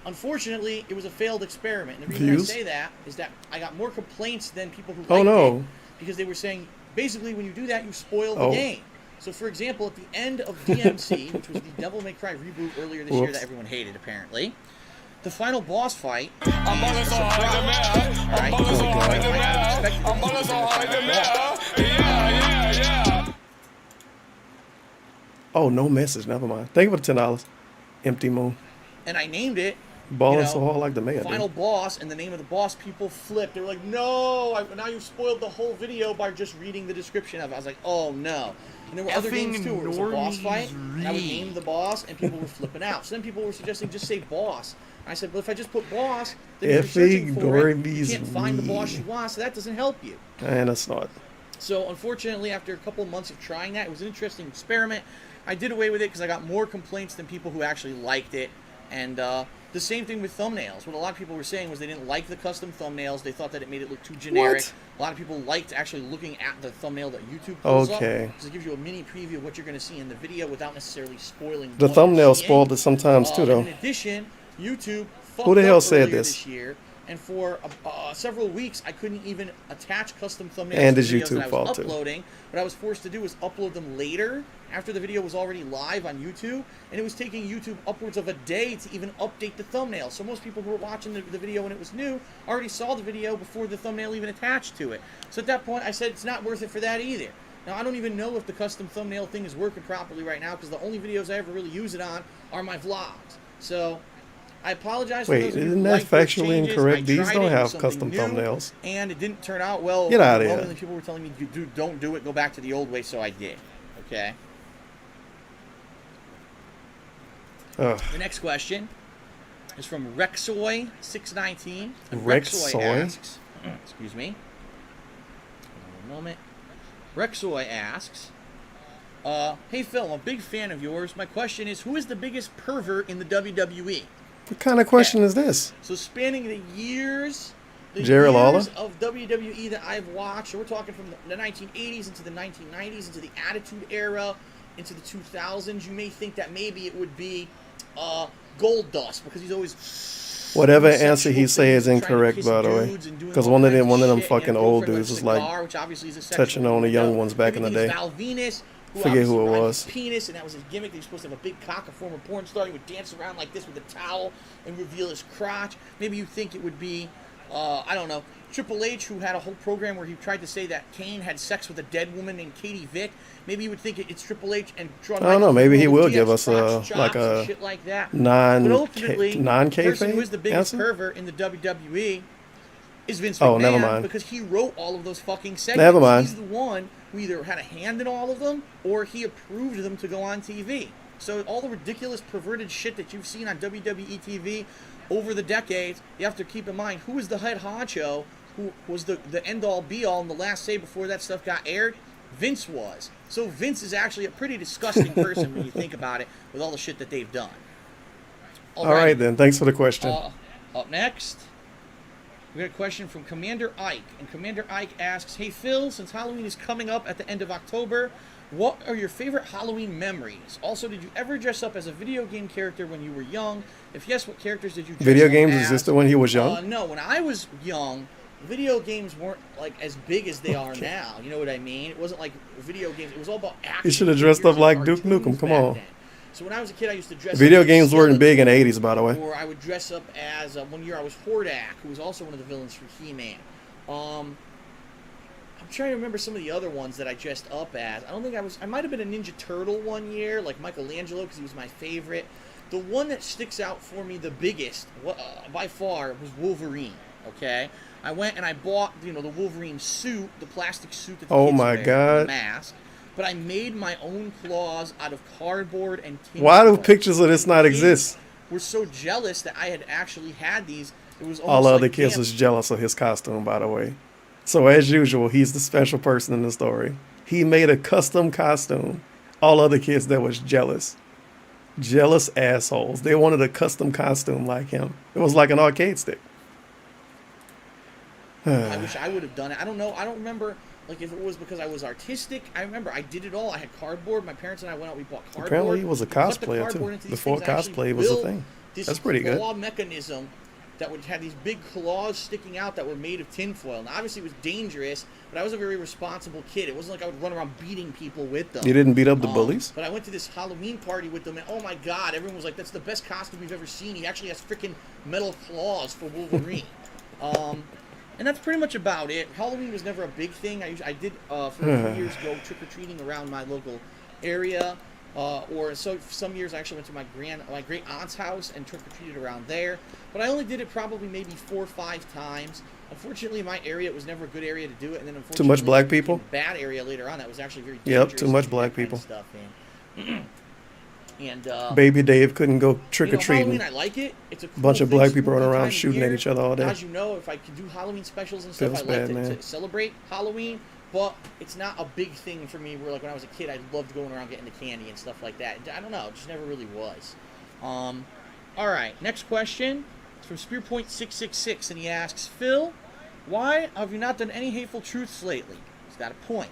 Unfortunately, it was a failed experiment. And the reason Views? I say that is that I got more complaints than people who Oh, liked no. it, because they were saying, basically, when you do that, you spoil the Oh. game. So, for example, at the end of DMC, which was the Devil May Cry reboot earlier this year Whoops. that everyone hated, apparently, the final boss fight was a surprise. Right? I expected it to be the final boss. Oh, no message. Never mind. Thank you for the $10. Empty Moon. And I named it Balling so hard like the mayor. final Dude. boss, and the name of the boss, people flipped. They were like, no, now you've spoiled the whole video by just reading the description of it. I was like, oh no. And there were other Effing games too where it was a boss normies fight, and I would read. name the boss, and people were flipping out. So then people were suggesting just say boss. And I said, well, if I just put boss, then if you're searching for it, you can't find the boss you want, so that doesn't help you. And that's not. So unfortunately, after a couple of months of trying that, it was an interesting experiment. I did away with it because I got more complaints than people who actually liked it. And the same thing with thumbnails. What a lot of people were saying was they didn't like the custom thumbnails. They thought that it made it look too generic. What? A lot of people liked actually looking at the thumbnail that YouTube pulls up. Okay. Because it gives you a mini preview of what you're going to see in the video without necessarily spoiling The what you're thumbnail seeing. spoiled it sometimes too, though. In addition, YouTube fucked Who the hell up said earlier this? year, and for several weeks I couldn't even attach custom thumbnails And to it's videos YouTube that I fault, was too. uploading. What I was forced to do was upload them later after the video was already live on YouTube, and it was taking YouTube upwards of a day to even update the thumbnail. So most people who were watching the video when it was new already saw the video before the thumbnail even attached to it. So at that point I said it's not worth it for that either. Now I don't even know if the custom thumbnail thing is working properly right now because the only videos I ever really use it on are my vlogs. So I apologize for Wait, those of you isn't who that like those factually changes. incorrect? I These tried don't it with have something custom new, thumbnails. and it didn't turn out well. Get outta here. Overwhelmingly, people were telling me, don't do it, go back to the old way, so I did. Okay? Ugh. The next question is from Rexoy619. And Rexoy? asks, excuse me. One moment. Rexoy asks, hey Phil, I'm a big fan of yours. My question is, who is the biggest pervert in the WWE? What kind of question is this? So spanning the years, Jerry Lawler? of WWE that I've watched, so we're talking from the 1980s into the 1990s, into the Attitude Era, into the 2000s, you may think that maybe it would be Gold Dust, because he's always Whatever doing answer he sexual say is things, trying to incorrect, kiss by the way. dudes and doing Because all one of kinds them shit, fucking and a old girlfriend dudes with a is like cigar, which obviously is a sexual touching on the young innuendo. ones back in the Maybe he's day. Val Venus, Forget who it obviously was. his penis, and that was his gimmick. He was supposed to have a big cock, a former porn star. He would dance around like this with a towel and reveal his crotch. Maybe you think it would be, I don't know, Triple H, who had a whole program where he tried to say that Kane had sex with a dead woman named Katie Vick. Maybe you would think it's Triple H and Shawn I don't know. Michaels Maybe doing he all the will give DX us crotch like chops and a shit like that. But ultimately, the person who is the biggest answer? pervert in the WWE is Vince Oh, McMahon, never mind. because he wrote all of those fucking segments. Never mind. He's the one who either had a hand in all of them or he approved them to go on TV. So all the ridiculous, perverted shit that you've seen on WWE TV over the decades, you have to keep in mind, who was the head honcho, who was the end-all, be-all, and the last say before that stuff got aired? Vince was. So Vince is actually a pretty disgusting person when you think about it, with all the shit that they've done. All right, then. Thanks for the question. Up next, we got a question from Commander Ike. And Commander Ike asks, hey Phil, since Halloween is coming up at the end of October, what are your favorite Halloween memories? Also, did you ever dress up as a video game character when you were young? If yes, what characters did you dress Video up games as? existed when he was young? No, when I was young, video games weren't like as big as they are now. You know what I mean? It wasn't like video games. It was all about action. You should have dressed up figures like and Duke cartoons Nukem. Come back on. then. So when I was a kid, I used to dress Video up as games weren't big in the Skeletor, 80s, by the way. or I would dress up as, one year I was Hordak, who was also one of the villains for He-Man. I'm trying to remember some of the other ones that I dressed up as. I don't think I might have been a Ninja Turtle one year, like Michelangelo, because he was my favorite. The one that sticks out for me the biggest, by far, was Wolverine, okay? I went and I bought, the Wolverine suit, the plastic suit that the Oh kids my wear, God. the mask. But I made my own claws out of cardboard and tin Why do foil. pictures of this not Kids exist? were so jealous that I had actually had these. It was All almost the like other kids camp. was jealous of his costume, by the way. So as usual, he's the special person in the story. He made a custom costume. All other kids that was jealous. Jealous assholes. They wanted a custom costume like him. It was like an arcade stick. I wish I would have done it. I don't know. I don't remember, like, if it was because I was artistic. I remember I did it all. I had cardboard. My parents and I went out. We bought cardboard. Apparently he was a We cut the cosplayer, cardboard too, into these before things. I actually cosplay was a built thing. This That's pretty good. claw mechanism that would have these big claws sticking out that were made of tinfoil. Now, obviously, it was dangerous, but I was a very responsible kid. It wasn't like I would run around beating people with them. You didn't beat up the bullies? But I went to this Halloween party with them, and oh my God, everyone was like, that's the best costume we've ever seen. He actually has freaking metal claws for Wolverine. And that's pretty much about it. Halloween was never a big thing. I did, for a few years, go trick-or-treating around my local area. Some years I actually went to my great aunt's house and trick-or-treated around there. But I only did it probably maybe 4 or 5 times. Unfortunately, in my area, it was never a good area to do it. And then unfortunately, Too much black people? Bad area later on. That was actually very dangerous. Yep, too much to do black that kind of people. Stuff, and Baby Dave couldn't go trick-or-treating. Halloween, I like it. It's a cool Bunch of thing, black people running spooky around time of shooting at year. each other all day. As you know, if I could do Halloween specials and stuff, Feels I like bad, man. to celebrate Halloween. But it's not a big thing for me. Where like when I was a kid, I loved going around getting the candy and stuff like that. I don't know, it just never really was. All right, next question. It's from Spearpoint666, and he asks, Phil, why have you not done any hateful truths lately? He's got a point.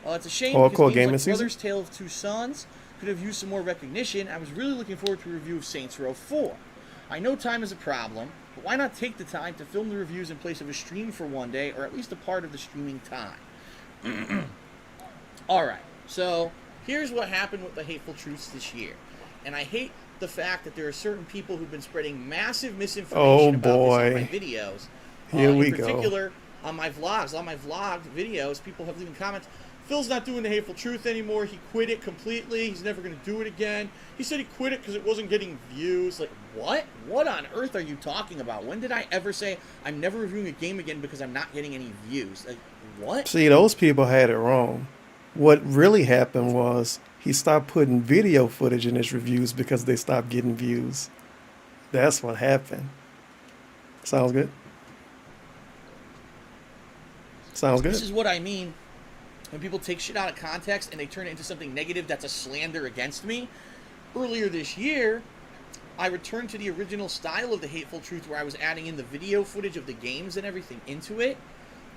It's a shame Hardcore because gaming games like season? Brothers Tale of Two Sons could have used some more recognition. I was really looking forward to a review of Saints Row 4. I know time is a problem, but why not take the time to film the reviews in place of a stream for one day, or at least a part of the streaming time? Alright, so here's what happened with the hateful truths this year. And I hate the fact that there are certain people who've been spreading massive misinformation about this on my videos. Here we in go. particular, on my vlogs. On my vlogged videos, people have leaving comments, Phil's not doing the hateful truth anymore. He quit it completely. He's never going to do it again. He said he quit it because it wasn't getting views. Like, what? What on earth are you talking about? When did I ever say I'm never reviewing a game again because I'm not getting any views? Like, what? See, those people had it wrong. What really happened was he stopped putting video footage in his reviews because they stopped getting views. That's what happened. Sounds good? Sounds good. This is what I mean when people take shit out of context and they turn it into something negative that's a slander against me. Earlier this year, I returned to the original style of the hateful truth where I was adding in the video footage of the games and everything into it.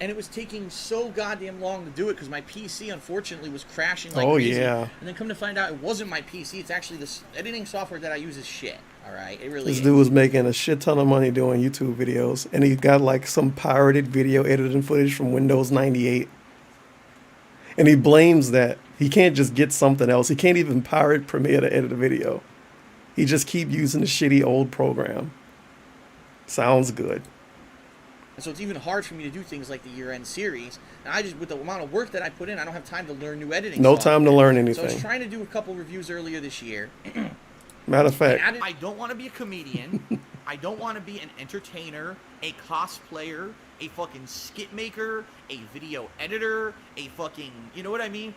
And it was taking so goddamn long to do it because my PC, unfortunately, was crashing like crazy. Yeah. And then come to find out it wasn't my PC. It's actually this editing software that I use is shit. All right? It really This is. dude was making a shit ton of money doing YouTube videos, and he got like some pirated video editing footage from Windows 98. And he blames that. He can't just get something else. He can't even pirate Premiere to edit a video. He just keep using the shitty old program. Sounds good. And so it's even hard for me to do things like the year-end series. And I just, with the amount of work that I put in, I don't have time to learn new editing No software. time to learn So I was anything. trying to do a couple reviews earlier this year. Matter of fact, I don't want to be a comedian. I don't want to be an entertainer, a cosplayer, a fucking skit maker, a video editor, a fucking, you know what I mean?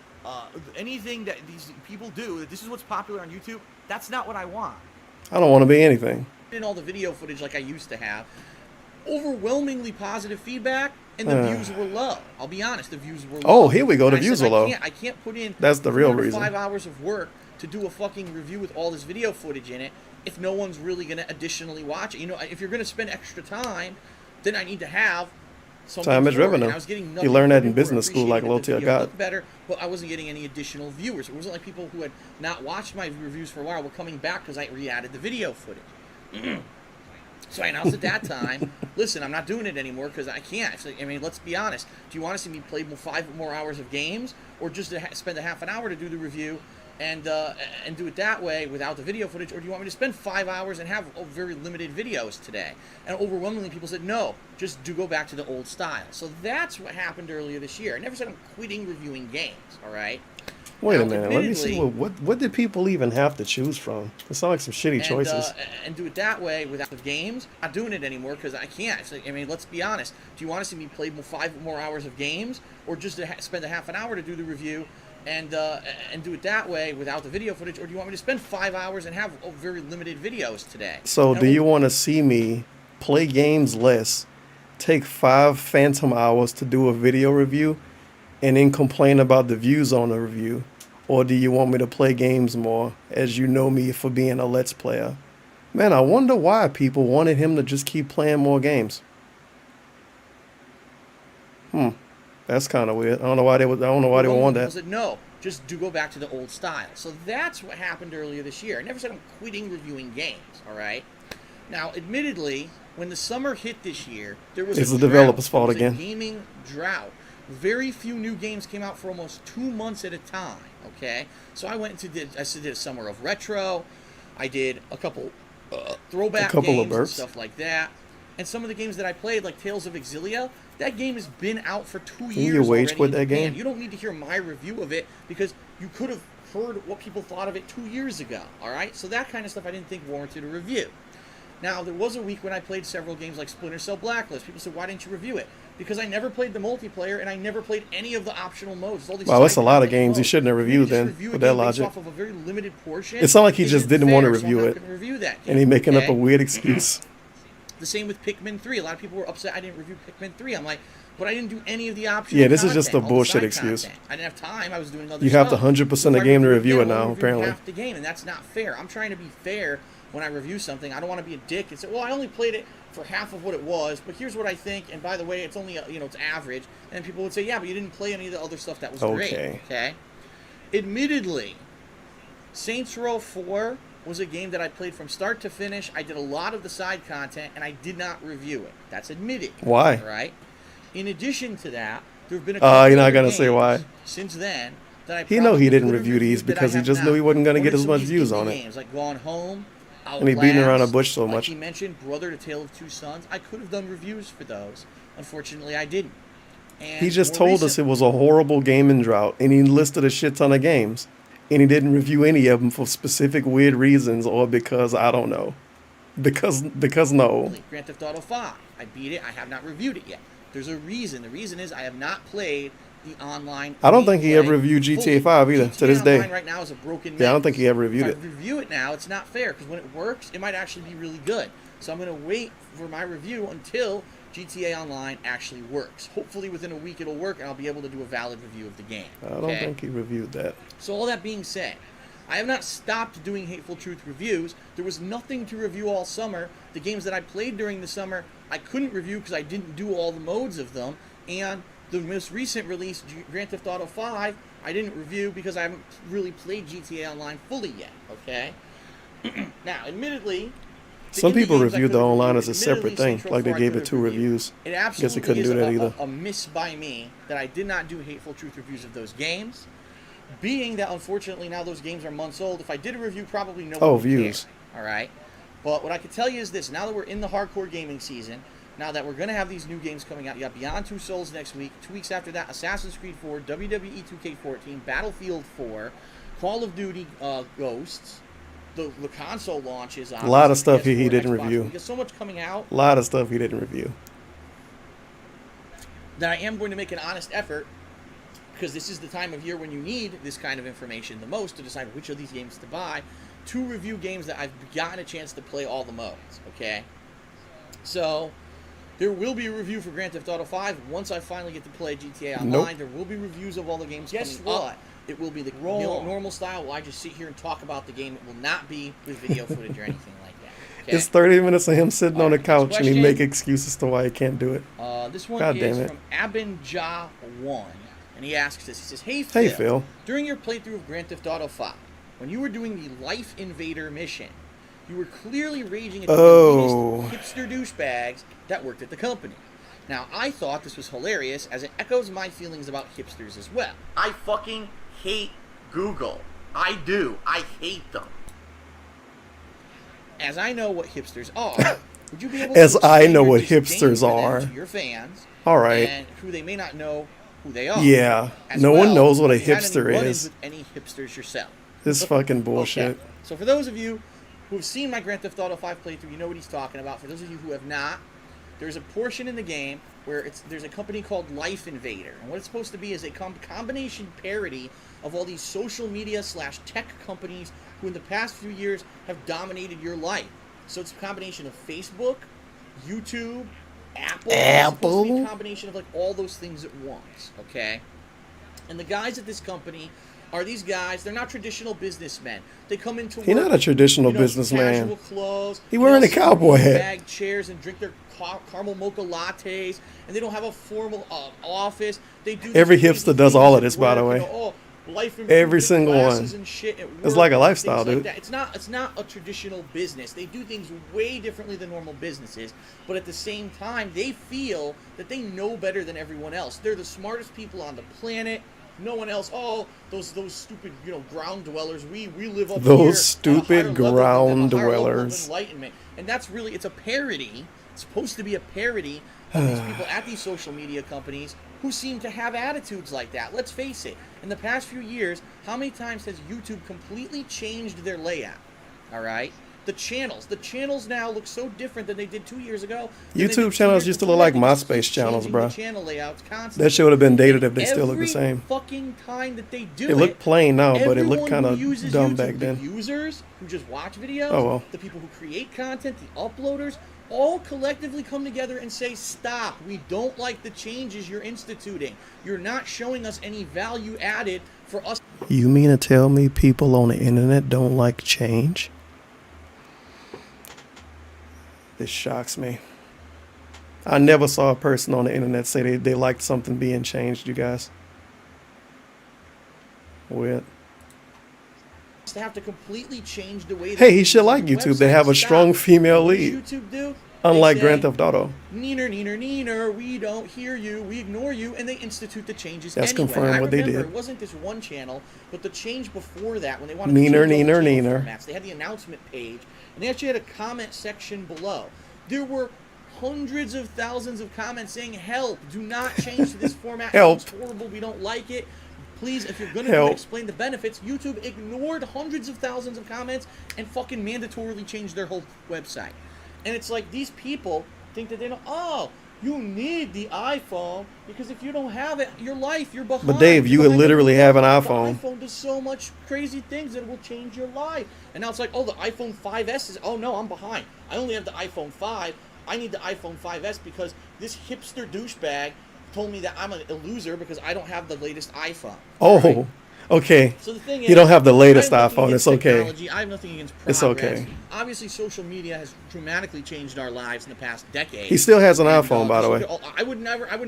Anything that these people do, that this is what's popular on YouTube, that's not what I want. I don't want to be anything. In all the video footage like I used to have, overwhelmingly positive feedback, and the views were low. I'll be honest, the views were low. Oh, here we go. The And I views said, are low. I can't put in That's the real reason. 5 hours of work to do a fucking review with all this video footage in it if no one's really going to additionally watch it. You know, if you're going to spend extra time, then I need to have something Time is for it. revenue. And I was getting You nothing learn that for in it. business school like Appreciated that the Lotia video got. looked better, but I wasn't getting any additional viewers. It wasn't like people who had not watched my reviews for a while were coming back because I re-added the video footage. So I announced at that time, listen, I'm not doing it anymore because I can't. So, I mean, let's be honest. Do you want to see me play 5 more hours of games, or just to spend a half an hour to do the review and do it that way without the video footage, or do you want me to spend 5 hours and have very limited videos today? And overwhelmingly, people said no, just do go back to the old style. So that's what happened earlier this year. I never said I'm quitting reviewing games. All right. Wait Now, a minute. Let me see. admittedly- What did people even have to choose from? It sounds like some shitty choices. And do it that way without the games. I'm not doing it anymore because I can't. So, I mean, let's be honest. Do you want to see me play 5 more hours of games, or just to spend a half an hour to do the review and do it that way without the video footage, or do you want me to spend 5 hours and have very limited videos today? So, And do you want to see me play games less, take 5 phantom hours to do a video review, and then complain about the views on the review? Or do you want me to play games more, as you know me for being a Let's Player? Man, I wonder why people wanted him to just keep playing more games. That's kind of weird. I don't know why they would. I don't know why they would want People that. said no, just do go back to the old style. So that's what happened earlier this year. I never said I'm quitting reviewing games. All right. Now, admittedly, when the summer hit this year, there was It's a the drought. developer's fault There was a again. gaming drought. Very few new games came out for almost 2 months at a time. Okay, so I did a summer of retro. I did a couple throwback couple of games and burps. stuff like that. And some of the games that I played, like Tales of Exilia, that game has been out for 2 years. you wage already quit in that Japan. game? You don't need to hear my review of it because you could have heard what people thought of it 2 years ago. All right, so that kind of stuff I didn't think warranted a review. Now, there was a week when I played several games like Splinter Cell Blacklist. People said, why didn't you review it? Because I never played the multiplayer and I never played any of the optional modes. All these Wow, that's side a lot of content games you modes. shouldn't have For me to reviewed just then, review a with that game based logic. off of a very limited portion It sounded like he just isn't didn't want to fair, so I'm review not it. gonna review that And he game, making up a okay? weird excuse. The same with Pikmin 3. A lot of people were upset I didn't review Pikmin 3. I'm like, but I didn't do any of the optional Yeah, this is just content, a all the bullshit side excuse. content. I didn't have time. I was doing other You stuff. have to 100% So the if I game to review review it I'm only now, reviewing apparently. half the game, and that's not fair. I'm trying to be fair when I review something. I don't want to be a dick and say, well, I only played it for half of what it was, but here's what I think. And by the way, it's only it's average. And people would say, yeah, but you didn't play any of the other stuff that was great. Okay. Admittedly, Saints Row 4 was a game that I played from start to finish. I did a lot of the side content, and I did not review it. That's admitted. Why? Right. In addition to that, there have been a couple You're not other gonna say games why. since then that I He know he probably didn't could have review these reviewed that I because he have just not. knew he wasn't gonna Or get there's as some much of these views indie on it. games like Gone Home, And he beating around the Outlast, bush so like much. he mentioned, Brother: A Tale of Two Sons. I could have done reviews for those. Unfortunately, I didn't. And He just more told us recent- it was a horrible gaming drought, and he listed a shit ton of games, and he didn't review any of them for specific weird reasons or because I don't know. Because no. Grand Theft Auto 5. I beat it. I have not reviewed it yet. There's a reason. The reason is I have not played the online. I don't think he gameplay ever reviewed GTA fully. 5 either, to this day. Online right now is a broken Yeah, I don't mess. think he ever reviewed If it. I review it now, it's not fair because when it works, it might actually be really good. So I'm going to wait for my review until GTA Online actually works. Hopefully within a week it'll work and I'll be able to do a valid review of the game. I don't think he reviewed that. So all that being said, I have not stopped doing Hateful Truth reviews. There was nothing to review all summer. The games that I played during the summer, I couldn't review because I didn't do all the modes of them. And the most recent release, Grand Theft Auto 5, I didn't review because I haven't really played GTA Online fully yet, okay? Now, admittedly, the Some indie people games I reviewed the could've online reviewed, as a separate admittedly, thing, Saints Row like they 4 I gave it could've 2 reviewed. reviews. It Guess absolutely they couldn't is do that either. a miss by me that I did not do Hateful Truth reviews of those games. being that unfortunately now those games are months old, if I did a review, probably no Oh, one would views. care. All right. But what I can tell you is this: now that we're in the hardcore gaming season, now that we're going to have these new games coming out, you got Beyond Two Souls next week. 2 weeks after that, Assassin's Creed 4, WWE 2K14, Battlefield 4, Call of Duty Ghosts. The console launches. A lot of stuff he PS4, didn't Xbox. review. There's so much coming out A lot of stuff he didn't review. that I am going to make an honest effort, because this is the time of year when you need this kind of information the most to decide which of these games to buy, to review games that I've gotten a chance to play all the modes, okay? So, there will be a review for Grand Theft Auto 5 once I finally get to play GTA Online. Nope. There will be reviews of all the games Guess coming what? up. It will be the normal style where I just sit here and talk about the game. It will not be with video footage or anything like that. Okay? It's 30 minutes of him sitting on the Alright, couch and he question. make excuses to why he can't do it. This one God is damn it. from Abinja1, and he asks this. He says, Hey Hey, Phil. during your playthrough of Grand Theft Auto 5, when you were doing the Life Invader mission, you were clearly raging at the Oh. elitist hipster douchebags that worked at the company. Now, I thought this was hilarious, as it echoes my feelings about hipsters as well. I fucking hate Google. I do. I hate them. As I know what hipsters are, would you be able to As I explain know your what disdain hipsters for them are. to your fans, All right. and who they may not know who they are? Yeah. As No one knows what a have you had any hipster run-ins is. with any hipsters yourself? This fucking bullshit. Okay. So for those of you who have seen my Grand Theft Auto 5 playthrough, you know what he's talking about. For those of you who have not, there's a portion in the game where there's a company called Life Invader. And what it's supposed to be is a combination parody of all these social media / tech companies who in the past few years have dominated your life. So it's a combination of Facebook, YouTube, Apple. It's supposed to be a combination of like all those things at once, okay? And the guys at this company are these guys. They're not traditional businessmen. They come into work. He not a traditional businessman. Casual clothes. He wearing They a cowboy all sit in hat. bag chairs and drink their caramel mocha lattes, and they don't have a formal office. They do these Every crazy hipster does things all of at this, by the work, way. life Every single classes one. and shit at It's work like a and lifestyle, things like dude. that. It's not a traditional business. They do things way differently than normal businesses, but at the same time, they feel that they know better than everyone else. They're the smartest people on the planet. No one else. Oh, those stupid, ground dwellers. We live up Those here at a stupid higher level than them, ground a higher level of dwellers. enlightenment. And that's really, it's a parody. It's supposed to be a parody of these people at these social media companies who seem to have attitudes like that. Let's face it. In the past few years, how many times has YouTube completely changed their layout? All right? The channels now look so different than they did 2 years ago. than they did 2 YouTube channels years used to before. look like They just MySpace keep channels, changing bro. the channel layouts constantly. That shit would have been dated if And they still looked the same. Every fucking time that they do It looked plain now, but it looked everyone kind who of uses dumb YouTube, back then. The users who just watch videos, Oh, well. the people who create content, the uploaders, all collectively come together and say, stop, we don't like the changes you're instituting. You're not showing us any value added for us. You mean to tell me people on the internet don't like change? This shocks me. I never saw a person on the internet say they liked something being changed, you guys. Weird. To have to completely change the way. Hey, he should like YouTube. They have a strong female What does lead. YouTube do? Unlike They say, Grand Theft Auto. Neener, we don't hear you, we ignore you, and they institute the changes That's anyway. confirmed I what they remember did. It wasn't this one channel, but the change before that, when they wanted Neener, to change all the neener, channel neener. formats, they had the announcement page, and they actually had a comment section below. There were hundreds of thousands of comments saying, help, do not change to this format. Help. It's horrible, we don't like it. Please, if you're going Help. to explain the benefits, YouTube ignored hundreds of thousands of comments and fucking mandatorily changed their whole website. And it's like these people think that they don't, you need the iPhone because if you don't have it, your life, you're behind. But Dave, you You're behind literally have an everyone else. iPhone. The iPhone does so much crazy things that it will change your life. And now it's like, the iPhone 5S is, no, I'm behind. I only have the iPhone 5. I need the iPhone 5S because this hipster douchebag told me that I'm a loser because I don't have the latest iPhone. Oh, Right? okay. So the thing is, You don't have the latest I have nothing iPhone. against It's okay. technology. I have nothing against progress. It's okay. Obviously, social media has dramatically changed our lives in the past decade. He still has an And, iPhone, by the way. I would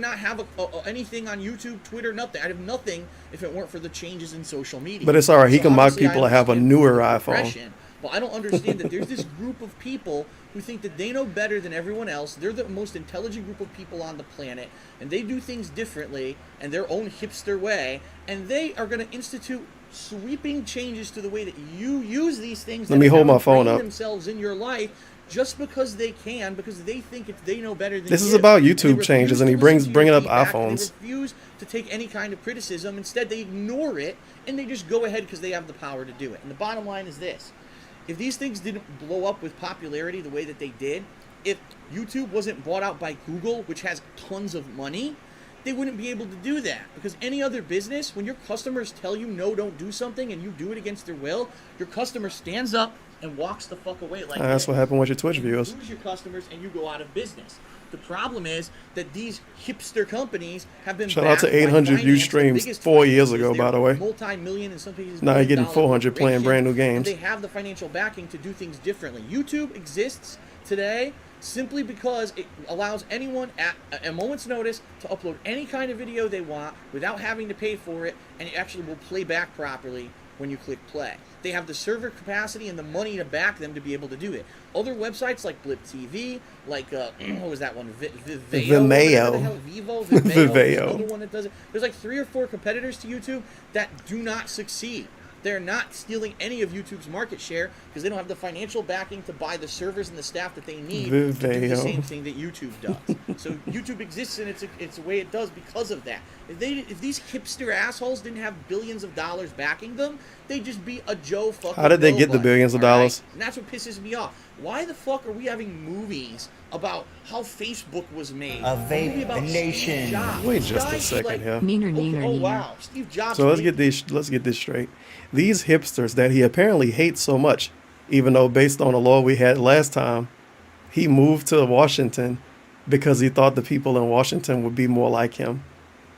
not have anything on YouTube, Twitter, nothing. I'd have nothing if it weren't for the changes in social media. But it's all right. He can mock obviously, people I to have a understand newer the iPhone. progression, but I don't understand that there's this group of people who think that they know better than everyone else. They're the most intelligent group of people on the planet, and they do things differently in their own hipster way, and they are going to institute sweeping changes to the way that you use these things. Let me hold my phone up. Themselves in your life just because they can, because they think they know better than This you. is about And YouTube they changes, and he refuse to listen to bringing your up feedback, and iPhones. They refuse to take any kind of criticism. Instead, they ignore it, and they just go ahead because they have the power to do it. And the bottom line is this. If these things didn't blow up with popularity the way that they did, if YouTube wasn't bought out by Google, which has tons of money, they wouldn't be able to do that. Because any other business, when your customers tell you no, don't do something, and you do it against their will, your customer stands up and walks the fuck away like That's what happened with your Twitch viewers. You lose your customers and you go out of business. The problem is that these hipster companies have been Shout out to backed by 800 view finance. The streams biggest 4 years finances, ago, by they're the way. Multi-million, in some cases, Now you're getting billion-dollar 400 playing brand new corporations, and games. they have the financial backing to do things differently. YouTube exists today simply because it allows anyone at a moment's notice to upload any kind of video they want without having to pay for it, and it actually will play back properly when you click play. They have the server capacity and the money to back them to be able to do it. Other websites like Blip TV, like what was that one? Vimeo. Vivo. Vimeo. There's another one that does it. There's like 3 or 4 competitors to YouTube that do not succeed. They're not stealing any of YouTube's market share because they don't have the financial backing to buy the servers and the staff that they need to do the Vimeo. same thing that YouTube does. So YouTube exists and it's the way it does because of that. If these hipster assholes didn't have billions of dollars backing them, they'd just be a Joe fucking How did they get the nobody, billions of all right? dollars? And that's what pisses me off. Why the fuck are we having movies about how Facebook was made? A movie about Steve nation. Jobs. Wait just a Guys, second like, here. Neener, okay, neener, oh neener. wow, Steve Jobs. So let's made- get this straight. These hipsters that he apparently hates so much, even though based on the law we had last time, he moved to Washington because he thought the people in Washington would be more like him.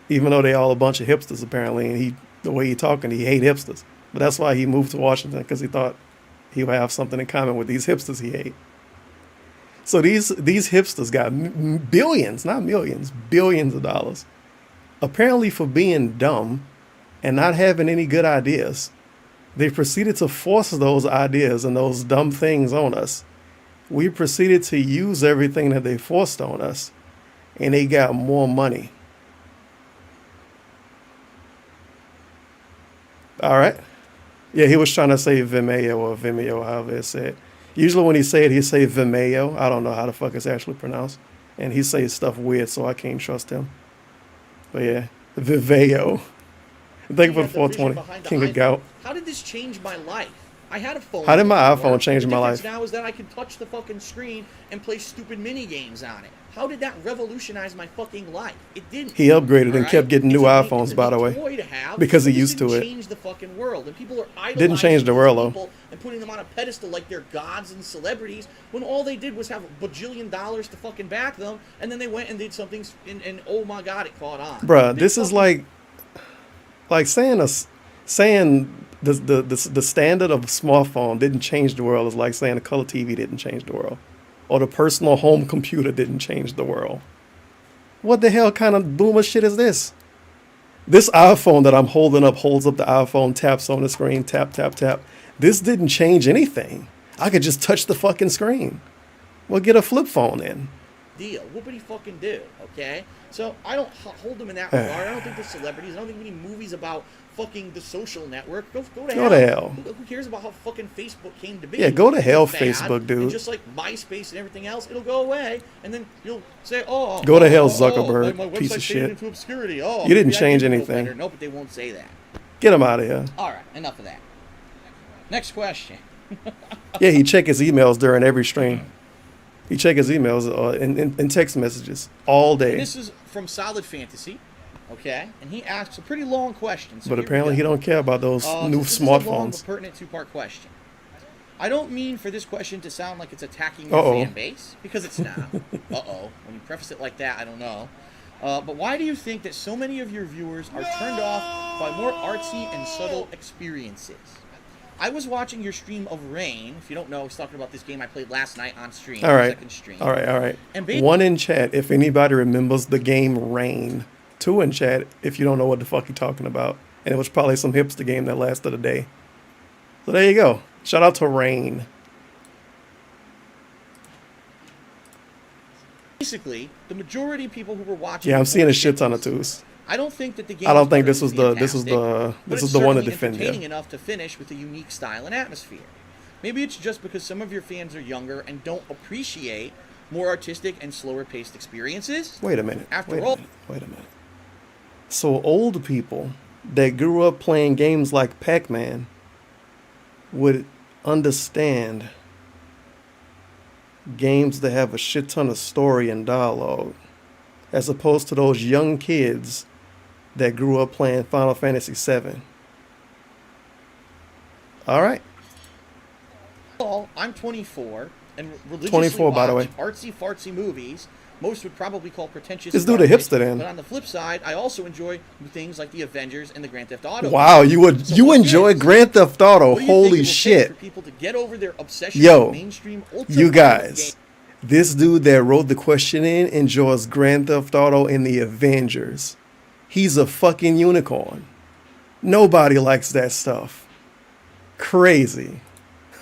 Even though they all a bunch of hipsters apparently, and the way he talking, he hate hipsters. But that's why he moved to Washington, because he thought he would have something in common with these hipsters he hate. So these hipsters got billions, not millions, billions of dollars, apparently for being dumb and not having any good ideas. They proceeded to force those ideas and those dumb things on us. We proceeded to use everything that they forced on us, and they got more money. All right. Yeah, he was trying to say Vimeo or Vimeo, however it's said. Usually when he say it, he say Vimeo. I don't know how the fuck it's actually pronounced. And he says stuff weird, so I can't trust him. But yeah, Viveo. Thank you for the He had the vision 420. behind the King of iPhone. Gout. How did this change my life? I had a phone. How did my before. iPhone change The my difference life? now is that I can touch the fucking screen and play stupid mini games on it. How did that revolutionize my fucking life? It didn't. He upgraded and Alright? kept getting It's new a neat- iPhones, it's a by the neat way, toy to have, because he but it used to didn't it. Change the fucking world, and people are idolizing Didn't change the these world, though. people and putting them on a pedestal like they're gods and celebrities when all they did was have $1 bajillion to fucking back them, and then they went and did something, and oh my god, it caught on. Bruh, They this is fucking- like saying the standard of a smartphone didn't change the world is like saying a color TV didn't change the world, or the personal home computer didn't change the world. What the hell kind of boomer shit is this? This iPhone that I'm holding up holds up the iPhone, taps on the screen, tap, tap, tap. This didn't change anything. I could just touch the fucking screen. Well, get a flip phone then. deal. Whoopity fucking do, okay? So I don't hold them in that regard. I don't think they're celebrities. I don't think any movies about fucking The Social Network. Go to hell. Go to hell. Who cares about how fucking Facebook came to be? Yeah, go to hell, It's bad, Facebook, dude. And just like MySpace and everything else, it'll go away, and then you'll say, "Oh, Go to hell, oh, Zuckerberg, my piece website of faded shit. into obscurity. Oh, You didn't maybe I change did know anything. better." No, but they won't say that. Get him out of here. All right, enough of that. Next question. Yeah, he check his emails during every stream. He check his emails in text messages all day. And this is from Solid Fantasy, okay? And he asks a pretty long question. So But here we apparently go. he don't care about those new This is a long smartphones. but pertinent two-part question. I don't mean for this question to sound like it's attacking your Uh-oh. fan base, because it's not. Uh-oh. When you preface it like that, I don't know. But why do you think that so many of your viewers are turned off by more artsy and subtle experiences? I was watching your stream of Rain. If you don't know, I was talking about this game I played last night on stream. All right. Second stream. All right. And One in chat if anybody remembers the game Rain. Two in chat if you don't know what the fuck you're talking about. And it was probably some hipster game that lasted a day. So there you go. Shout out to Rain. Basically, the majority of people who were watching. Yeah, I'm seeing a shit ton of twos. I don't think that the game. I don't think is this was fantastic, the but this it's is the one to certainly defend you. entertaining enough to finish with a unique style and atmosphere. Maybe it's just because some of your fans are younger and don't appreciate more artistic and slower paced experiences. Wait a minute. After wait all- a minute. So old people that grew up playing games like Pac-Man would understand games that have a shit ton of story and dialogue, as opposed to those young kids that grew up playing Final Fantasy VII. All right. I'm 24 and religiously 24, by the watch way. artsy fartsy movies. Most would probably call pretentious. Let's and do the garbage, hipster then. But on the flip side, I also enjoy things like the Avengers and the Grand Theft Auto. Wow, you would So you what enjoy gives? Grand Theft Auto? What do you think it Holy will take shit. For people to get over their obsession Yo, with mainstream ultra you violent guys, games. this dude that wrote the question in enjoys Grand Theft Auto and the Avengers. He's a fucking unicorn. Nobody likes that stuff. Crazy.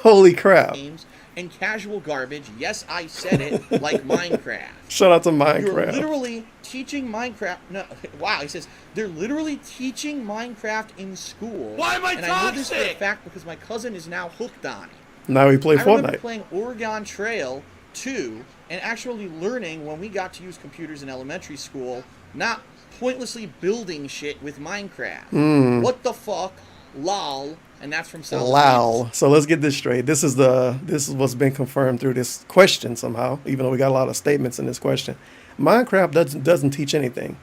Holy crap. Games and casual garbage. Yes, I said it, like Minecraft. Shout out to You're Minecraft. literally teaching Minecraft. No, wow, he says they're literally teaching Minecraft in school. Why am I And I know this for a toxic? fact because my cousin is now hooked on it. Now we play I remember Fortnite. playing Oregon Trail 2 and actually learning when we got to use computers in elementary school, not pointlessly building shit with Minecraft. What the fuck? Lol. And that's from South Wow. So let's get this straight. This is what's been confirmed through this question somehow, even though we got a lot of statements in this question. Minecraft doesn't teach anything.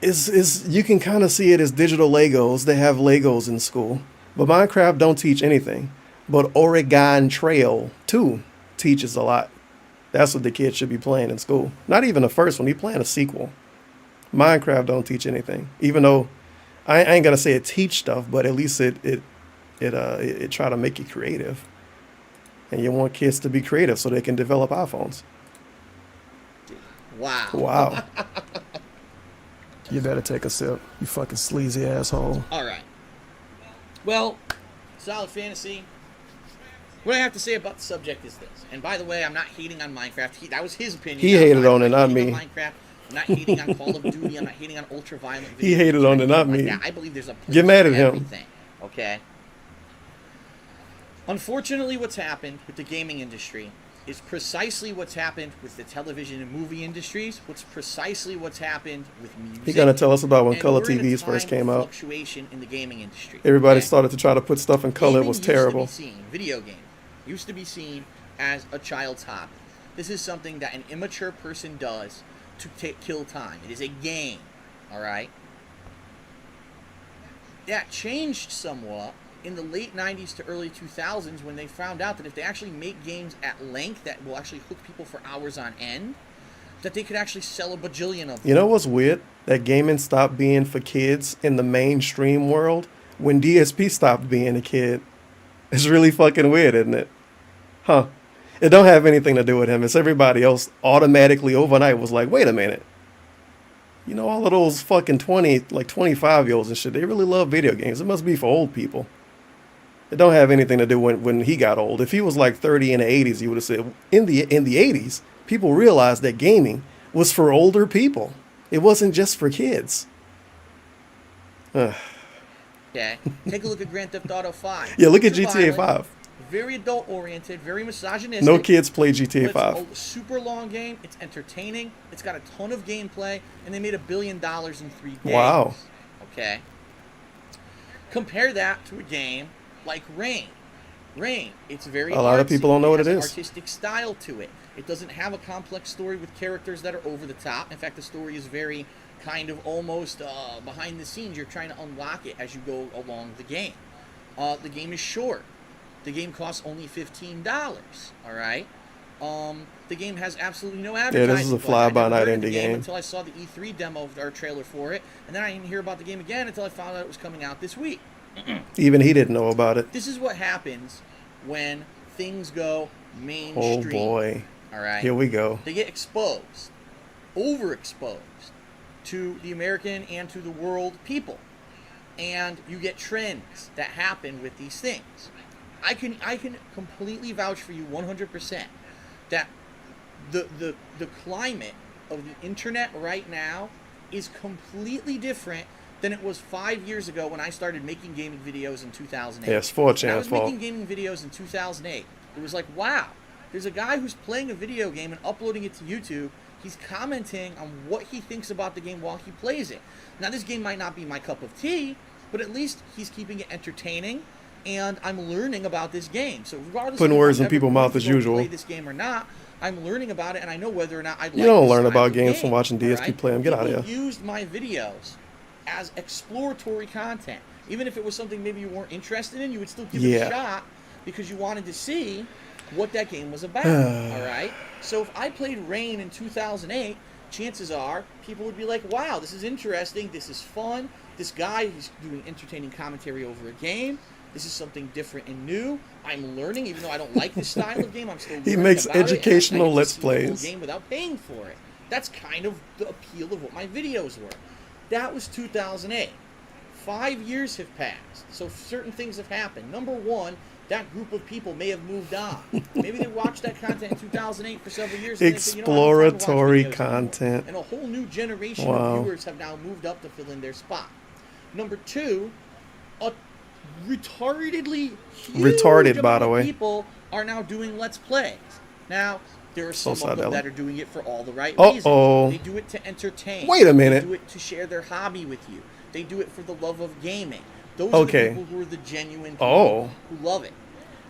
Is you can kind of see it as digital Legos. They have Legos in school. But Minecraft don't teach anything. But Oregon Trail 2 teaches a lot. That's what the kids should be playing in school. Not even the first one. He playing a sequel. Minecraft don't teach anything. Even though I ain't gonna say it teach stuff, but at least it try to make you creative. And you want kids to be creative so they can develop iPhones. Wow. Wow. You better take a sip, you fucking sleazy asshole. All right. Well, Solid Fantasy. What I have to say about the subject is this. And by the way, I'm not hating on Minecraft. That was his opinion. He not hated mine. on it, I'm not hating me. on Minecraft. I'm not hating on Call of Duty. I'm not hating on ultra-violent video He hated games or on it, not anything me. like that. I believe there's a place Get mad for at him. everything, okay? Unfortunately, what's happened with the gaming industry is precisely what's happened with the television and movie industries. What's precisely what's happened with music. He gonna tell us about when And color we're in a TVs first time came of out. Fluctuation in the gaming industry. Everybody okay? started to try to put stuff in color. It Gaming was used to terrible. be seen, video game used to be seen as a child's hobby. This is something that an immature person does to kill time. It is a game, all right? That changed somewhat in the late 90s to early 2000s when they found out that if they actually make games at length that will actually hook people for hours on end, that they could actually sell a bajillion of them. You know what's weird? That gaming stopped being for kids in the mainstream world when DSP stopped being a kid. It's really fucking weird, isn't it? Huh. It don't have anything to do with him. It's everybody else automatically overnight was like, wait a minute. You know, all of those fucking 25-year-olds and shit, they really love video games. It must be for old people. It don't have anything to do when he got old. If he was like 30 in the 80s, he would have said, in the 80s, people realized that gaming was for older people. It wasn't just for kids. Okay. Take a look at Grand Theft Auto 5. Yeah, look at Ultra GTA violent, 5. Very adult oriented, very misogynistic. No kids play GTA It's 5. a super long game. It's entertaining. It's got a ton of gameplay, and they made $1 billion in 3 days. Wow. Okay. Compare that to a game like Rain. Rain, it's very A lot of artsy. people don't know what it has an is. Artistic style to it. It doesn't have a complex story with characters that are over the top. In fact, the story is very kind of almost behind the scenes. You're trying to unlock it as you go along the game. The game is short. The game costs only $15. All right. The game has absolutely no advertising. Yeah, this is a budget. I never fly-by-night heard of the indie game. until I saw the E3 demo or trailer for it, and then I didn't hear about the game again until I found out it was coming out this week. Even he didn't know about it. This is what happens when things go Oh mainstream. boy. All right. Here we go. They get exposed, overexposed to the American and to the world people. And you get trends that happen with these things. I can completely vouch for you 100% that the climate of the internet right now is completely different than it was 5 years ago when I started making gaming videos in 2008. Yeah, it's When I 4chan's was fault. making gaming videos in 2008. It was like, wow, there's a guy who's playing a video game and uploading it to YouTube. He's commenting on what he thinks about the game while he plays it. Now, this game might not be my cup of tea, but at least he's keeping it entertaining, and I'm learning about this game. So regardless Putting of if words I'm in ever people's going mouth to as go usual. play this game or not, I'm learning about it, and I know whether or not I'd like You don't this learn style about of games game, from watching DSP alright? play 'em. Get out of People here. used my videos as exploratory content. Even if it was something maybe you weren't interested in, you would still give it Yeah. a shot because you wanted to see what that game was about. All right. So if I played Rain in 2008, chances are people would be like, "Wow, this is interesting. This is fun. This guy is doing entertaining commentary over a game. This is something different and new. I'm learning, even though I don't like this style of game. I'm still learning makes about it, and educational I get to Let's see the whole Plays. game without paying for it. That's kind of the appeal of what my videos were. That was 2008. 5 years have passed, so certain things have happened. Number one, that group of people may have moved on. Maybe they watched that content in 2008 for several years. And they said, you know, I don't have time to watch Exploratory videos anymore. content. And a whole new generation Wow. of viewers have now moved up to fill in their spot. Number two, a retardedly huge Retarded, by amount the of way. people are now doing Let's Plays. Now, there are some sad, of them Ella. that are doing it for all the right Uh-oh. reasons. They do it to entertain. Wait a minute. They do it to share their hobby with you. They do it for the love of gaming. Those Okay. are the people who are the genuine people Oh. who love it.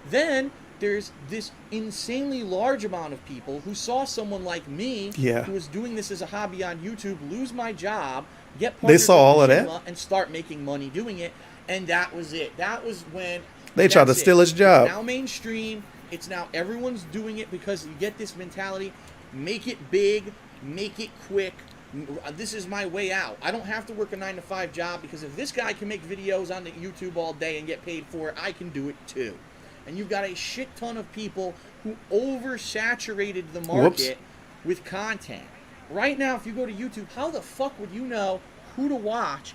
Then there's this insanely large amount of people who saw someone like me Yeah. who was doing this as a hobby on YouTube lose my job, get They partnered saw with all of that? Kojima, and start making money doing it. And that was it. That was when They tried to that's steal it. his job. It's now mainstream. It's now everyone's doing it because you get this mentality: make it big, make it quick. This is my way out. I don't have to work a 9-to-5 job because if this guy can make videos on the YouTube all day and get paid for it, I can do it too. And you've got a shit ton of people who oversaturated the market with content. Right now, if you go to YouTube, how the fuck would you know who to watch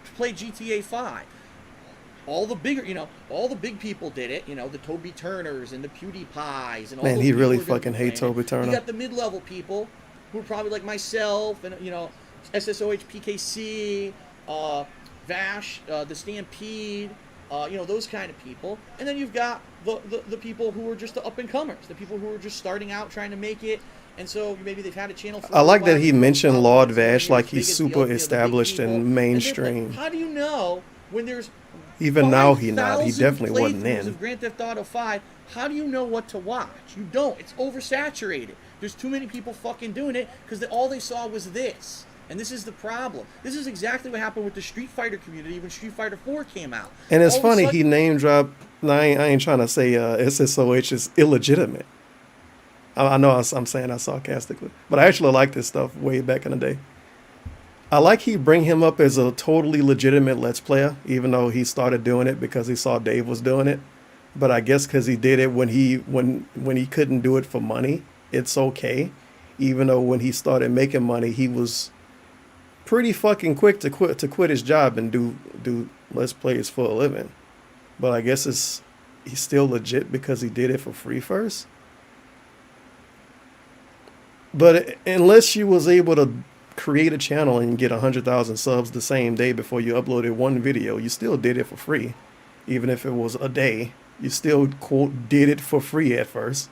to play GTA 5? All the bigger, all the big people did it. The Toby Turners and the PewDiePies and all. Man, those he people really are gonna be fucking hates playing it. Toby Turner. You got the mid-level people who are probably like myself and SSOH PKC, Vash, the Stampede, those kind of people. And then you've got the people who are just the up-and-comers, the people who are just starting out trying to make it. And so maybe they've had a channel for I a like while, that he they've mentioned grown Lord up, and Vash they're like as big he's as super the big established people. and And they're like, mainstream. how do you know when there's Even now he not. He 5,000 definitely wasn't playthroughs in. of Grand Theft Auto 5, how do you know what to watch? You don't. It's oversaturated. There's too many people fucking doing it because all they saw was this. And this is the problem. This is exactly what happened with the Street Fighter community when Street Fighter 4 came out. And it's All of a funny, sudden- he name dropped. I ain't trying to say SSOH is illegitimate. I know I'm saying that sarcastically, but I actually like this stuff way back in the day. I like he bring him up as a totally legitimate Let's Player, even though he started doing it because he saw Dave was doing it. But I guess because he did it when he couldn't do it for money, it's okay. Even though when he started making money, he was pretty fucking quick to quit his job and do Let's Plays for a living. But I guess he's still legit because he did it for free first. But unless you was able to create a channel and get 100,000 subs the same day before you uploaded one video, you still did it for free. Even if it was a day, you still, quote, did it for free at first.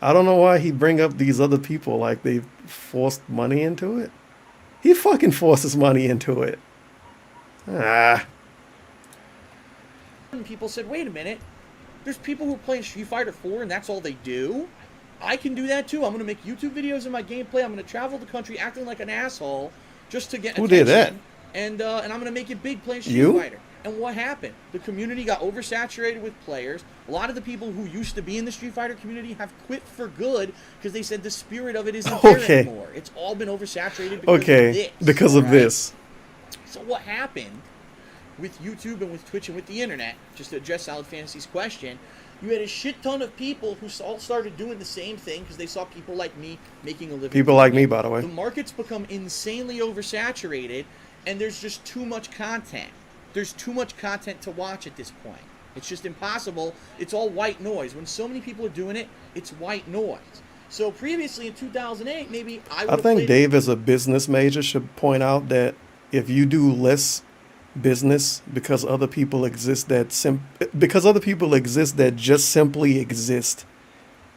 I don't know why he bring up these other people like they forced money into it. He fucking forces money into it. And people said, wait a minute, there's people who are playing Street Fighter 4 and that's all they do? I can do that too. I'm going to make YouTube videos in my gameplay. I'm going to travel the country acting like an asshole just to get Who attention. did that? And I'm going to make it big playing Street You? Fighter. And what happened? The community got oversaturated with players. A lot of the people who used to be in the Street Fighter community have quit for good because they said the spirit of it isn't there Okay. anymore. It's all been oversaturated because of Okay, this. because of alright? this. So what happened with YouTube and with Twitch and with the internet, just to address Solid Fantasy's question, you had a shit ton of people who all started doing the same thing because they saw people like me making a living. People doing like me, it. by the way. The market's become insanely oversaturated, and there's just too much content. There's too much content to watch at this point. It's just impossible. It's all white noise. When so many people are doing it, it's white noise. So previously in 2008, maybe I would I have think played Dave, as a business major, should point out that if you do less business because other people exist because other people exist that just simply exist,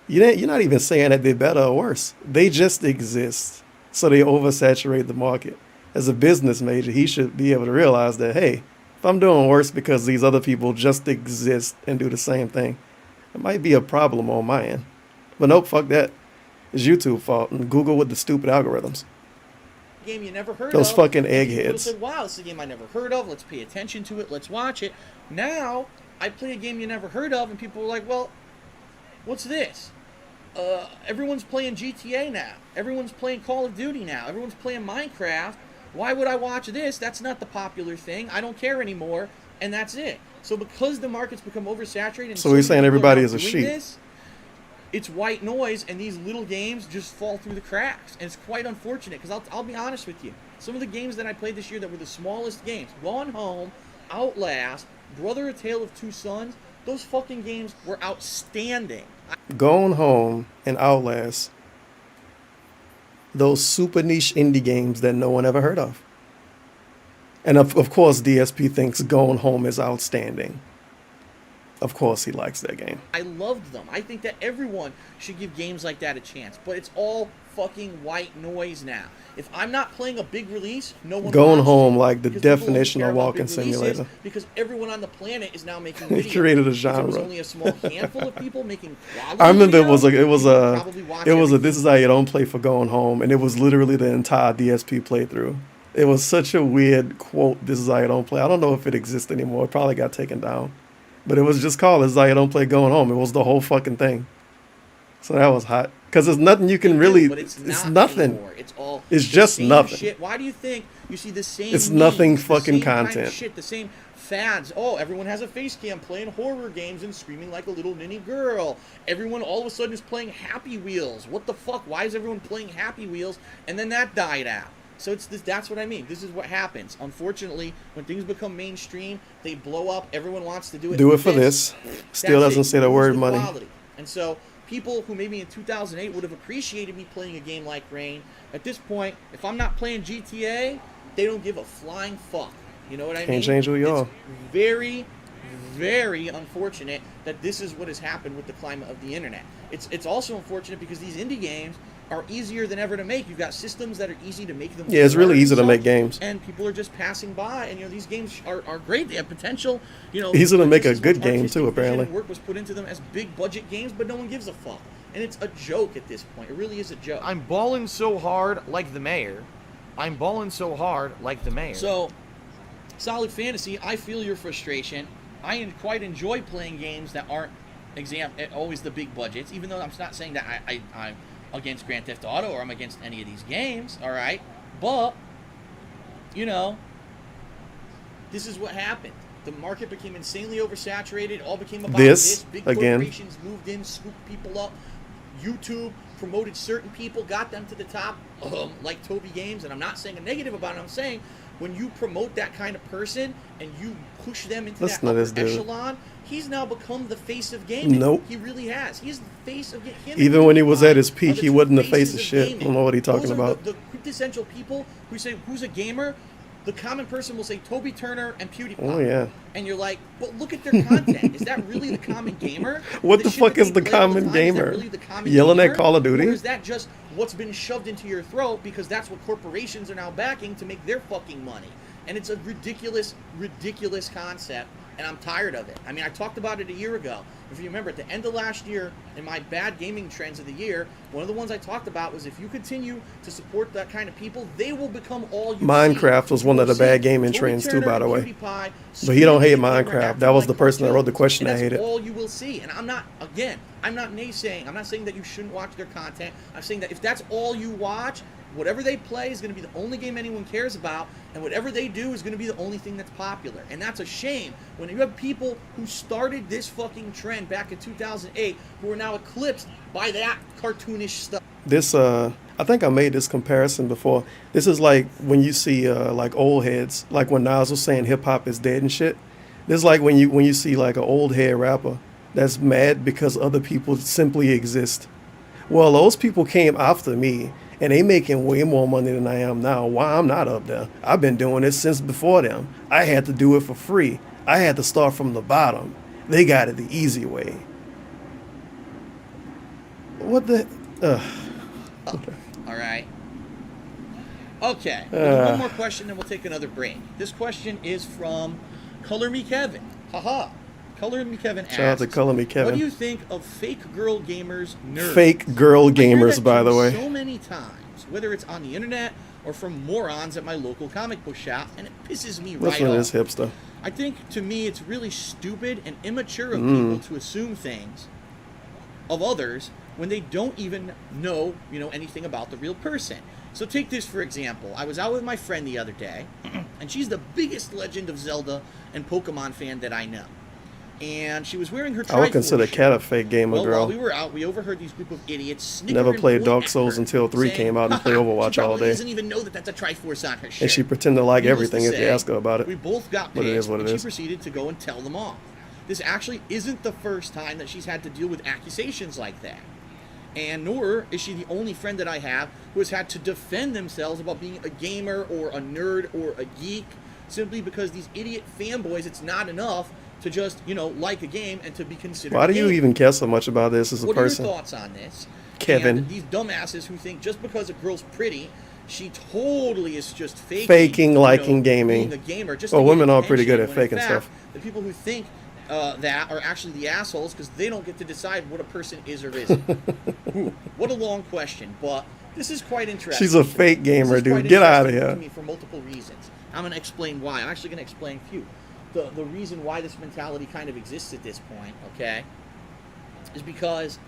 you're not even saying that they're better or worse. They just exist, so they oversaturate the market. As a business major, he should be able to realize that, hey, if I'm doing worse because these other people just exist and do the same thing, it might be a problem on my end. But nope, fuck that. It's YouTube's fault and Google with the stupid algorithms. a game you never heard Those of. fucking and people eggheads. said, wow, this is a game I never heard of. Let's pay attention to it. Let's watch it. Now, I play a game you never heard of, and people are like, well, what's this? Everyone's playing GTA now. Everyone's playing Call of Duty now. Everyone's playing Minecraft. Why would I watch this? That's not the popular thing. I don't care anymore. And that's it. So because the market's become oversaturated, and So you're many saying people everybody are is a doing sheep. this, it's white noise, and these little games just fall through the cracks. And it's quite unfortunate, because I'll be honest with you. Some of the games that I played this year that were the smallest games, Gone Home, Outlast, Brother: A Tale of Two Sons, those fucking games were outstanding. Gone Home and Outlast, those super niche indie games that no one ever heard of. And of course, DSP thinks Gone Home is outstanding. Of course, he likes that game. I loved them. I think that everyone should give games like that a chance. But it's all fucking white noise now. If I'm not playing a big release, no one Gone watches Home, it. like the Because people only definition care of about walking big releases simulator. Because everyone on the planet is now making He videos. created a If there was genre. only a small handful of people making quality I remember it was videos, a people would probably watch everything. this is how you don't play for Going Home, and it was literally the entire DSP playthrough. It was such a weird quote. This is how you don't play. I don't know if it exists anymore. It probably got taken down, but it was just called "This is how you don't play Going Home." It was the whole fucking thing. So that was hot because there's nothing you can really. But it's not nothing. anymore. It's all. It's the just same nothing. Shit. Why do you think you see the same? It's nothing memes, fucking the same kind of content. shit, the same fads. Oh, everyone has a face cam playing horror games and screaming like a little ninny girl. Everyone all of a sudden is playing Happy Wheels. What the fuck? Why is everyone playing Happy Wheels? And then that died out. So it's this. That's what I mean. This is what happens. Unfortunately, when things become mainstream, they blow up. Everyone wants to do it. Do it for this. Still That's doesn't it. say the Lose word money. quality. And so people who maybe in 2008 would have appreciated me playing a game like Rain, at this point, if I'm not playing GTA, they don't give a flying fuck. You know what I mean? Can't change who you are. It's very, very unfortunate that this is what has happened with the climate of the internet. It's also unfortunate because these indie games are easier than ever to make. You've got systems that are easy to make them. Yeah, it's really work easy to and make stuff, games. and people are just passing by. And these games are great. They have potential. Easy to make a just as good much game, artistic too, vision apparently. and work was put into them as big budget games, but no one gives a fuck. And it's a joke at this point. It really is a joke. I'm balling so hard like the mayor. I'm balling so hard like the mayor. So, Solid Fantasy, I feel your frustration. I quite enjoy playing games that aren't always the big budgets, even though I'm not saying that I'm against Grand Theft Auto or I'm against any of these games, all right? But, this is what happened. The market became insanely oversaturated. It all became about This, Big again. corporations moved in, scooped people up. YouTube promoted certain people, got them to the top, like Toby Games. And I'm not saying a negative about it. I'm saying when you promote that kind of person and you push them into Listen that to this upper dude. echelon, he's now become the face of gaming. Nope. He really has. He's the face of gaming. Even when he was at his are peak, the he two wasn't the face faces of shit. I gaming. don't know what he's talking Those are about. The quintessential people who say, who's a gamer? The common person will say Toby Turner and PewDiePie. Oh, yeah. And you're like, but look at their content. Is that really the common gamer? What the shit fuck that is they the play all common time, is that gamer? really the common Yelling at gamer? Call of Duty? Or is that just what's been shoved into your throat because that's what corporations are now backing to make their fucking money? And it's a ridiculous, ridiculous concept, and I'm tired of it. I mean, I talked about it a year ago. If you remember, at the end of last year, in my bad gaming trends of the year, one of the ones I talked about was if you continue to support that kind of people, they will become all you Minecraft see. was one of the You will bad see gaming Toby trends, too, Turner by the and way. PewDiePie But he don't hate screaming at the camera, Minecraft. acting That was like the person that wrote the cartoons, question and that hated. that's all you will see. And I'm not naysaying. I'm not saying that you shouldn't watch their content. I'm saying that if that's all you watch, whatever they play is going to be the only game anyone cares about, and whatever they do is going to be the only thing that's popular. And that's a shame when you have people who started this fucking trend back in 2008 who are now eclipsed by that cartoonish stuff. This, I think I made this comparison before. This is like when you see, like old heads, like when Nas was saying hip hop is dead and shit. This is like when you see like an old head rapper that's mad because other people simply exist. Well, those people came after me, and they making way more money than I am now. Why I'm not up there? I've been doing this since before them. I had to do it for free. I had to start from the bottom. They got it the easy way. What the? All right. Okay. We'll do one more question, then we'll take another break. This question is from Color Me Kevin. Haha. Color Me Kevin asks, Shout out to Color Me Kevin. what do you think of fake girl gamers nerds? Fake girl I hear gamers, that by the term way. so many times, whether it's on the internet or from morons at my local comic book shop, and it pisses me right Listen to off. this hipster. I think, to me, it's really stupid and immature of people to assume things of others when they don't even know, anything about the real person. So take this for example. I was out with my friend the other day, and she's the biggest Legend of Zelda and Pokemon fan that I know. And she was wearing her Triforce I would consider shirt. Kat a fake gamer, Well, girl. while we were out, we overheard these group of idiots snicker Never and played point Dark at Souls her, until 3 saying, came out and play Overwatch she all probably day. doesn't even know that that's a Triforce on her shirt. And she pretend to like Needless everything to if you say, ask her about it. We both got But pissed, it is what it and is. she proceeded to go and tell them off. This actually isn't the first time that she's had to deal with accusations like that. And nor is she the only friend that I have who has had to defend themselves about being a gamer or a nerd or a geek simply because these idiot fanboys, it's not enough to just, like a game and to be considered Why a do you gamer. even care so much about this as a What person? are your thoughts on this? Kevin. And these dumbasses who think just because a girl's pretty, she totally is just Faking liking gaming. being a gamer. Just Well, to get women are pretty good attention, at when in faking fact, stuff. The people who think that are actually the assholes because they don't get to decide what a person is or isn't. Ooh, what a long question, but this is quite interesting. She's a fake This gamer, is dude. quite Get outta interesting here. to me for multiple reasons. I'm going to explain why. I'm actually going to explain a few. The reason why this mentality kind of exists at this point, okay, is because,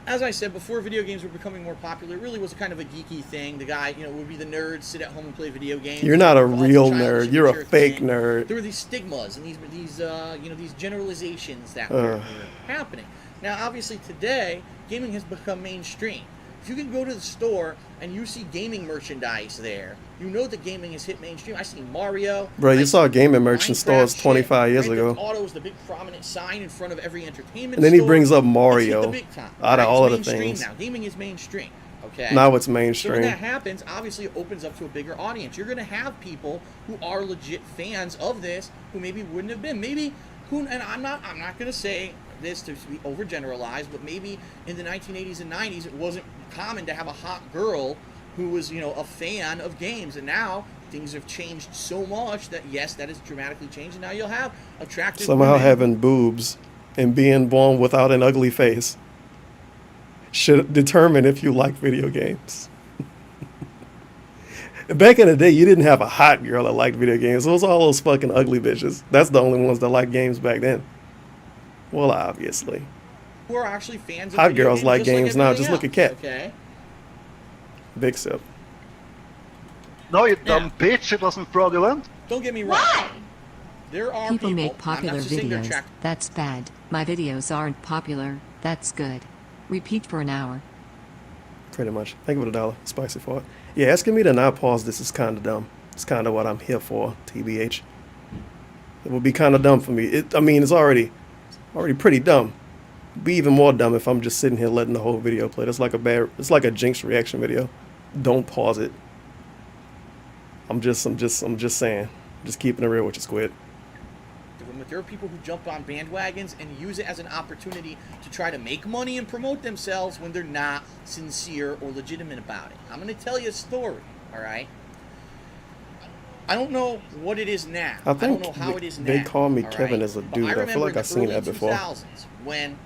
as I said before, video games were becoming more popular. It really was kind of a geeky thing. The guy, would be the nerd, sit at home and play video games. You're not a All the real childish, nerd. You're a immature fake thing. nerd. There were these stigmas and these generalizations that were happening. Now, obviously, today gaming has become mainstream. If you can go to the store and you see gaming merchandise there, you know that gaming has hit mainstream. I see Mario. Bro, you I saw see gaming merchant Minecraft stores shit. 25 years Grand ago. Theft Auto is the big prominent sign in front of every entertainment And then he store. brings up It's hit Mario the big time, out of right? all It's of the mainstream things. now. Gaming is mainstream. Okay. Now it's So when mainstream. that happens, obviously it opens up to a bigger audience. You're going to have people who are legit fans of this who maybe wouldn't have been. Maybe and I'm not going to say this to be overgeneralized, but maybe in the 1980s and 90s it wasn't common to have a hot girl who was, a fan of games, and now things have changed so much that yes, that has dramatically changed, and now you'll have attractive Somehow women. having boobs and being born without an ugly face should determine if you like video games. Back in the day, you didn't have a hot girl that liked video games. It was all those fucking ugly bitches. That's the only ones that liked games back then. Well, obviously. Who are actually fans of Hot video girls games, like just games now. everything Just look at else, Kat. Okay. Big sip. No, you Now- dumb bitch, it wasn't fraudulent. Don't get me wrong. There are People make I'm popular not just saying they're videos. attractive. That's bad. My videos aren't popular. That's good. Repeat for an hour. Pretty much. Think of it $1. Spicy for it. Yeah, asking me to not pause this is kind of dumb. It's kind of what I'm here for, TBH. It would be kind of dumb for me. It's already pretty dumb. It'd be even more dumb if I'm just sitting here letting the whole video play. It's like a Jinx reaction video. Don't pause it. I'm just saying. I'm just keeping it real with you, Squid. There are people who jump on bandwagons and use it as an opportunity to try to make money and promote themselves when they're not sincere or legitimate about it. I'm going to tell you a story, all right? I don't know what it is now. I think don't know how it is now. they call me all Kevin right? as a But dude. I feel remember like in I've the seen early that before. 2000s when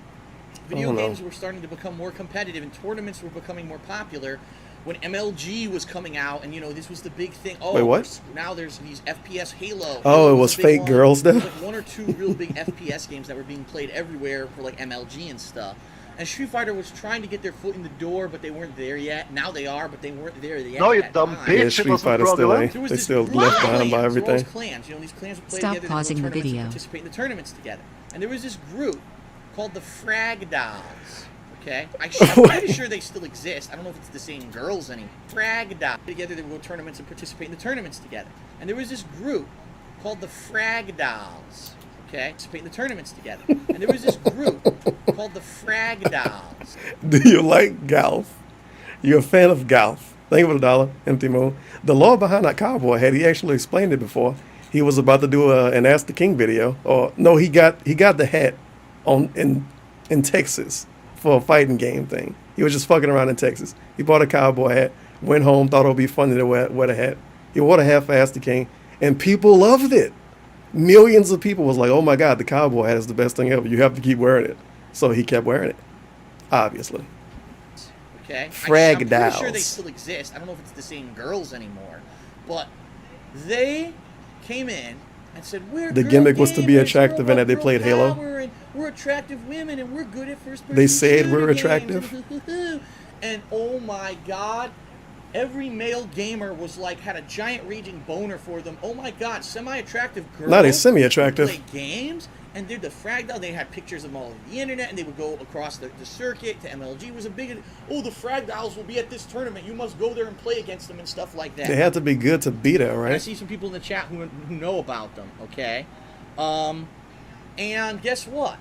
video don't know. games were starting to become more competitive and tournaments were becoming more popular. When MLG was coming out, and this was the big thing. Oh, Wait, what? Now there's these FPS Halo. Oh, Halo it was a big fake one. girls There then? was like one or two real big FPS games that were being played everywhere for like MLG and stuff. And Street Fighter was trying to get their foot in the door, but they weren't there yet. Now they are, but they weren't there yet. No, you at that dumb time. bitch. Yeah, It Street wasn't Fighter still fraudulent. ain't. There was They this still group left of behind by clans. There were all everything. these clans. These clans would play Stop together, pausing they the would go tournaments and video. participate in the tournaments together. And there was this group called the Frag Dolls. Okay, I'm pretty sure they still exist. I don't know if it's the same girls anymore. Frag Dolls. Together, they would go to tournaments and participate in the tournaments together. And there was this group called the Frag Dolls. Okay, participate in the tournaments together. And there was this group called the Frag frag dolls. Do you like golf? You're a fan of golf. Thank you for the $1, Empty Moon. The law behind that cowboy hat, he actually explained it before. He was about to do an Ask the King video. Or no, he got the hat in Texas for a fighting game thing. He was just fucking around in Texas. He bought a cowboy hat, went home, thought it would be funny to wear the hat. He wore the hat for Ask the King, and people loved it. Millions of people was like, oh my God, the cowboy hat is the best thing ever. You have to keep wearing it. So he kept wearing it, obviously. Okay? Frag I'm pretty sure they dolls. still exist. I don't know if it's the same girls anymore. But they came in and said, we're The girl gimmick was to be gamers, attractive and that they girl played Halo. power, and we're attractive women and we're good at first-person They said shooter we're games, attractive? And oh my God, every male gamer was like, had a giant raging boner for them. Oh my God, semi-attractive girls. Not a semi-attractive. Play games and did the frag doll. They had pictures of them all over the internet, and they would go across the circuit to MLG. It was a big, oh, the frag dolls will be at this tournament. You must go there and play against them and stuff like that. They had to be good to beat her, I right? see some people in the chat who know about them, okay? And guess what?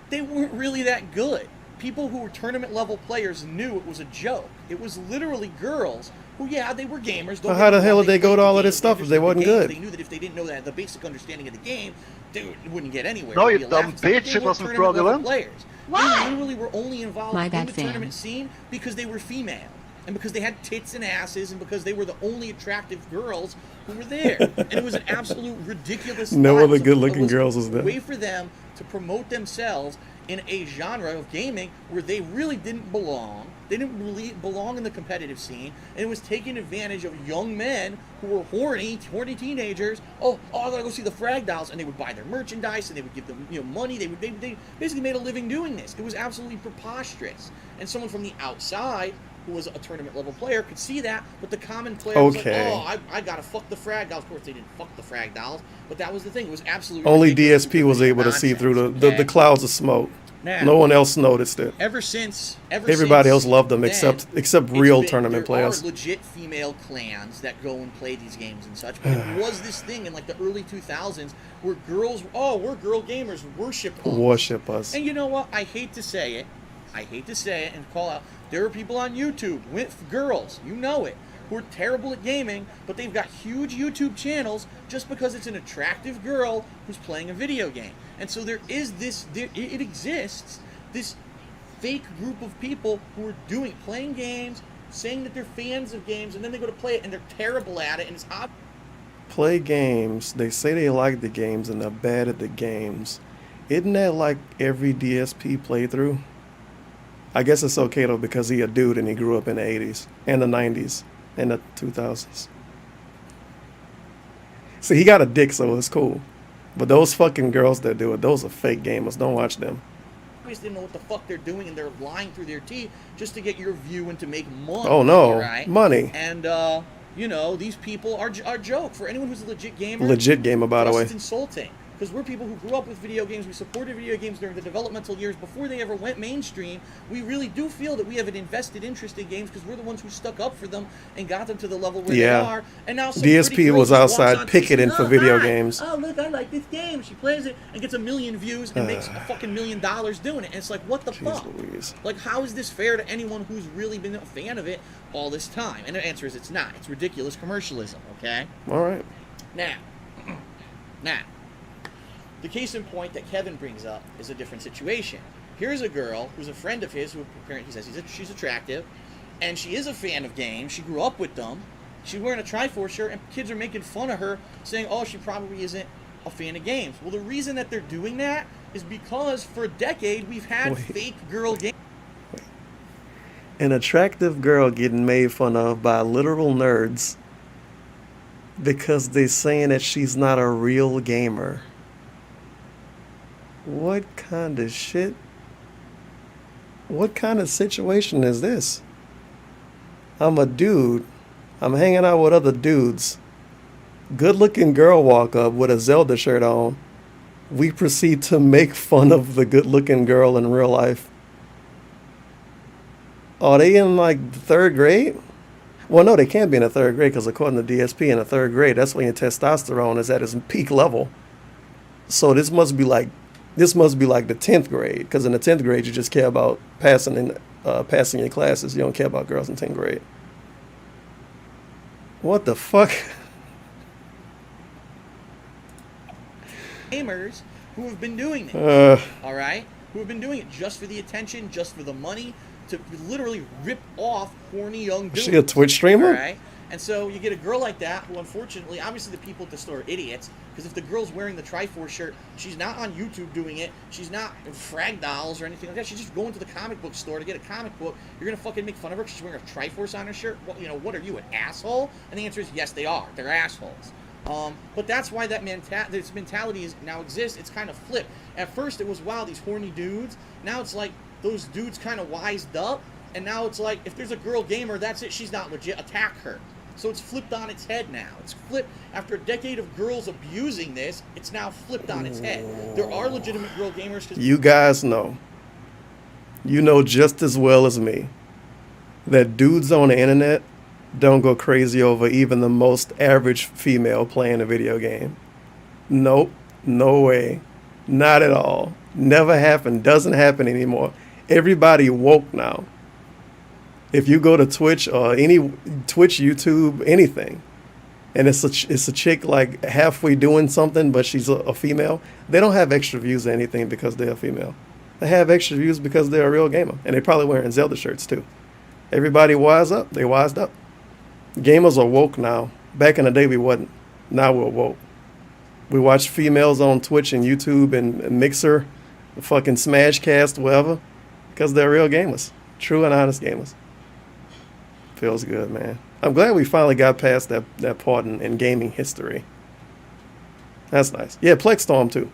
They weren't really that good. People who were tournament level players knew it was a joke. It was literally girls who, yeah, they were gamers. Well, how the hell did they go played to all the of this game, stuff if they wasn't understood the good? game, They knew that if they didn't know that the basic understanding of the game, they wouldn't get anywhere. No, It'd you be a dumb laughing stock. bitch, They it weren't wasn't tournament level fraudulent. players. Why? They literally were only involved My in bad, the fam. tournament scene because they were female. And because they had tits and asses, and because they were the only attractive girls who were there. And it was an absolute ridiculous No lie. other It was a- good-looking it was girls was there. a way for them to promote themselves in a genre of gaming where they really didn't belong. They didn't really belong in the competitive scene, and it was taking advantage of young men who were horny teenagers. Oh, I gotta go see the frag dolls, and they would buy their merchandise, and they would give them, money. They basically made a living doing this. It was absolutely preposterous. And someone from the outside, who was a tournament level player, could see that, but the common player was like, Okay. oh, I gotta fuck the frag dolls. Of course, they didn't fuck the frag dolls, but that was the thing. It was absolutely Only ridiculous. DSP was able to see through Nonsense, okay? the clouds of smoke. Now, No one else noticed it. Ever since Everybody else loved them then, except it's real been- tournament players. There are legit female clans that go and play these games and such. But it was this thing in like the early 2000s where girls, we're girl gamers, worship us. Worship us. And you know what? I hate to say it and call out. There are people on YouTube with girls, you know it, who are terrible at gaming, but they've got huge YouTube channels just because it's an attractive girl who's playing a video game. And so there is this, it exists, this fake group of people who are playing games, saying that they're fans of games, and then they go to play it and they're terrible at it, and it's obvious. Play games. They say they like the games and they're bad at the games. Isn't that like every DSP playthrough? I guess it's okay though because he a dude and he grew up in the 80s and the 90s and the 2000s. See, he got a dick, so it's cool. But those fucking girls that do it, those are fake gamers. Don't watch them. They know what the fuck they're doing, and they're lying through their teeth just to get your view and to make money. Oh no, right? money. And these people are a joke for anyone who's a legit gamer. Legit gamer, by the for us, way. It's insulting because we're people who grew up with video games. We supported video games during the developmental years before they ever went mainstream. We really do feel that we have an invested interest in games because we're the ones who stuck up for them and got them to the level where Yeah. they are. And now some DSP pretty girl was just walks outside on picketing Facebook, for "Oh, video hi. games." Oh, look, I like this game. She plays it and gets 1 million views and makes a fucking $1 million doing it. And it's like, what the fuck? Louise. Like, how is this fair to anyone who's really been a fan of it all this time? And the answer is it's not. It's ridiculous commercialism, okay? All right. Now, the case in point that Kevin brings up is a different situation. Here's a girl who's a friend of his who apparently he says she's attractive, and she is a fan of games. She grew up with them. She's wearing a Triforce shirt, and kids are making fun of her, saying, oh, she probably isn't a fan of games. Well, the reason that they're doing that is because for a decade we've had fake girl games. An attractive girl getting made fun of by literal nerds because they're saying that she's not a real gamer. What kind of shit? What kind of situation is this? I'm a dude. I'm hanging out with other dudes. Good looking girl walk up with a Zelda shirt on. We proceed to make fun of the good looking girl in real life. Are they in like the 3rd grade? Well, no, they can't be in the 3rd grade because according to DSP, in the 3rd grade, that's when your testosterone is at its peak level. So this must be like This must be like the 10th grade, because in the 10th grade you just care about passing your classes. You don't care about girls in 10th grade. What the fuck? Gamers who have been doing this, all right? Who have been doing it just for the attention, just for the money, to literally rip off horny young dudes. Is she a Twitch streamer? All right? And so you get a girl like that who, unfortunately, obviously the people at the store are idiots, because if the girl's wearing the Triforce shirt, she's not on YouTube doing it, she's not in Frag Dolls or anything like that, she's just going to the comic book store to get a comic book. You're going to fucking make fun of her because she's wearing a Triforce on her shirt? Well, you know, what are you, an asshole? And the answer is yes, they are. They're assholes. But that's why this mentality now exists. It's kind of flipped. At first it was, wow, these horny dudes. Now it's like those dudes kind of wised up, and now it's like, if there's a girl gamer, that's it, she's not legit, attack her. So it's flipped on its head now. It's flipped. After a decade of girls abusing this, it's now flipped on its head. There are legitimate girl gamers. You guys know. You know just as well as me that dudes on the internet don't go crazy over even the most average female playing a video game. Nope. No way. Not at all. Never happened. Doesn't happen anymore. Everybody woke now. If you go to Twitch or any Twitch, YouTube, anything, and it's a chick like halfway doing something, but she's a female, they don't have extra views or anything because they're a female. They have extra views because they're a real gamer, and they probably wearing Zelda shirts too. Everybody wise up. They wised up. Gamers are woke now. Back in the day, we wasn't. Now we're woke. We watch females on Twitch and YouTube and Mixer, fucking Smashcast, whatever, because they're real gamers. True and honest gamers. Feels good, man. I'm glad we finally got past that part in gaming history. That's nice. Yeah, Plex Storm too.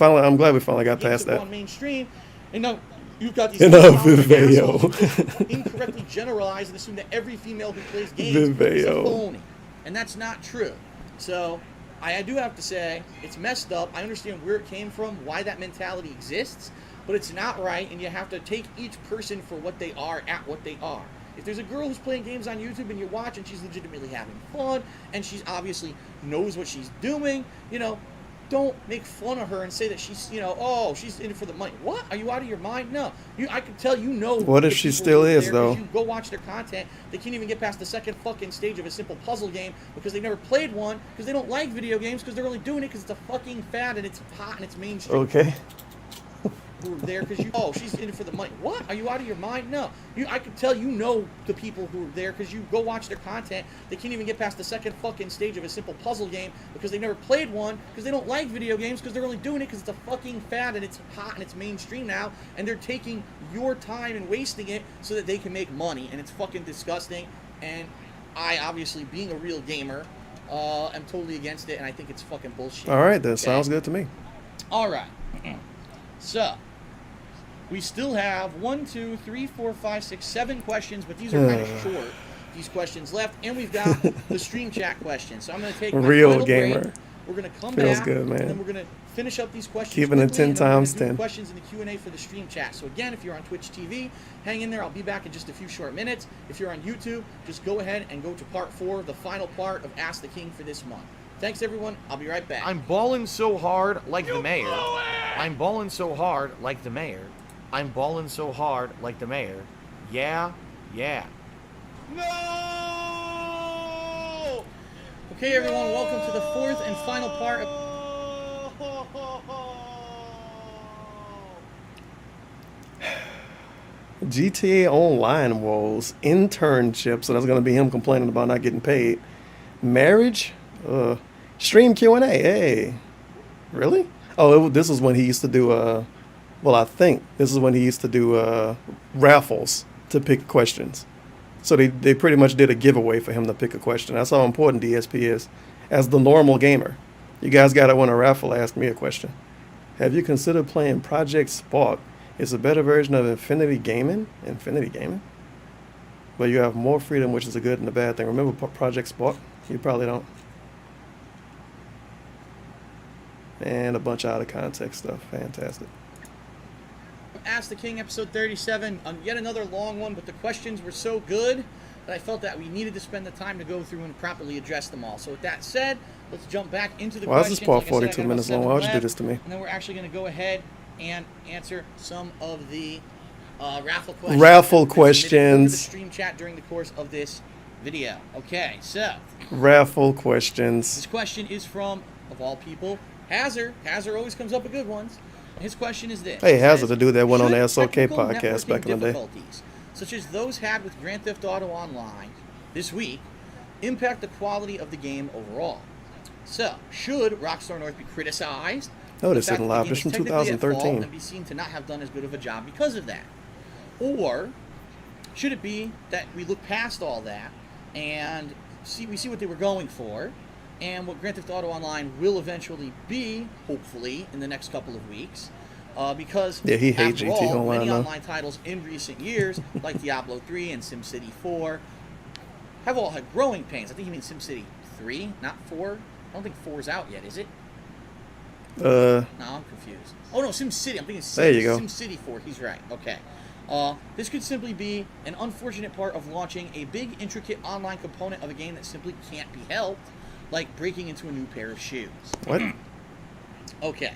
I'm glad we finally got past that. On mainstream, and now you've got these Viveo. assholes who incorrectly generalize and assume that every female who plays games is a phony, and that's not true. So I do have to say it's messed up. I understand where it came from, why that mentality exists, but it's not right, and you have to take each person for what they are at what they are. If there's a girl who's playing games on YouTube and you watch and she's legitimately having fun and she's obviously knows what she's doing, you know, don't make fun of her and say that she's, you know, oh, she's in it for the money. What? Are you out of your mind? No. I can tell you know. What if she still is, though? You go watch their content. They can't even get past the second fucking stage of a simple puzzle game because they've never played one, because they don't like video games, because they're only doing it because it's a fucking fad and it's hot and it's mainstream. Okay. Who are there because she's in it for the money. What? Are you out of your mind? No. I can tell you know the people who are there because you go watch their content. They can't even get past the second fucking stage of a simple puzzle game because they never played one, because they don't like video games, because they're only doing it because it's a fucking fad and it's hot and it's mainstream now, and they're taking your time and wasting it so that they can make money, and it's fucking disgusting. And I, obviously, being a real gamer, am totally against it, and I think it's fucking bullshit. All right, that sounds good to me. All right. So, we still have 1, 2, 3, 4, 5, 6, 7 questions, but these are kind of short. These questions left, and we've got the stream chat questions. So I'm going to take my real final gamer. break. We're going to come Feels back, good, man. and then we're going to finish up these questions. Keeping it 10 times 10. Questions in the Q&A for the stream chat. So again, if you're on Twitch TV, hang in there. I'll be back in just a few short minutes. If you're on YouTube, just go ahead and go to part 4, the final part of Ask the King for this month. Thanks, everyone. I'll be right back. I'm balling so hard like the mayor. I'm balling so hard like the mayor. I'm balling so hard like the mayor. Yeah, yeah. No! Okay, everyone, welcome to the 4th and final part of... GTA Online woes, internships, so that's going to be him complaining about not getting paid. Marriage, stream Q&A, hey. Really? Oh, this is when he used to do, well, I think this is when he used to do raffles to pick questions. So they pretty much did a giveaway for him to pick a question. That's how important DSP is. As the normal gamer, you guys got to win a raffle, ask me a question. Have you considered playing Project Spark? It's a better version of Infinity Gaming. But you have more freedom, which is a good and a bad thing. Remember Project Spark? You probably don't. And a bunch of out of context stuff. Fantastic. Ask the King, episode 37. Yet another long one, but the questions were so good that I felt that we needed to spend the time to go through and properly address them all. So with that said, let's jump back into the Why is questions. this part Like I said, I 42 got about minutes long? 7 Why'd you do left, this to me? And then we're actually going to go ahead and answer some of the raffle questions. Raffle that were submitted over questions. the stream chat during the course of this video. Okay, so Raffle questions. this question is from, of all people, Hazard. Hazard always comes up with good ones. His question is this. Hey, It Hazard, says, the dude that went on the "Should SOK technical podcast networking back in the day." difficulties, such as those had with Grand Theft Auto Online this week, impact the quality of the game overall? So, should Rockstar North be criticized? No, for the this fact isn't that live. the This game is is from technically at fault 2013. and be seen to not have done as good of a job because of that? Or should it be that we look past all that and we see what they were going for, and what Grand Theft Auto Online will eventually be, hopefully, in the next couple of weeks? Because Yeah, he hates after GT all, Online many now. online titles in recent years, like Diablo 3 and SimCity 4, have all had growing pains. I think you mean SimCity 3, not 4. I don't think 4's out yet, is it? No, I'm confused. Oh no, SimCity. I'm thinking There you go. SimCity 4. He's right. Okay. This could simply be an unfortunate part of launching a big, intricate online component of a game that simply can't be helped, like breaking into a new pair of shoes. What? Okay.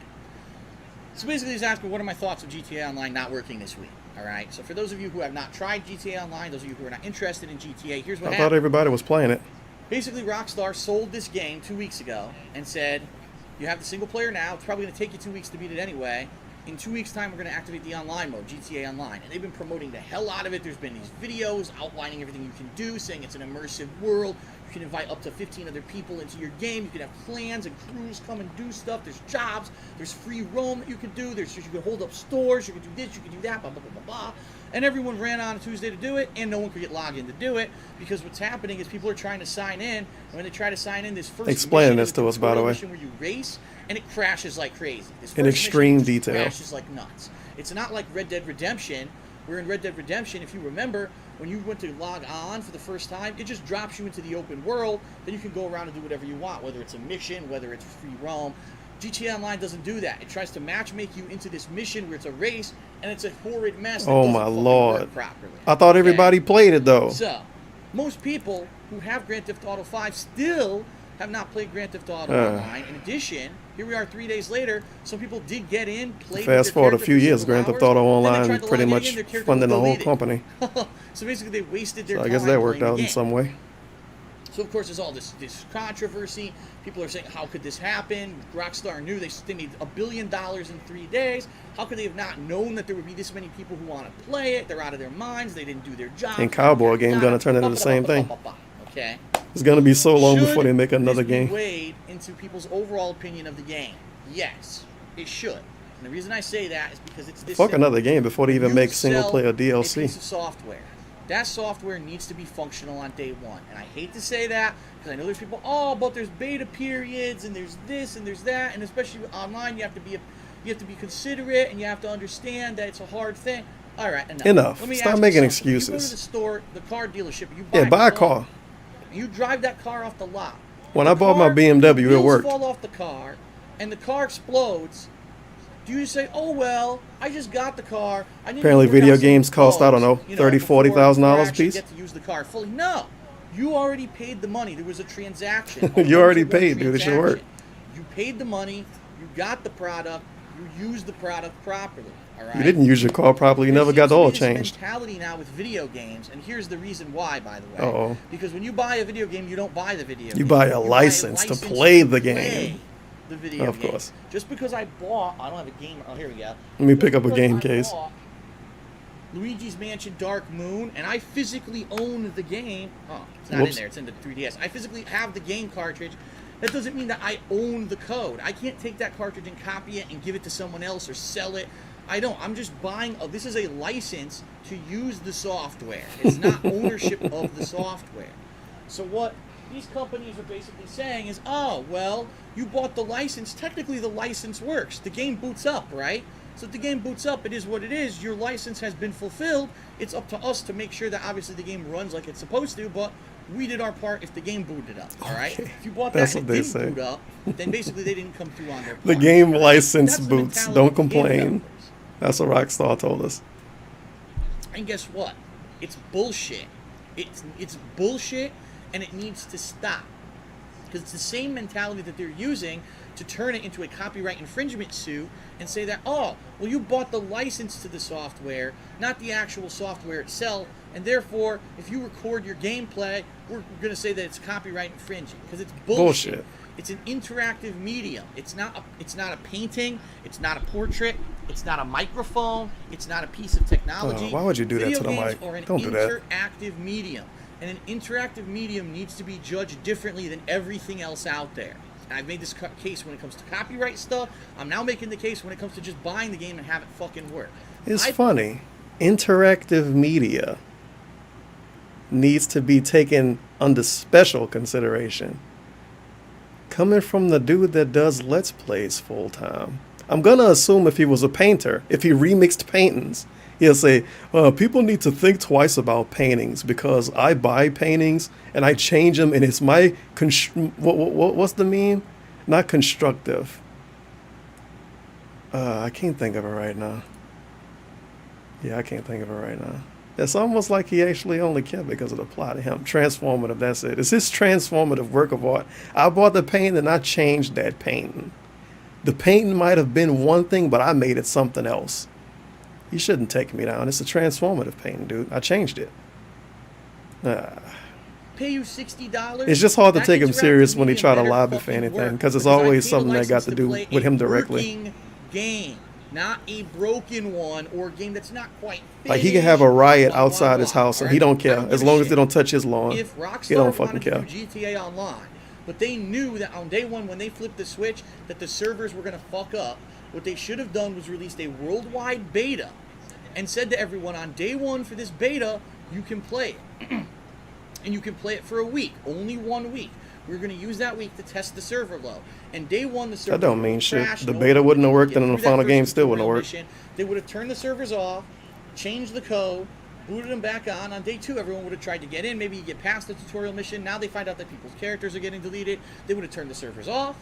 So basically, he's asking, what are my thoughts of GTA Online not working this week? All right. So for those of you who have not tried GTA Online, those of you who are not interested in GTA, here's what I happened. thought everybody was playing it. Basically, Rockstar sold this game 2 weeks ago and said, you have the single player now. It's probably going to take you 2 weeks to beat it anyway. In 2 weeks' time, we're going to activate the online mode, GTA Online. And they've been promoting the hell out of it. There's been these videos outlining everything you can do, saying it's an immersive world. You can invite up to 15 other people into your game. You can have clans and crews come and do stuff. There's jobs. There's free roam that you can do. You can hold up stores. You can do this. You can do that. Blah, blah, blah, blah, blah. And everyone ran on a Tuesday to do it, and no one could get logged in to do it, because what's happening is people are trying to sign in, and when they try to sign in, this first Explain mission this is a to us, by the tutorial way. mission where you race, and it crashes like crazy. This In first extreme mission just detail. crashes like nuts. It's not like Red Dead Redemption, where in Red Dead Redemption, if you remember, when you went to log on for the first time, it just drops you into the open world, then you can go around and do whatever you want, whether it's a mission, whether it's free roam. GTA Online doesn't do that. It tries to matchmake you into this mission where it's a race, and it's a horrid mess that Oh doesn't my fucking lord. work properly. I thought Okay? everybody played it though. So, most people who have Grand Theft Auto 5 still have not played Grand Theft Auto Online. In addition, here we are 3 days later, some people did get in, played Fast with their forward a character few for years, several Grand Theft hours, Auto then they Online tried to pretty log much in, their character funding was the whole deleted. company. So basically they wasted their So I time guess that worked playing out the in game. some way. So of course there's all this controversy. People are saying, how could this happen? Rockstar knew they made $1 billion in 3 days. How could they have not known that there would be this many people who want to play it? They're out of their minds. They didn't do their job. And Cowboy game gonna turn into the same thing. Okay. It's gonna be so long Should before they make another this be game. weighed into people's overall opinion of the game? Yes, it should. And the reason I say that is because it's this Fuck simple. another game before they even You make single sell player a DLC. piece of software. That software needs to be functional on day one. And I hate to say that because I know there's people, oh, but there's beta periods and there's this and there's that, and especially online, you have to be considerate and you have to understand that it's a hard thing. All right, Enough. Let me Stop ask you making something. excuses. You go to the store, the car dealership, you Yeah, buy a car. You drive that car off the lot. When The I bought my car- BMW, the it wheels worked. fall off the car, and the car explodes. Do you say, oh, well, I just got the car. I need Apparently to work video out some games cost, I don't know, bugs, $30,000, before $40,000 I a actually piece? get to use the car fully. No. You already paid the money. There was a transaction. You already There was a paid, dude. It should work. transaction. You paid the money. You got the product. You used the product properly. All right? You didn't use your car properly. You There never got the seems to be oil this changed. mentality now with video games, and here's the reason why, by the way. Uh-oh. Because when you buy a video game, you don't buy the video game. You buy a license to play the game. The video Of game. course. Just because I bought, I don't have a game. Oh, here we go. Let me Just pick up a because game I case. bought Luigi's Mansion Dark Moon, and I physically own the game. Oh, it's not Whoops. in there. It's in the 3DS. I physically have the game cartridge. That doesn't mean that I own the code. I can't take that cartridge and copy it and give it to someone else or sell it. I don't. I'm just buying. This is a license to use the software. It's not ownership of the software. So what these companies are basically saying is, oh, well, you bought the license. Technically, the license works. The game boots up, right? So if the game boots up, it is what it is. Your license has been fulfilled. It's up to us to make sure that obviously the game runs like it's supposed to, but we did our part if the game booted up, all right? Okay. If you bought That's that and what it they didn't say. boot up, then basically they didn't come through on their part. The game all right? license That's the boots. mentality Don't of game complain. developers. That's what Rockstar told us. And guess what? It's bullshit. It's bullshit, and it needs to stop. Because it's the same mentality that they're using to turn it into a copyright infringement suit and say that, oh, well, you bought the license to the software, not the actual software itself, and therefore, if you record your gameplay, we're going to say that it's copyright infringing. Because it's bullshit. It's an interactive medium. It's not a painting. It's not a portrait. It's not a microphone. It's not a piece of technology. Why would you do that to the mic? Don't do that. Video games are an interactive medium. And an interactive medium needs to be judged differently than everything else out there. And I've made this case when it comes to copyright stuff. I'm now making the case when it comes to just buying the game and have it fucking work. It's funny. Interactive media needs to be taken under special consideration. Coming from the dude that does Let's Plays full time. I'm going to assume if he was a painter, if he remixed paintings, he'll say, people need to think twice about paintings because I buy paintings and I change them and it's my, what's the meme? Not constructive. I can't think of it right now. Yeah, I can't think of it right now. It's almost like he actually only cared because of the plot of him. Transformative, that's it. It's his transformative work of art. I bought the painting and I changed that painting. The painting might have been one thing, but I made it something else. You shouldn't take me down. It's a transformative painting, dude. I changed it. Pay you $60. It's just hard to take him serious when he try to lobby for anything, because it's always something that got to do with him directly. Working game, not a broken one or a game that's not quite finished. Like he can have a riot outside his house and he don't care as long as they don't touch his lawn. If Rockstar he don't fucking wanted care. to do GTA Online, but they knew that on day one when they flipped the switch that the servers were going to fuck up, what they should have done was released a worldwide beta and said to everyone on day one for this beta, you can play it. And you can play it for a week, only 1 week. We're going to use that week to test the server load. And day one, the server that don't mean shit. crashed, The beta wouldn't have worked, and then the final game still wouldn't have worked. They would have turned the servers off, changed the code, booted them back on. On day two, everyone would have tried to get in. Maybe you get past the tutorial mission. Now they find out that people's characters are getting deleted. They would have turned the servers off.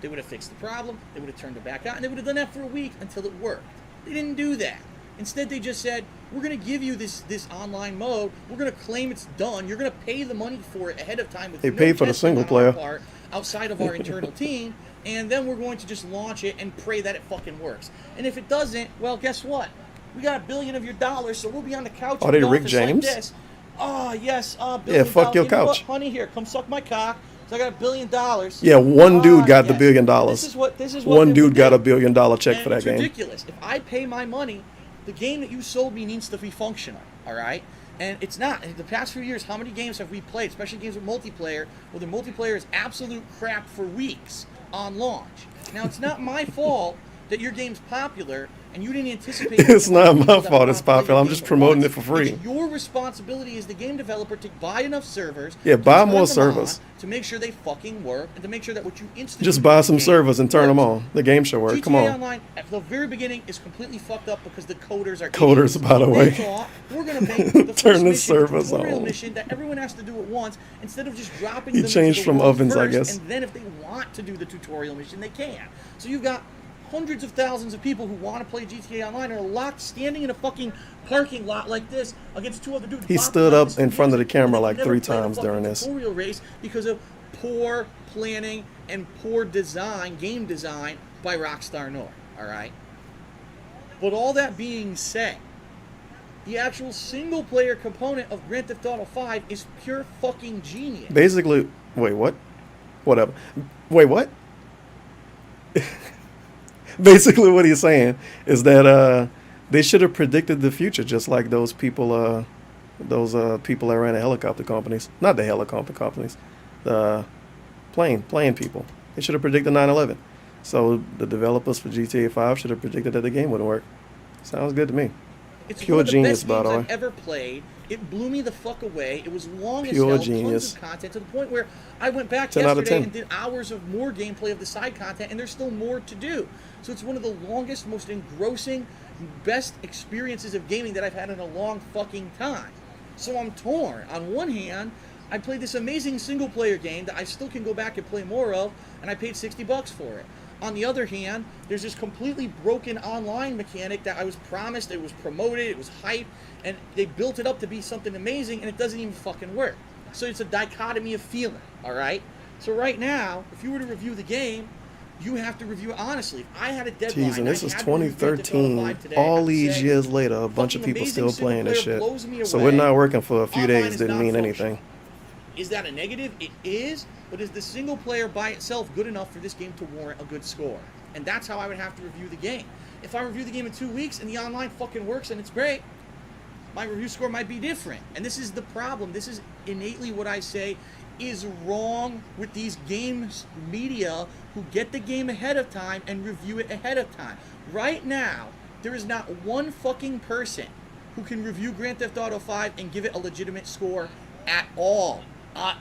They would have fixed the problem. They would have turned it back on. And they would have done that for a week until it worked. They didn't do that. Instead, they just said, we're going to give you this online mode. We're going to claim it's done. You're going to pay the money for it ahead of time. With they paid for the single player part, outside of our internal team. And then we're going to just launch it and pray that it fucking works. And if it doesn't, well, guess what? We got $1 billion of your dollars, so we'll be on the couch. Are they Rick James? Like this. Oh, yes. $1 billion. Yeah, fuck your you know couch. What, honey, here, come suck my cock. So I got $1 billion. Yeah, one dude got the $1 billion. This is what one dude got $1 billion check for that game. It's ridiculous. If I pay my money, the game that you sold me needs to be functional, all right? And it's not. In the past few years, how many games have we played, especially games with multiplayer, where the multiplayer is absolute crap for weeks on launch? Now, it's not my fault that your game's popular and you didn't anticipate. It's not my fault it's popular. I'm just promoting it for free. It's your responsibility as the game developer to buy enough servers. Yeah, buy more servers. To make sure they fucking work and to make sure that what you instantly just buy some servers and turn them on. The game should work. GTA Come on. Online at the very beginning is completely fucked up because the coders are coders, idiots. by the way. They thought we're gonna make the turn the first servers tutorial on. mission that everyone has to do at once instead of just dropping You them changed into the from world ovens, first, I guess. And then if they want to do the tutorial mission, they can. So you've got hundreds of thousands of people who want to play GTA Online are locked standing in a fucking parking lot like this against two other dudes. He stood up in front of the camera like 3 times during this tutorial race because of poor planning and poor design, game design by Rockstar North. All right. But all that being said, the actual single-player component of Grand Theft Auto 5 is pure fucking genius. Basically, wait, what? Whatever. Wait, what? Basically, what he's saying is that they should have predicted the future, just like those people that ran the helicopter companies. Not the helicopter companies, the plane people. They should have predicted 9/11. So the developers for GTA 5 should have predicted that the game wouldn't work. Sounds good to me. It's pure one of the genius, best by the games way. I've ever played. It blew me the fuck away. It was long Pure as hell, genius. tons of content, to the point where I went back 10 out of yesterday 10. and did hours of more gameplay of the side content, and there's still more to do. So it's one of the longest, most engrossing, best experiences of gaming that I've had in a long fucking time. So I'm torn. On one hand, I played this amazing single-player game that I still can go back and play more of, and I paid $60 for it. On the other hand, there's this completely broken online mechanic that I was promised, it was promoted, it was hyped, and they built it up to be something amazing, and it doesn't even fucking work. So it's a dichotomy of feeling, all right? So right now, if you were to review the game, you have to review it honestly. If I had a deadline, Jeez, and this is I had to review Grand Theft Auto 2013. 5 today, I All would these say, years later, a bunch of fucking people amazing still playing this single player shit. blows me So away. we're not working for a few Online days is didn't mean non-functional. anything. Is that a negative? It is, but is the single player by itself good enough for this game to warrant a good score? And that's how I would have to review the game. If I review the game in 2 weeks and the online fucking works and it's great, my review score might be different. And this is the problem. This is innately what I say is wrong with these games media who get the game ahead of time and review it ahead of time. Right now, there is not one fucking person who can review Grand Theft Auto 5 and give it a legitimate score at all.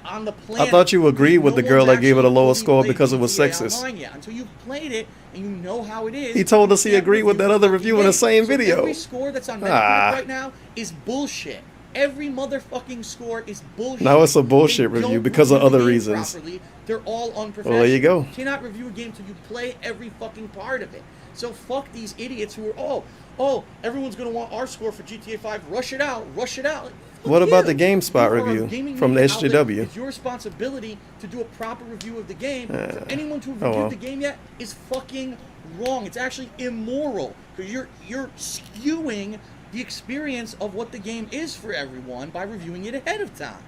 On the planet. I thought you agreed with No the girl one's that gave it a actually lower fully score played because it was GTA sexist. Online yet. Until you've played it and you know how it is. He told us he you can't agreed with review that other the review in the game. same So video. Every score that's on Metacritic Ah. right now is bullshit. Every motherfucking score is bullshit. Now it's a bullshit They review don't because of review the other game reasons. properly. They're all unprofessional. Well, there you go. You cannot review a game till you play every fucking part of it. So fuck these idiots who are, everyone's going to want our score for GTA 5. Rush it out. Rush it out. Like, fuck What about you. the GameSpot You are a review gaming from the media outlet. SJW? It's your responsibility to do a proper review of the game. For anyone to have oh reviewed well. the game yet is fucking wrong. It's actually immoral because you're skewing the experience of what the game is for everyone by reviewing it ahead of time.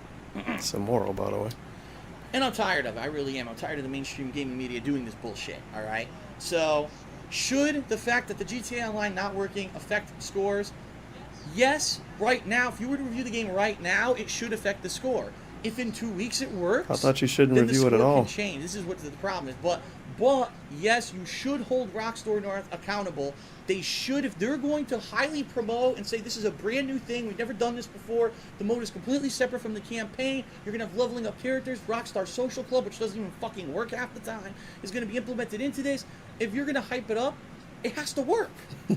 It's immoral, by the way. And I'm tired of it. I really am. I'm tired of the mainstream gaming media doing this bullshit. All right. So, should the fact that the GTA Online not working affect scores? Yes. Right now, if you were to review the game right now, it should affect the score. If in 2 weeks it works, I thought you shouldn't then review the it at score all. can change. This is what the problem is. But yes, you should hold Rockstar North accountable. They should, if they're going to highly promote and say this is a brand new thing, we've never done this before, the mode is completely separate from the campaign, you're going to have leveling up characters, Rockstar Social Club, which doesn't even fucking work half the time, is going to be implemented into this. If you're going to hype it up, it has to work.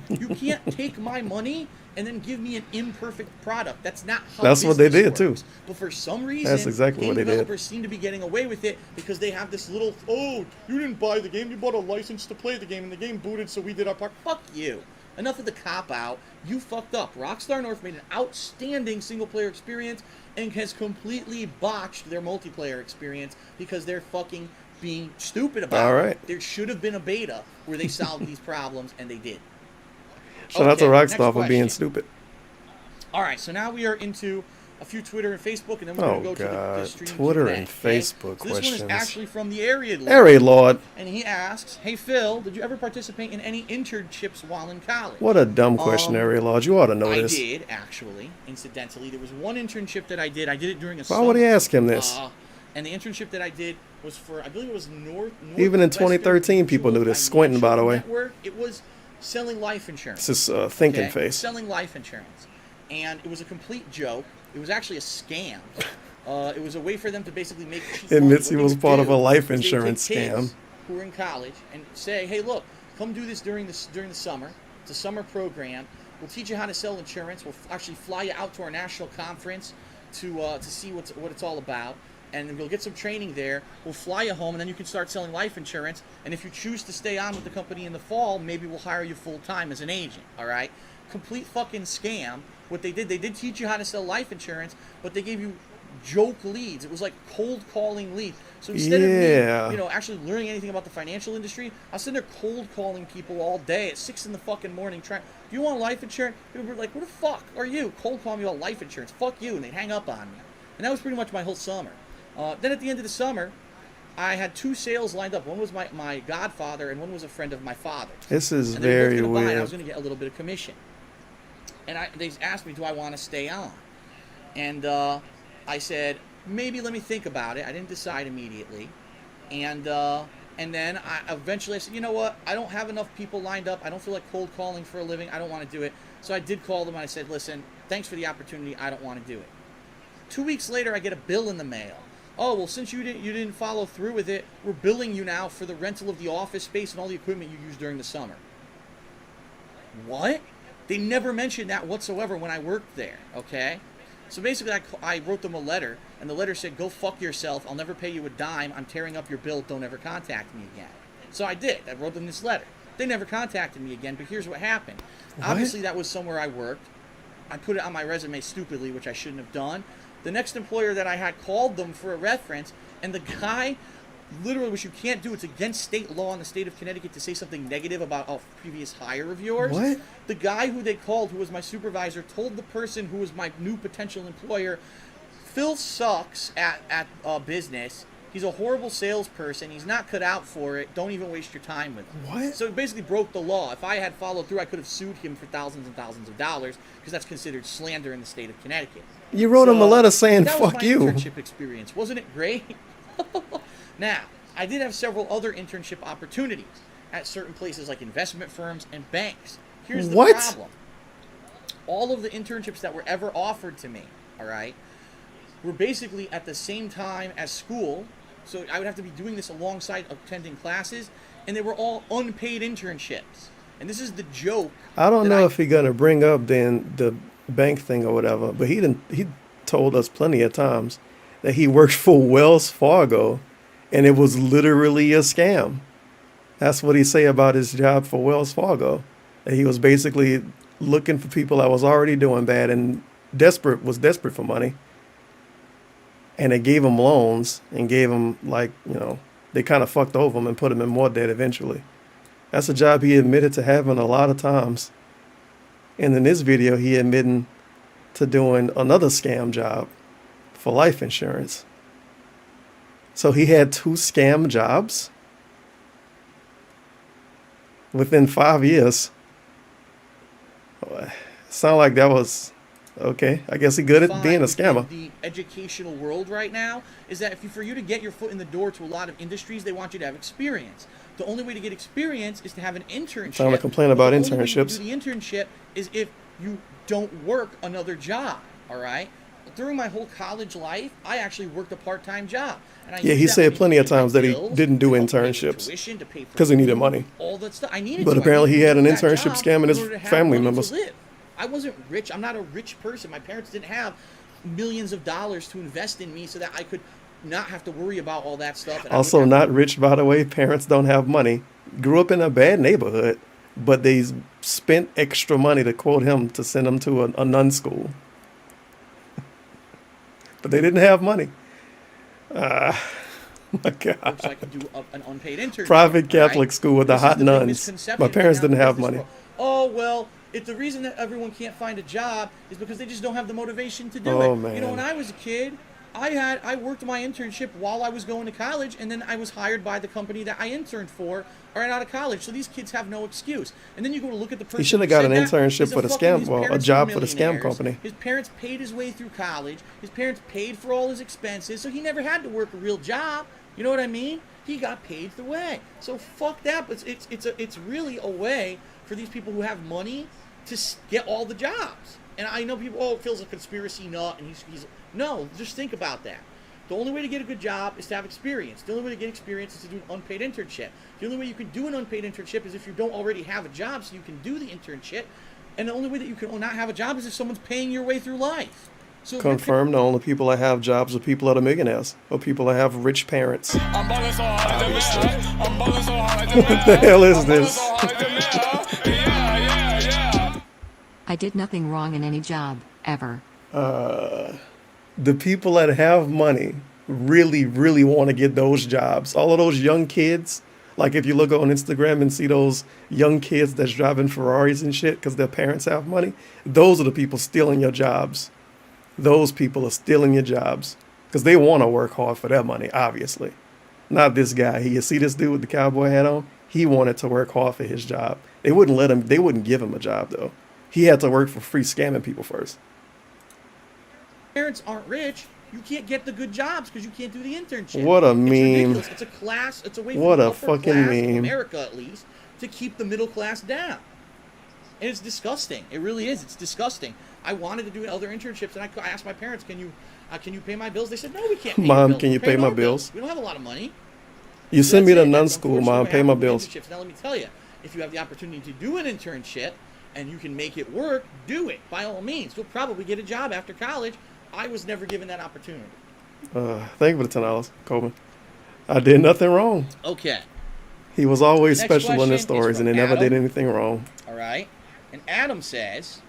You can't take my money and then give me an imperfect product. That's not how That's what they business did, works. too. But for some reason, That's exactly game what they did. developers seem to be getting away with it because they have this little, you didn't buy the game, you bought a license to play the game, and the game booted, so we did our part. Fuck you. Enough of the cop-out. You fucked up. Rockstar North made an outstanding single-player experience and has completely botched their multiplayer experience because they're fucking being stupid about All it. right. There should have been a beta where they solved these problems, and they did. Shout out to Okay, next Rockstar for being question. stupid. All right, so now we are into a few Twitter and Facebook, and then we're Oh, going to go to the God. stream Twitter Q&A, and okay? Facebook So this one questions. is actually from the Area Lord. Harry Lord. And he asks, hey, Phil, did you ever participate in any internships while in college? What a dumb question, Harry Lord. You ought to know I this. did, actually, incidentally. There was one internship that I did. I did it during a Why summer. would he ask him this? And the internship that I did was for, I believe it was Even in Northwestern 2013, people knew this. Squinting, by the way. Network. It was selling life insurance. This is thinking Okay? face. Selling life insurance. And it was a complete joke. It was actually a scam. It was a way for them to basically make cheap Admits money. he What was they part of do a life is they take insurance kids scam. who are in college and say, hey, look, come do this during the summer. It's a summer program. We'll teach you how to sell insurance. We'll actually fly you out to our national conference to see what it's all about. And then we'll get some training there. We'll fly you home, and then you can start selling life insurance. And if you choose to stay on with the company in the fall, maybe we'll hire you full-time as an agent, all right? Complete fucking scam. What they did teach you how to sell life insurance, but they gave you joke leads. It was like cold calling leads. So instead Yeah. of me, actually learning anything about the financial industry, I was sitting there cold calling people all day at 6 in the fucking morning trying, do you want life insurance? People were like, what the fuck are you? Cold calling me about life insurance. Fuck you. And they'd hang up on me. And that was pretty much my whole summer. Then at the end of the summer, I had 2 sales lined up. One was my godfather, and one was a friend of my father. This is And they were both very gonna buy it. I weird. was going to get a little bit of commission. And they asked me, do I want to stay on? And I said, maybe let me think about it. I didn't decide immediately. And then eventually I said, you know what? I don't have enough people lined up. I don't feel like cold calling for a living. I don't want to do it. So I did call them and I said, listen, thanks for the opportunity. I don't want to do it. 2 weeks later, I get a bill in the mail. Oh, well, since you didn't follow through with it, we're billing you now for the rental of the office space and all the equipment you used during the summer. What? They never mentioned that whatsoever when I worked there, okay? So basically, I wrote them a letter, and the letter said, go fuck yourself. I'll never pay you a dime. I'm tearing up your bill. Don't ever contact me again. So I did. I wrote them this letter. They never contacted me again, but here's what happened. Obviously, that was somewhere I worked. I put it on my resume stupidly, which I shouldn't have done. The next employer that I had called them for a reference, and the guy literally, which you can't do. It's against state law in the state of Connecticut to say something negative about a previous hire of yours. What? The guy who they called, who was my supervisor, told the person who was my new potential employer, Phil sucks at business. He's a horrible salesperson. He's not cut out for it. Don't even waste your time with him. What? So he basically broke the law. If I had followed through, I could have sued him for thousands and thousands of dollars because that's considered slander in the state of Connecticut. You wrote him a letter saying, that was fuck my you. internship experience. Wasn't it great? Now, I did have several other internship opportunities at certain places like investment firms and banks. Here's the What? problem. All of the internships that were ever offered to me, all right, were basically at the same time as school. So I would have to be doing this alongside attending classes, and they were all unpaid internships. And this is the joke. I don't that know if he's gonna bring up then the bank thing or whatever, but he told us plenty of times that he worked for Wells Fargo, and it was literally a scam. That's what he say about his job for Wells Fargo. That he was basically looking for people that was already doing bad and was desperate for money. And they gave him loans and gave him, like, they kind of fucked over him and put him in more debt eventually. That's a job he admitted to having a lot of times. And in this video, he admitting to doing another scam job for life insurance. So he had 2 scam jobs within 5 years. Sound like that was okay. I guess he good at being a scammer. The educational world right now is that for you to get your foot in the door to a lot of industries, they want you to have experience. The only way to get experience is to have an internship. Trying to complain about The only way you internships. do the internship is if you don't work another job. All right. During my whole college life, I actually worked a part-time job. And I Yeah, used he that said money to plenty of pay my times that he bills, didn't do to help pay for internships tuition, to pay for 'cause he needed food, money. all that stuff. I needed But to. I apparently needed he to had do an that internship job scamming his in order to have family money to members. live. I wasn't rich. I'm not a rich person. My parents didn't have millions of dollars to invest in me so that I could not have to worry about all that stuff. And I Also wouldn't have not rich, by the way. Parents don't have money. Grew up in a bad neighborhood, but they spent extra money, to quote him, to send him to a nun school. But they didn't have money. My to, God. so I could do an unpaid internship. Private all Catholic school with the This is hot big nuns. misconception My parents in the didn't have business money. world. Oh, well, if the reason that everyone can't find a job is because they just don't have the motivation to do Oh, it. man. You know, when I was a kid, I worked my internship while I was going to college, and then I was hired by the company that I interned for right out of college. So these kids have no excuse. And then you go to look at the person. He should have who got said an that, internship he's for the fucking- scam, his well, a parents job were for the scam millionaires. company. His parents paid his way through college. His parents paid for all his expenses, so he never had to work a real job. You know what I mean? He got paid the way. So fuck that. But it's really a way for these people who have money to get all the jobs. And I know people, oh, Phil's a conspiracy nut, and he's no. Just think about that. The only way to get a good job is to have experience. The only way to get experience is to do an unpaid internship. The only way you can do an unpaid internship is if you don't already have a job, so you can do the internship. And the only way that you can not have a job is if someone's paying your way through life. So if you're Confirmed, the only people that have jobs are people that are millionaires or people that have rich parents. I'm ballin' so hard like the mayor. I'm ballin' so hard like the What the hell is this? Yeah. I did nothing wrong in any job, ever. The people that have money really, really want to get those jobs. All of those young kids, like if you look on Instagram and see those young kids that's driving Ferraris and shit because their parents have money, those are the people stealing your jobs. Those people are stealing your jobs because they want to work hard for their money, obviously. Not this guy here. You see this dude with the cowboy hat on? He wanted to work hard for his job. They wouldn't give him a job though. He had to work for free scamming people first. parents aren't rich, you can't get the good jobs because you can't do the internship. What a It's meme. ridiculous. It's a class. It's a way for What the a upper fucking class of meme. America, at least, to keep the middle class down. And it's disgusting. It really is. It's disgusting. I wanted to do other internships, and I asked my parents, "Can you pay my bills?" They said, "No, we can't." Pay Mom, your bills. can you We're pay paying my our bills? We don't have a lot of money. You So send me that's to it. nun That's school, unfortunately Mom. what Pay my happens with bills. internships. Now let me tell you, if you have the opportunity to do an internship and you can make it work, do it by all means. You'll probably get a job after college. I was never given that opportunity. Thank you for the $10, Coleman. I did nothing wrong. Okay. He was always Next special in question his is stories, and from he never did Adam. anything wrong. All right. And Adam says,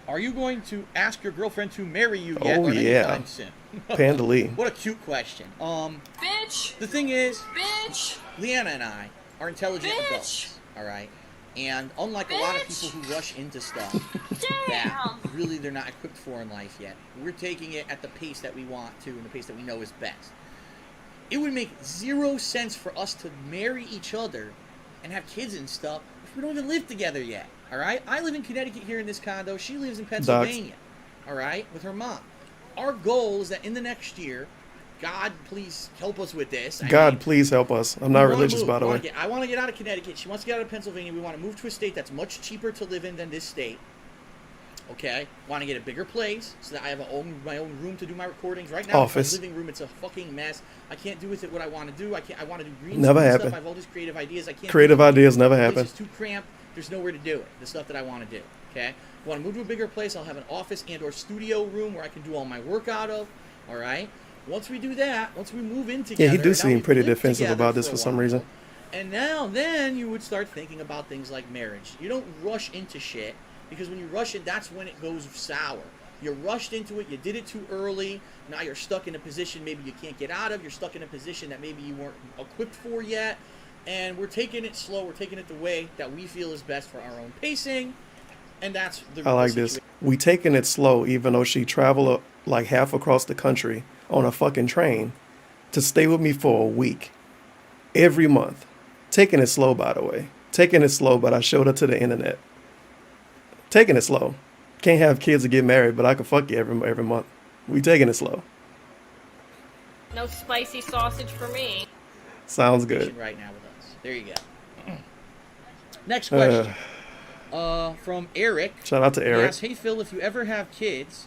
Are you going to ask your girlfriend to marry you yet? Oh, or yeah. anytime soon? Panda Lee. What a cute question. Bitch! The thing is, Bitch! Leanna and I are intelligent Bitch! adults, all right? And unlike a lot of Bitch! people who rush into stuff that really they're not equipped for in life yet, we're taking it at the pace that we want to and the pace that we know is best. It would make zero sense for us to marry each other and have kids and stuff if we don't even live together yet, all right? I live in Connecticut here in this condo. She lives in Pennsylvania, all right, with her mom. Our goal is that in the next year, God, please help us with this. I mean, Please help us. I'm not religious, by the way. I want to get out of Connecticut. She wants to get out of Pennsylvania. We want to move to a state that's much cheaper to live in than this state. Okay? Want to get a bigger place so that I have my own room to do my recordings. Right now, Office. my living room, it's a fucking mess. I can't do with it what I want to do. I want to do green Never screen happen. stuff. I have all these creative ideas. I can't. Creative ideas never The happen. place is too cramped. There's nowhere to do it. The stuff that I want to do. Okay? I want to move to a bigger place. I'll have an office and or studio room where I can do all my work out of. All right? Once we do that, once we move in together... Yeah, he do now seem we've pretty lived defensive together about this a for some while, reason. And then you would start thinking about things like marriage. You don't rush into shit, because when you rush it, that's when it goes sour. You rushed into it, you did it too early, now you're stuck in a position maybe you can't get out of, you're stuck in a position that maybe you weren't equipped for yet, and we're taking it slow, we're taking it the way that we feel is best for our own pacing, and that's the I like this. We taking it slow, even though she traveled like half across the country on a fucking train to stay with me for a week every month. Taking it slow, by the way. Taking it slow, but I showed her to the internet. Taking it slow. Can't have kids to get married, but I can fuck you every month. We taking it slow. No spicy sausage for me. Sounds good. Right now with us. There you go. Next question. From Eric. Shout out to He Eric. asks, hey Phil, if you ever have kids,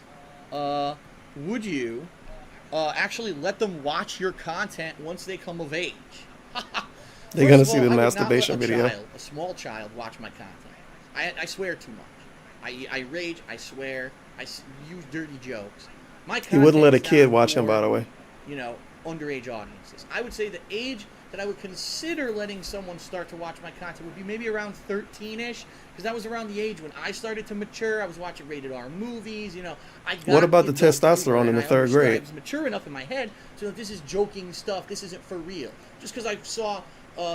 would you actually let them watch your content once they come of age? They're gonna First of see all, the I would not masturbation let video. a small child watch my content. I swear too much. I rage, I swear, use dirty jokes. My He wouldn't let a content is kid not watch him, for, by the way. you know, underage audiences. I would say the age that I would consider letting someone start to watch my content would be maybe around 13-ish, because that was around the age when I started to mature. I was watching rated R movies, you know. What about the testosterone in the third grade? I was mature enough in my head so that this is joking stuff. This isn't for real. Just because I saw,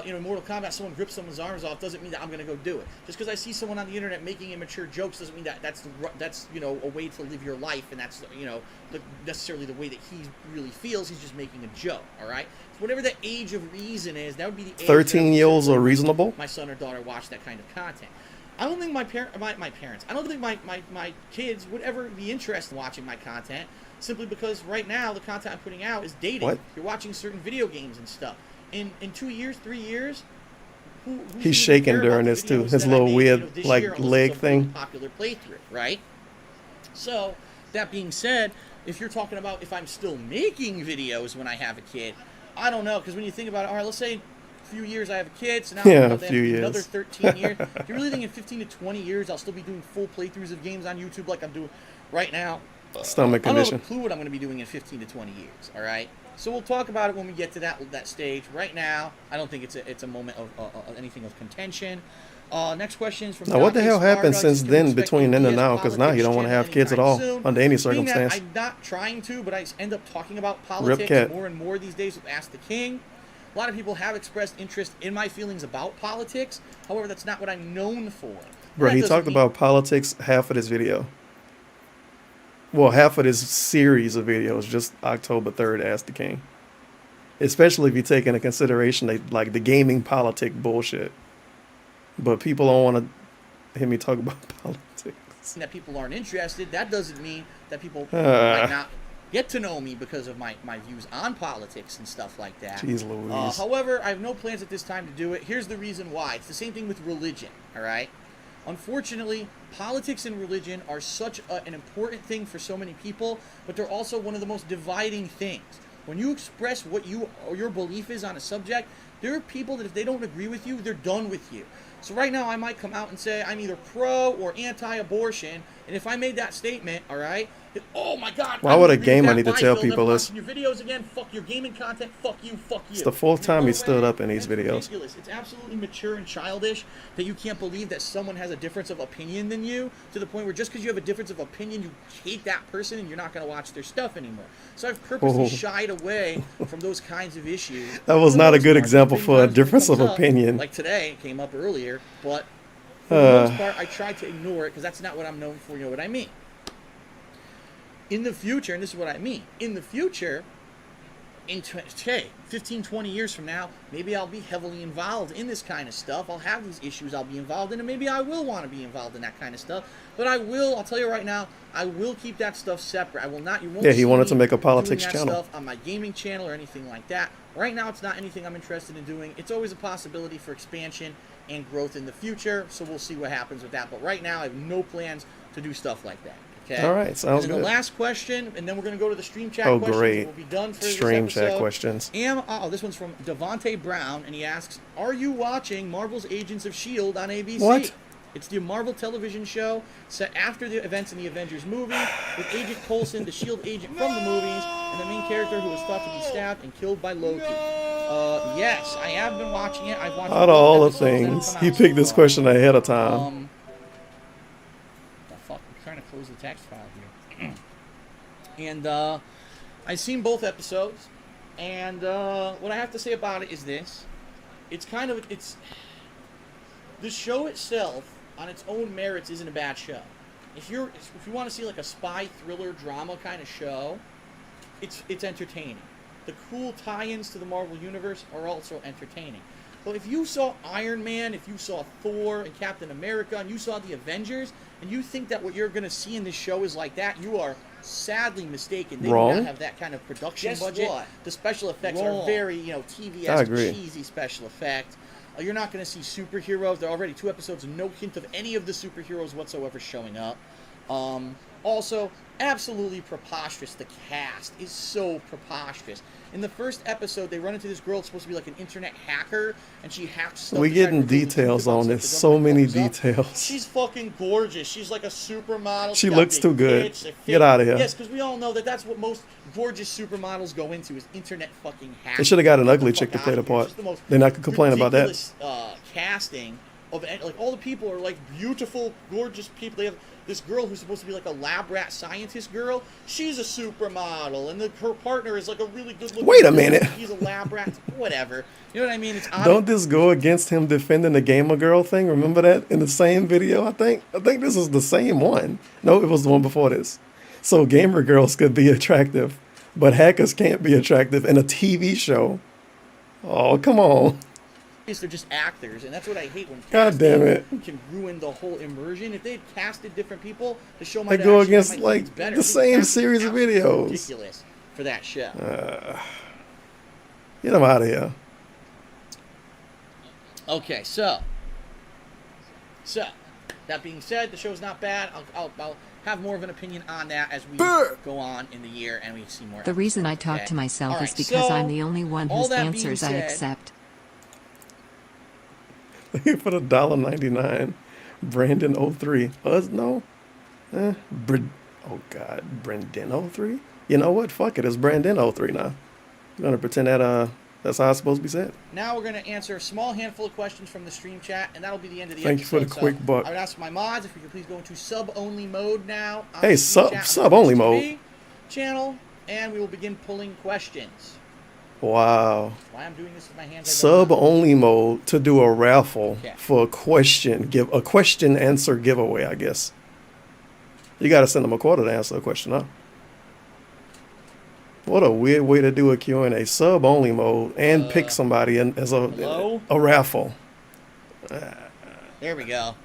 in Mortal Kombat, someone rip someone's arms off doesn't mean that I'm going to go do it. Just because I see someone on the internet making immature jokes doesn't mean that that's a way to live your life, and that's necessarily the way that he really feels. He's just making a joke. All right. So whatever the age of reason is, that would be the age. 13-year-olds are reasonable. My son or daughter watch that kind of content. I don't think my parents. I don't think my kids would ever be interested in watching my content, simply because right now the content I'm putting out is dating. What? You're watching certain video games and stuff. In 2 years, 3 years, who's He's gonna shaking care during about this the too. videos His that I little made, weird this like year, unless leg it's a really thing. popular playthrough, right? So that being said, if you're talking about if I'm still making videos when I have a kid, I don't know, because when you think about it, all right, let's say a few years I have a kid, so now Yeah, another a few years. 13 years. Do you really think in 15 to 20 years I'll still be doing full playthroughs of games on YouTube like I'm doing right now? Stomach I don't condition. have a clue what I'm going to be doing in 15 to 20 years, all right? So we'll talk about it when we get to that stage. Right now, I don't think it's a moment of anything of contention. Next question is from Now, what the Dante hell happened Sparga. since Can we then expect between then and BS now? Because now you don't want to have kids at all anytime soon? under any Being that circumstance. I'm not trying to, but I end up talking about politics Cat. more and more these days with Ask the King. A lot of people have expressed interest in my feelings about politics. However, that's not what I'm known for. Bro, That he doesn't talked mean- about politics half of this video. Well, half of this series of videos, just October 3rd, Ask the King. Especially if you take into consideration like the gaming politic bullshit. But people don't want to hear me talk about politics. that people aren't interested. That doesn't mean that people might not get to know me because of my views on politics and stuff like that. Jeez Louise. However, I have no plans at this time to do it. Here's the reason why. It's the same thing with religion, all right? Unfortunately, politics and religion are such an important thing for so many people, but they're also one of the most dividing things. When you express what your belief is on a subject, there are people that if they don't agree with you, they're done with you. So right now I might come out and say I'm either pro or anti-abortion, and if I made that statement, all right, Oh my God! Why I would don't a agree with gamer that. need to Bye, tell Phil. people Never this? watching your videos again. Fuck your gaming content. Fuck you. Fuck you. It's the fourth time he No stood way. up in these That's videos. ridiculous. It's absolutely mature and childish that you can't believe that someone has a difference of opinion than you, to the point where just because you have a difference of opinion, you hate that person and you're not going to watch their stuff anymore. So I've purposely Oh. shied away from those kinds of issues. That was For the not a most good part. example There's for a been times when it difference of comes up, opinion. Like today, it came up earlier, but for the most part, I try to ignore it because that's not what I'm known for. You know what I mean? In the future, and this is what I mean, in the future, in 15, 20 years from now, maybe I'll be heavily involved in this kind of stuff. I'll have these issues I'll be involved in, and maybe I will want to be involved in that kind of stuff. But I'll tell you right now, I will keep that stuff separate. I will not, you won't Yeah, he see wanted me to make a doing politics that channel. stuff on my gaming channel or anything like that. Right now, it's not anything I'm interested in doing. It's always a possibility for expansion and growth in the future, so we'll see what happens with that. But right now, I have no plans to do stuff like that. Okay. All right, sounds and then good. The last question, and then we're going to go to the stream chat Oh, questions. great. And we'll be done for Stream this chat episode. questions. This one's from Devontae Brown, and he asks, "Are you watching Marvel's Agents of S.H.I.E.L.D. on ABC?" What? It's the Marvel television show set after the events in the Avengers movie, with Agent Coulson, the S.H.I.E.L.D. agent from the movies, and the main character who was thought to be stabbed and killed by Loki. Yes, I have been watching it. I've watched Out of all the episodes that have things, come he out so picked this far. question ahead of time. The fuck? I'm trying to close the text file here. And I've seen both episodes, and what I have to say about it is this: it's the show itself on its own merits isn't a bad show. If you want to see like a spy thriller drama kind of show, it's entertaining. The cool tie-ins to the Marvel Universe are also entertaining. But if you saw Iron Man, if you saw Thor and Captain America, and you saw the Avengers, and you think that what you're going to see in this show is like that, you are sadly mistaken. They do Wrong. not have that kind of production Guess budget. what? The special effects Wrong. are very, I TV-esque, agree. cheesy special effect. You're not going to see superheroes. There are already 2 episodes, no hint of any of the superheroes whatsoever showing up. Also, absolutely preposterous. The cast is so preposterous. In the first episode, they run into this girl that's supposed to be like an internet hacker, and she hacks stuff. We to try to getting reveal the truth details about on stuff this. the So government many covers up. details. She's fucking gorgeous. She's like a supermodel. She She's got looks big too good. tits, a Get fit. outta here. Yes, because we all know that that's what most gorgeous supermodels go into is internet fucking hacking. They should have got an Get ugly the chick to fuck play the out of here. part. It's just the most Then I could complain about that. ridiculous, casting of like all the people are like beautiful, gorgeous people. They have this girl who's supposed to be like a lab rat scientist girl. She's a supermodel, and her partner is like a really good looking. Wait a minute. He's a lab rat. Whatever. You know what I mean? It's odd. Don't this go against him defending the gamer girl thing? Remember that in the same video? I think this is the same one. No, it was the one before this. So gamer girls could be attractive, but hackers can't be attractive in a TV show. Oh, come on. They're just actors, and that's what I hate when God damn it. can ruin the whole immersion. If they had casted different people, the show They might go actually, against, might like, be better. the This same casting series is of absolutely videos. ridiculous for that show. Get him out of here. Okay, so that being said, the show's not bad. I'll have more of an opinion on that as we go on in the year and we see more. The reason I episodes, talk okay? to myself All is right, because so, I'm the only one all whose that being answers I said- accept. For the $1.99. Brandon 03. Us? No. Oh God. Brendan 03? You know what? Fuck it. It's Brandon 03 now. I'm gonna pretend that that's how it's supposed to be said. Now we're going to answer a small handful of questions from the stream chat, and that'll be the end of the Thank you episode. for the quick buck. I would ask my mods if we could please go into sub-only mode now. on Hey, the stream sub- chat on the sub-only Twitch mode. TV channel, and we will begin pulling questions. Wow. Why I'm doing this with my hands? I don't know. Sub only mode to do a raffle Okay. for a question answer giveaway, I guess. You gotta send them a quarter to answer a question, huh? What a weird way to do a Q&A. Sub only mode and pick somebody as hello? a raffle. There we go.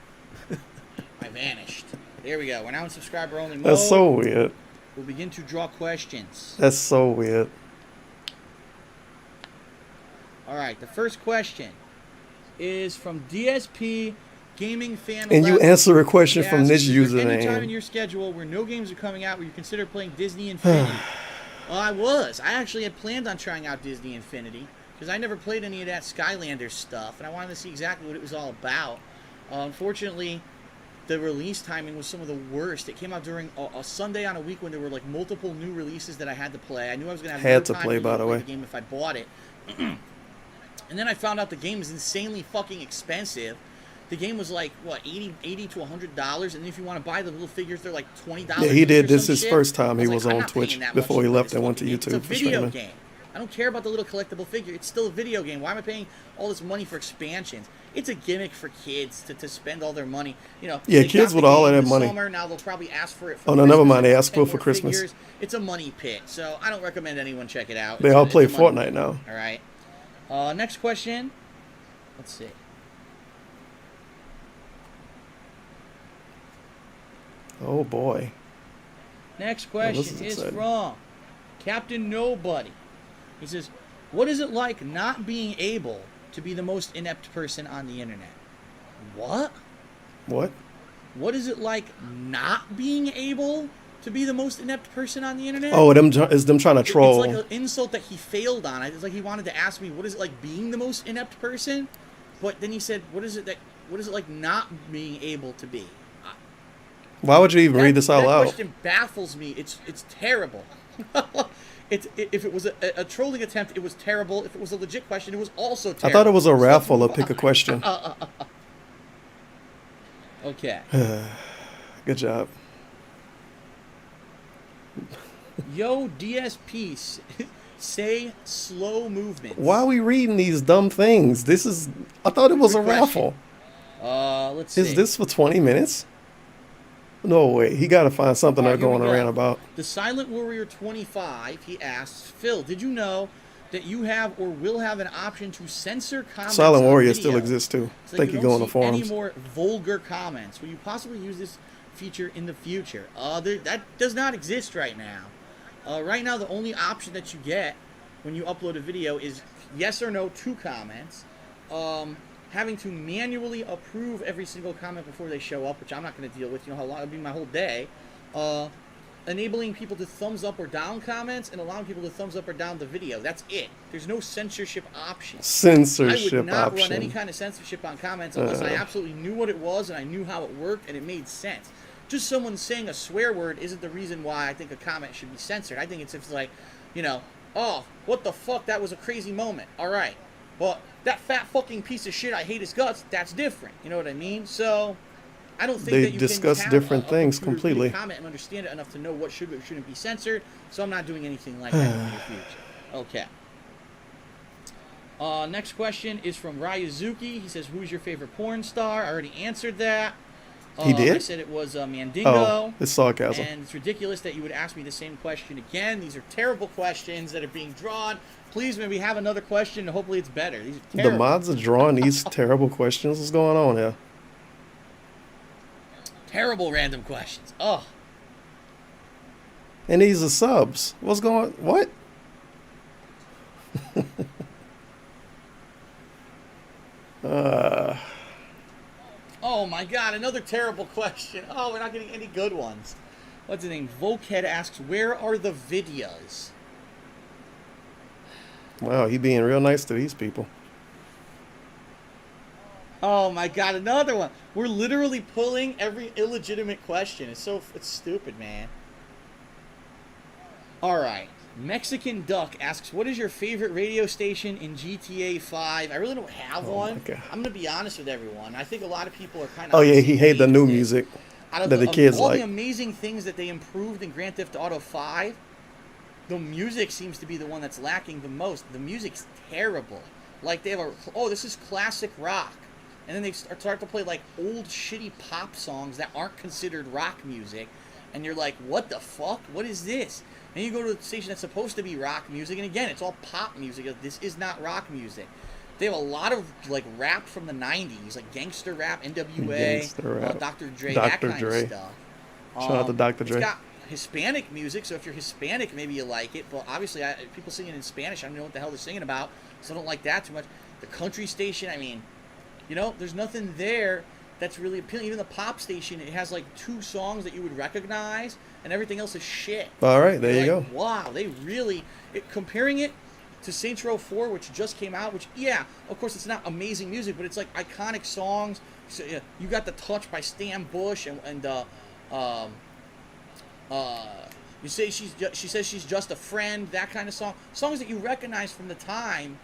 I vanished. There we go. We're now in subscriber only mode. That's so weird. We'll begin to draw questions. That's so weird. All right. The first question is from DSP Gaming Fan. And you 11. answer a question from this Is there any time in username. your schedule where no games are coming out where you consider playing Disney Infinity? Well, I was. I actually had planned on trying out Disney Infinity because I never played any of that Skylanders stuff, and I wanted to see exactly what it was all about. Unfortunately, the release timing was some of the worst. It came out during a Sunday on a week when there were like multiple new releases that I had to play. I knew I was going to have no time to play the game if I bought it. And then I found out the game is insanely fucking expensive. The game was like, what, $80 to $100, and if you want to buy the little figures, they're like $20. Yeah, he did this his shit. first time he was like, on Twitch before he left and went to YouTube. It's a video game. I don't care about the little collectible figure. It's still a video game. Why am I paying all this money for expansions? It's a gimmick for kids to spend all their money. You know. Yeah, kids with all of that money. Summer, now they'll probably ask for it. For no, never mind. They ask for Christmas. Figures. It's a money pit, so I don't recommend anyone check it out. They all play Fortnite now. All right. Next question. Let's see. Oh boy. Next question is from Captain Nobody. He says, "What is it like not being able to be the most inept person on the internet?" What? What? What is it like not being able to be the most inept person on the internet? Oh, them trying to troll. It's like an insult that he failed on. It's like he wanted to ask me, what is it like being the most inept person? But then he said, what is it like not being able to be? Why would you even read this out loud? That question baffles me. It's terrible. If it was a trolling attempt, it was terrible. If it was a legit question, it was also terrible. I thought it was a raffle to pick a question. Okay. Good job. Yo, DSP, say slow movements. Why are we reading these dumb things? I thought it was a raffle. Let's see. Is this for 20 minutes? No way. He got to find something they're going around about. The Silent Warrior 25, he asks, Phil, did you know that you have or will have an option to censor comments? Silent Warrior video, still exists too. So I think you go on the forums. Any more vulgar comments? Will you possibly use this feature in the future? That does not exist right now. Right now, the only option that you get when you upload a video is yes or no to comments. Having to manually approve every single comment before they show up, which I'm not going to deal with. You know how long it'll be my whole day. Enabling people to thumbs up or down comments and allowing people to thumbs up or down the video. That's it. There's no censorship option. Censorship I would not option. run any kind of censorship on comments unless I absolutely knew what it was and I knew how it worked and it made sense. Just someone saying a swear word isn't the reason why I think a comment should be censored. I think it's if like, you know, oh, what the fuck, that was a crazy moment. All right. Well, that fat fucking piece of shit, I hate his guts, that's different. You know what I mean? So, I don't think that you discuss can different things completely. Comment and understand it enough to know what should or shouldn't be censored. So I'm not doing anything like that in the future. Okay. Next question is from Ryuzuki. He says, "Who's your favorite porn star?" I already answered that. He did? I said it was Mandingo. Oh, it's sarcasm. And it's ridiculous that you would ask me the same question again. These are terrible questions that are being drawn. Please maybe have another question and hopefully it's better. These are terrible. The mods are drawing these terrible questions. What's going on here? Terrible random questions. Oh. And these are subs. What's going? What? Oh my god, another terrible question. Oh, we're not getting any good ones. What's his name? Volkhead asks, where are the videos? Wow, he being real nice to these people. Oh my god, another one. We're literally pulling every illegitimate question. It's stupid, man. Alright. Mexican Duck asks, what is your favorite radio station in GTA 5? I really don't have one. I'm going to be honest with everyone. I think a lot of people are kind of... Oh yeah, he hates the new music that the kids all like. the amazing things that they improved in Grand Theft Auto 5, the music seems to be the one that's lacking the most. The music's terrible. Like they have this is classic rock. And then they start to play like old shitty pop songs that aren't considered rock music. And you're like, what the fuck? What is this? And you go to a station that's supposed to be rock music, and again, it's all pop music. This is not rock music. They have a lot of like rap from the 90s, like gangster rap, NWA, Dr. Dre, that kind of stuff. Shout out to Dr. Dre. It's got Hispanic music, so if you're Hispanic, maybe you like it. But obviously, people singing in Spanish, I don't know what the hell they're singing about, so I don't like that too much. The country station, I mean, you know, there's nothing there that's really appealing. Even the pop station, it has like 2 songs that you would recognize, and everything else is shit. All right, there you go. Wow, they really... comparing it to Saints Row 4, which just came out, which, yeah, of course it's not amazing music, but it's like iconic songs, So, yeah, you got the touch by Stan Bush and you say she says she's just a friend, that kind of song. Songs that you recognize from the time,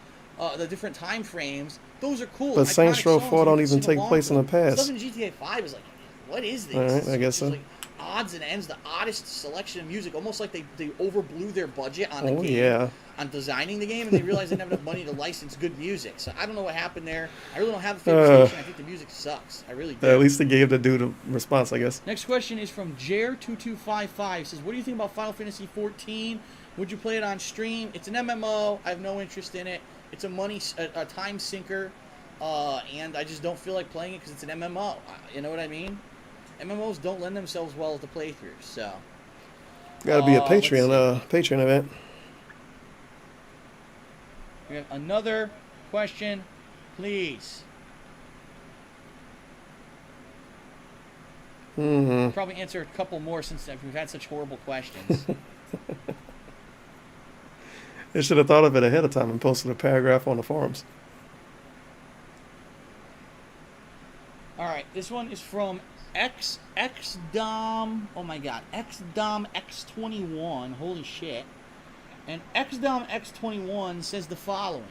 the different time frames. Those are cool. But Saints Row Iconic 4 songs don't you even can sing take along place to. in the past. Stuff in GTA 5 is like, what is this? All right, I It's guess just so. like odds and ends, the oddest selection of music, almost like they overblew their budget on the Oh, game, yeah. on designing the game, and they realized they didn't have enough money to license good music. So I don't know what happened there. I really don't have a favorite station. I think the music sucks. I really do. At least they gave the dude a response, I guess. Next question is from Jer2255. Says, what do you think about Final Fantasy 14? Would you play it on stream? It's an MMO. I have no interest in it. It's a time sinker, and I just don't feel like playing it because it's an MMO. You know what I mean? MMOs don't lend themselves well to playthroughs, so. Got to be a let's Patreon event. We have another question, please. Mm-hmm. Probably answer a couple more since we've had such horrible questions. They should have thought of it ahead of time and posted a paragraph on the forums. All right, this one is from XDom. Oh my God, XDom X21. Holy shit! And XDom X21 says the following: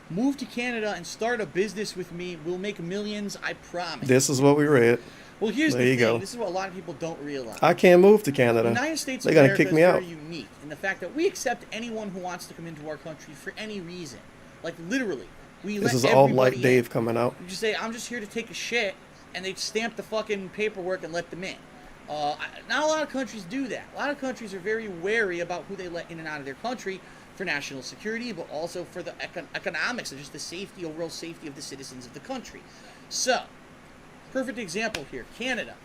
move to Canada and start a business with me. We'll make millions, I promise. This is what we read. Well, here's there the you thing. go. This is what a lot of people don't realize. I can't move to The Canada. United States They're of gonna America kick me is out. very unique in the fact that we accept anyone who wants to come into our country for any reason. Like literally, we This let is all everybody like Dave in. coming out. You just say, I'm just here to take a shit, and they stamp the fucking paperwork and let them in. Not a lot of countries do that. A lot of countries are very wary about who they let in and out of their country for national security, but also for the economics and just the safety, overall safety of the citizens of the country. So, perfect example here, Canada.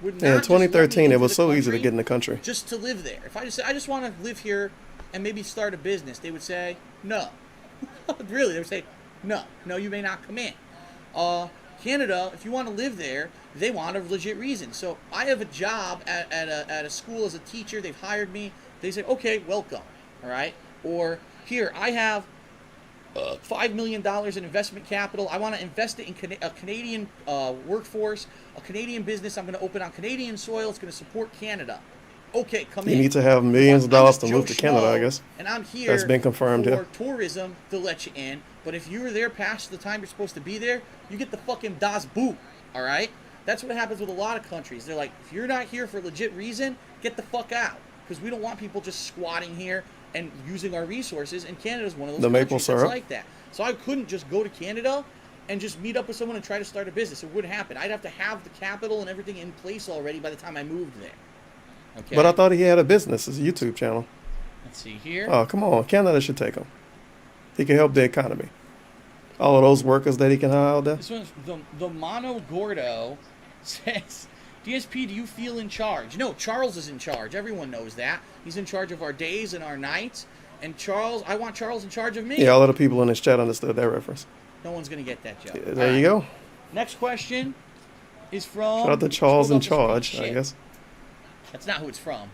Would Yeah, not in just let me 2013, it into was the so easy to country get in the country. just to live there. If I just say, I just want to live here and maybe start a business, they would say, no. Really, they would say, no, you may not come in. Canada, if you want to live there, they want a legit reason. So I have a job at a school as a teacher. They've hired me. They say, okay, welcome. All right. Or here, I have $5 million in investment capital. I want to invest it in a Canadian workforce, a Canadian business I'm going to open on Canadian soil. It's going to support Canada. Okay, come in. You need to have millions of I'm dollars just to move Joe to Canada, I Schmo, guess. And I'm here That's been confirmed, for yeah. tourism, they'll let you in. But if you were there past the time you're supposed to be there, you get the fucking Das Boot, all right? That's what happens with a lot of countries. They're like, if you're not here for a legit reason, get the fuck out. Because we don't want people just squatting here and using our resources. And Canada's one of those The maple countries that's syrup. like that. So I couldn't just go to Canada and just meet up with someone and try to start a business. It wouldn't happen. I'd have to have the capital and everything in place already by the time I moved there. Okay. But I thought he had a business, his YouTube channel. Let's see here. Oh, come on. Canada should take him. He can help the economy. All of those workers that he can hire out there. This one's the Mono Gordo says, DSP, do you feel in charge? No, Charles is in charge. Everyone knows that. He's in charge of our days and our nights. And Charles, I want Charles in charge of me. Yeah, all of the people in this chat understood that reference. No one's going to get that joke. Yeah, there you go. Next question is from... Shout out to Charles in Scroll up the charge, screen. I Shit. guess. That's not who it's from.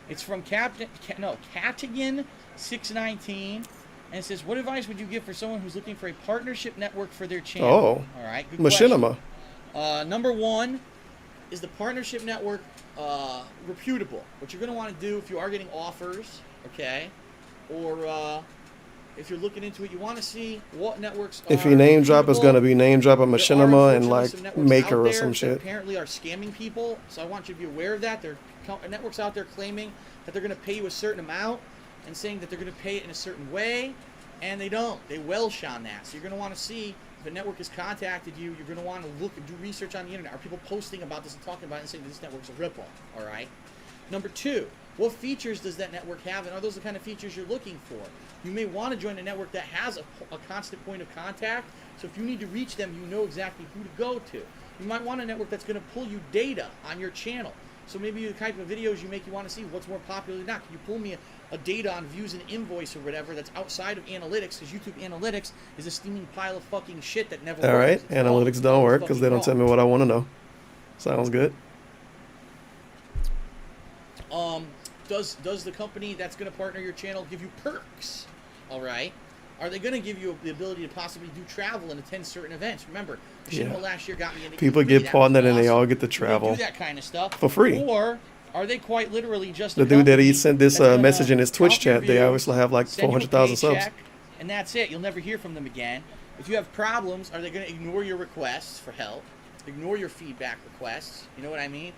It's from Catigan619. And it says, what advice would you give for someone who's looking for a partnership network for their channel? Oh. All right, good Machinima. question. Number one, is the partnership network reputable? What you're going to want to do if you are getting offers, okay, or if you're looking into it, you want to see what networks If are your name drop is reputable. going to be name drop of There are Machinima and unfortunately like some networks Maker out or there some that shit. apparently are scamming people, so I want you to be aware of that. There are networks out there claiming that they're going to pay you a certain amount and saying that they're going to pay it in a certain way, and they don't. They welsh on that. So you're going to want to see if a network has contacted you. You're going to want to look and do research on the internet. Are people posting about this and talking about it and saying this network's a ripoff? All right. Number two, what features does that network have, and are those the kind of features you're looking for? You may want to join a network that has a constant point of contact, so if you need to reach them, you know exactly who to go to. You might want a network that's going to pull you data on your channel. So maybe the type of videos you make, you want to see what's more popular than not. Can you pull me a data on views and invoice or whatever that's outside of analytics? Because YouTube analytics is a steaming pile of fucking shit that never All works. right. It's wrong. Analytics It's don't always work because they fucking don't tell wrong. me what I want to know. Sounds good. Does the company that's going to partner your channel give you perks? All right. Are they going to give you the ability to possibly do travel and attend certain events? Remember, Machinima last year got me into People E3. get That partnered was and they awesome. all get to Will they travel do that kind of stuff for free. Or are they quite literally just The a dude that he company sent this that's gonna message in his Twitch count your chat, they views, obviously have like send you a 400,000 subs. paycheck, and that's it. You'll never hear from them again. If you have problems, are they going to ignore your requests for help? Ignore your feedback requests? You know what I mean?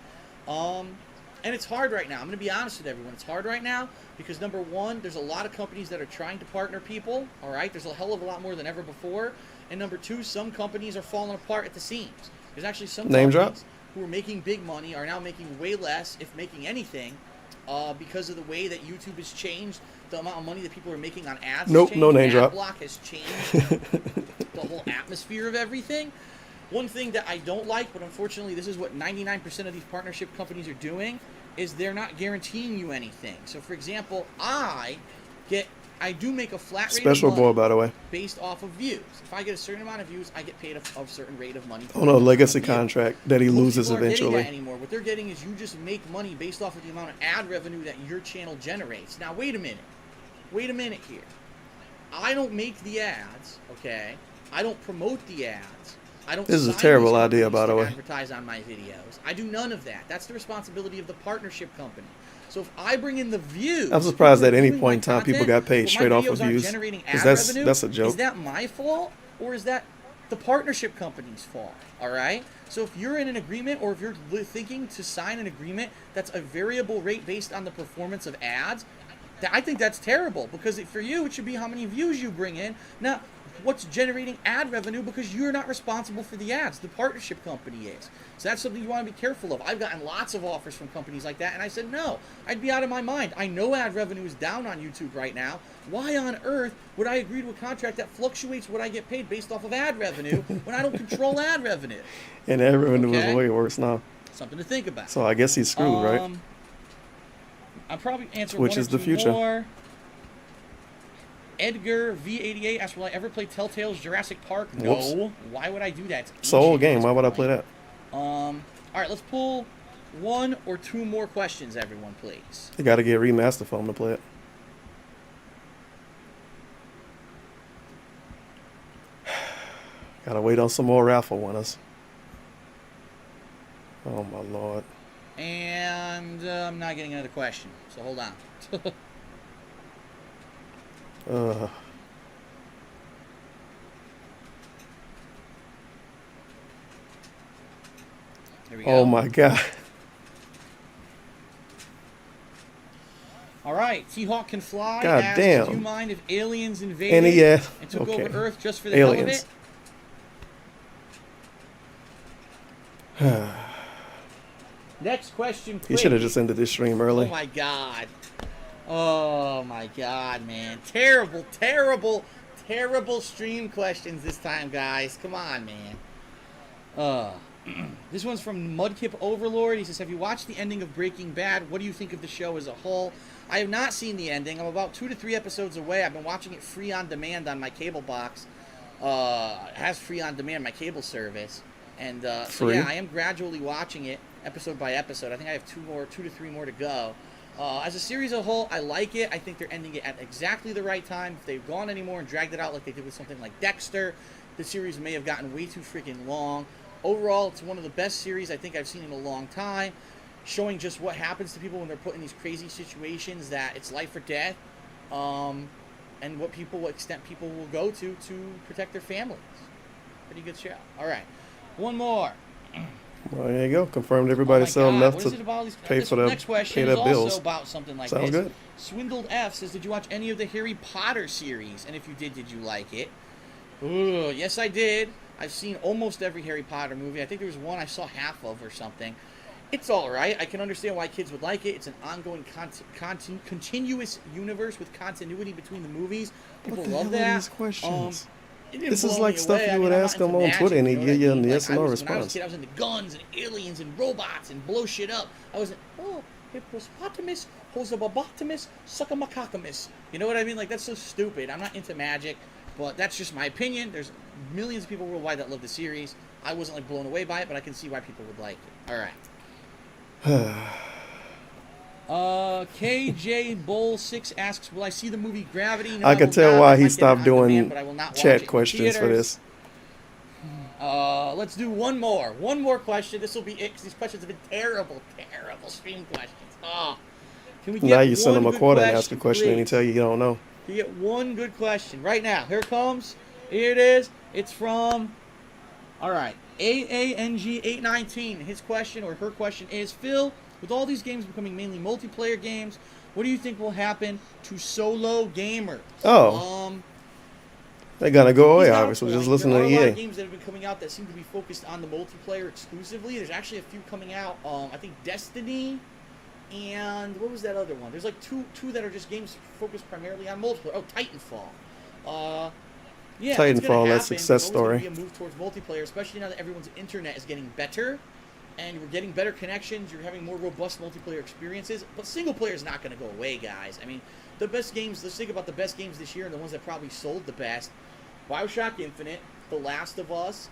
And it's hard right now. I'm going to be honest with everyone. It's hard right now because, number one, there's a lot of companies that are trying to partner people. All right? There's a hell of a lot more than ever before. And number two, some companies are falling apart at the seams. There's actually some Name companies drop? who are making big money are now making way less, if making anything, because of the way that YouTube has changed. The amount of money that people are making on ads has Nope, changed. no name drop. Adblock has changed the whole atmosphere of everything. One thing that I don't like, but unfortunately this is what 99% of these partnership companies are doing, is they're not guaranteeing you anything. So for example, I do make a flat rate Special of money boy, by the way. based off of views. If I get a certain amount of views, I get paid a certain rate of money. On a legacy contract that he Most loses people aren't getting eventually. that anymore. What they're getting is you just make money based off of the amount of ad revenue that your channel generates. Now wait a minute. Wait a minute here. I don't make the ads, okay? I don't promote the ads. I don't This is a sign terrible these idea, companies by the to way. advertise on my videos. I do none of that. That's the responsibility of the partnership company. So if I bring in the views, I'm surprised at people are any viewing point in my time people content, got paid but my straight off of videos aren't views. generating 'Cause ad revenue, that's a joke. Is that my fault or is that the partnership company's fault? All right. So if you're in an agreement or if you're thinking to sign an agreement that's a variable rate based on the performance of ads, I think that's terrible because for you it should be how many views you bring in, not what's generating ad revenue, because you're not responsible for the ads. The partnership company is. So that's something you want to be careful of. I've gotten lots of offers from companies like that, and I said no. I'd be out of my mind. I know ad revenue is down on YouTube right now. Why on earth would I agree to a contract that fluctuates what I get paid based off of ad revenue when I don't control ad revenue? And that revenue Okay. is way worse now. Something to think about. So I guess he's screwed, right? I'll probably answer Which one or is the two future. more. Edgar V88 asks, will I ever play Telltale's Jurassic Park? Whoops. No. Why would I do that? It's an old ancient game. at Why this would I point. play that? All right, let's pull one or two more questions, everyone, please. You got to get remaster for him to play it. Gotta wait on some more raffle winners. Oh my lord. And I'm not getting another question, so hold on. There we go. Oh my god. All right, T-Hawk Can Fly God asks, damn. do you mind if aliens invaded yeah, and took okay. over Earth just for the hell of Aliens. it? Next question, please. You should have just ended this stream early. Oh my god. Oh my god, man. Terrible, terrible, terrible stream questions this time, guys. Come on, man. This one's from Mudkip Overlord. He says, have you watched the ending of Breaking Bad? What do you think of the show as a whole? I have not seen the ending. I'm about 2 to 3 episodes away. I've been watching it free on demand on my cable box. It has free on demand, my cable service. And so Free? yeah, I am gradually watching it episode by episode. I think I have 2 to 3 more to go. As a series as a whole, I like it. I think they're ending it at exactly the right time. If they've gone anymore and dragged it out like they did with something like Dexter, the series may have gotten way too freaking long. Overall, it's one of the best series I think I've seen in a long time, showing just what happens to people when they're put in these crazy situations, that it's life or death, and what extent people will go to protect their families. Pretty good show. All right, one more. Well, there you go. Confirmed everybody selling enough What is it to about all these, pay this for their next question pay is their also bills. about something like Sounds this. good. Swindled F says, did you watch any of the Harry Potter series? And if you did you like it? Ooh, yes, I did. I've seen almost every Harry Potter movie. I think there was one I saw half of or something. It's all right. I can understand why kids would like it. It's an ongoing, continuous universe with continuity between the movies. People What the love hell are that. these questions? It didn't This is blow like me stuff away. you I would mean, I'm ask not them into on magic, Twitter and you he'd know give what you I a mean? yes or no When I was a response. kid, I was into guns and aliens and robots and blow shit up. I wasn't, hippopotamus, hosabobotamus, suckamacakamus. You know what I mean? Like, that's so stupid. I'm not into magic, but that's just my opinion. There's millions of people worldwide that love the series. I wasn't, like, blown away by it, but I can see why people would like it. All right. KJ Bowl 6 asks, "Will I see the movie Gravity?" No, I could will tell not. why I he might get it stopped on doing demand, but I will not watch it chat in questions for theaters. this. Let's do one more. One more question. This will be it, 'cause these questions have been terrible, terrible stream questions. Oh. Can we get Now you send him a one quarter good and ask a question and he please? tell you don't know. Can you get one good question right now? Here it comes. Here it is. It's from, all right, AANG819. His question or her question is, Phil, with all these games becoming mainly multiplayer games, what do you think will happen to solo gamers? Oh. They're gonna go away, He's got a obviously. Just point. listen There to are a lot of EA. games that have been coming out that seem to be focused on the multiplayer exclusively. There's actually a few coming out. I think Destiny and what was that other one? There's like two that are just games focused primarily on multiplayer. Oh, Titanfall. Yeah, Titanfall, it's gonna happen. that success There's always story. gonna be a move towards multiplayer, especially now that everyone's internet is getting better, and we're getting better connections. You're having more robust multiplayer experiences. But single player is not going to go away, guys. I mean, the best games. Let's think about the best games this year and the ones that probably sold the best: BioShock Infinite, The Last of Us,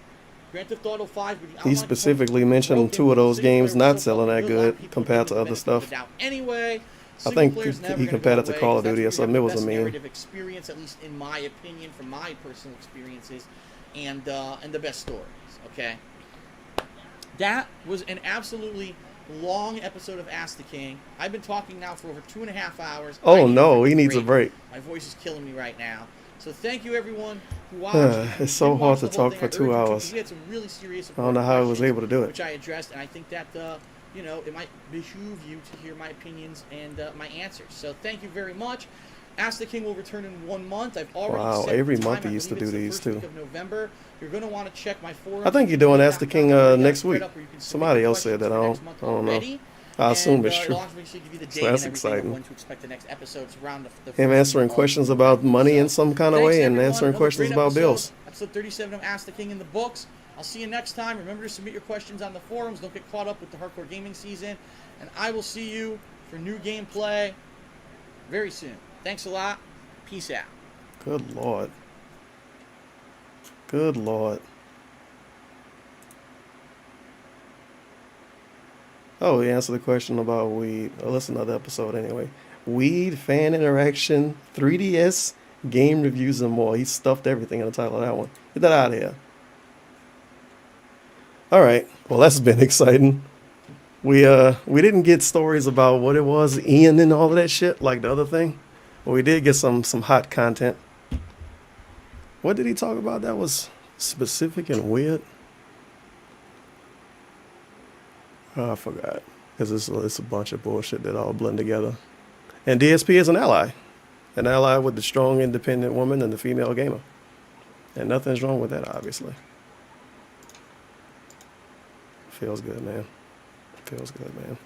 Grand Theft Auto 5. He specifically mentioned two of those games not selling that good compared to other stuff. Anyway, I think he compared it to Call of Duty or something. It was a meme. narrative experience, at least in my opinion, from my personal experiences, and the best stories. Okay, that was an absolutely long episode of Ask the King. I've been talking now for over 2.5 hours. Oh no, he needs a break. My voice is killing me right now. So thank you everyone who watched. It's so hard to talk for 2 hours. We had some really serious. I don't know how I was able to do it. Which I addressed, and I think that you know, it might behoove you to hear my opinions and my answers. So thank you very much. Ask the King will return in 1 month. I've already set every the time. month he used to do these too. Of November. You're going to want to check my forum. I think you're doing Ask the King next week. Somebody else said that. I don't know. I assume it's true. So that's exciting. Him answering questions about money in some kind of way and answering questions about bills. Episode 37 of Ask the King in the books. I'll see you next time. Remember to submit your questions on the forums. Don't get caught up with the hardcore gaming season. And I will see you for new gameplay very soon. Thanks a lot. Peace out. Good Lord. Good Lord. Oh, he answered the question about weed. Oh, that's another episode anyway. Weed, fan interaction, 3DS, game reviews, and more. He stuffed everything in the title of that one. Get that out of here. All right. Well, that's been exciting. We didn't get stories about what it was, Ian and all of that shit, like the other thing. But we did get some hot content. What did he talk about that was specific and weird? Oh, I forgot. Because it's a bunch of bullshit that all blend together. And DSP is an ally. An ally with the strong, independent woman and the female gamer. And nothing's wrong with that, obviously. Feels good, man. Feels good, man.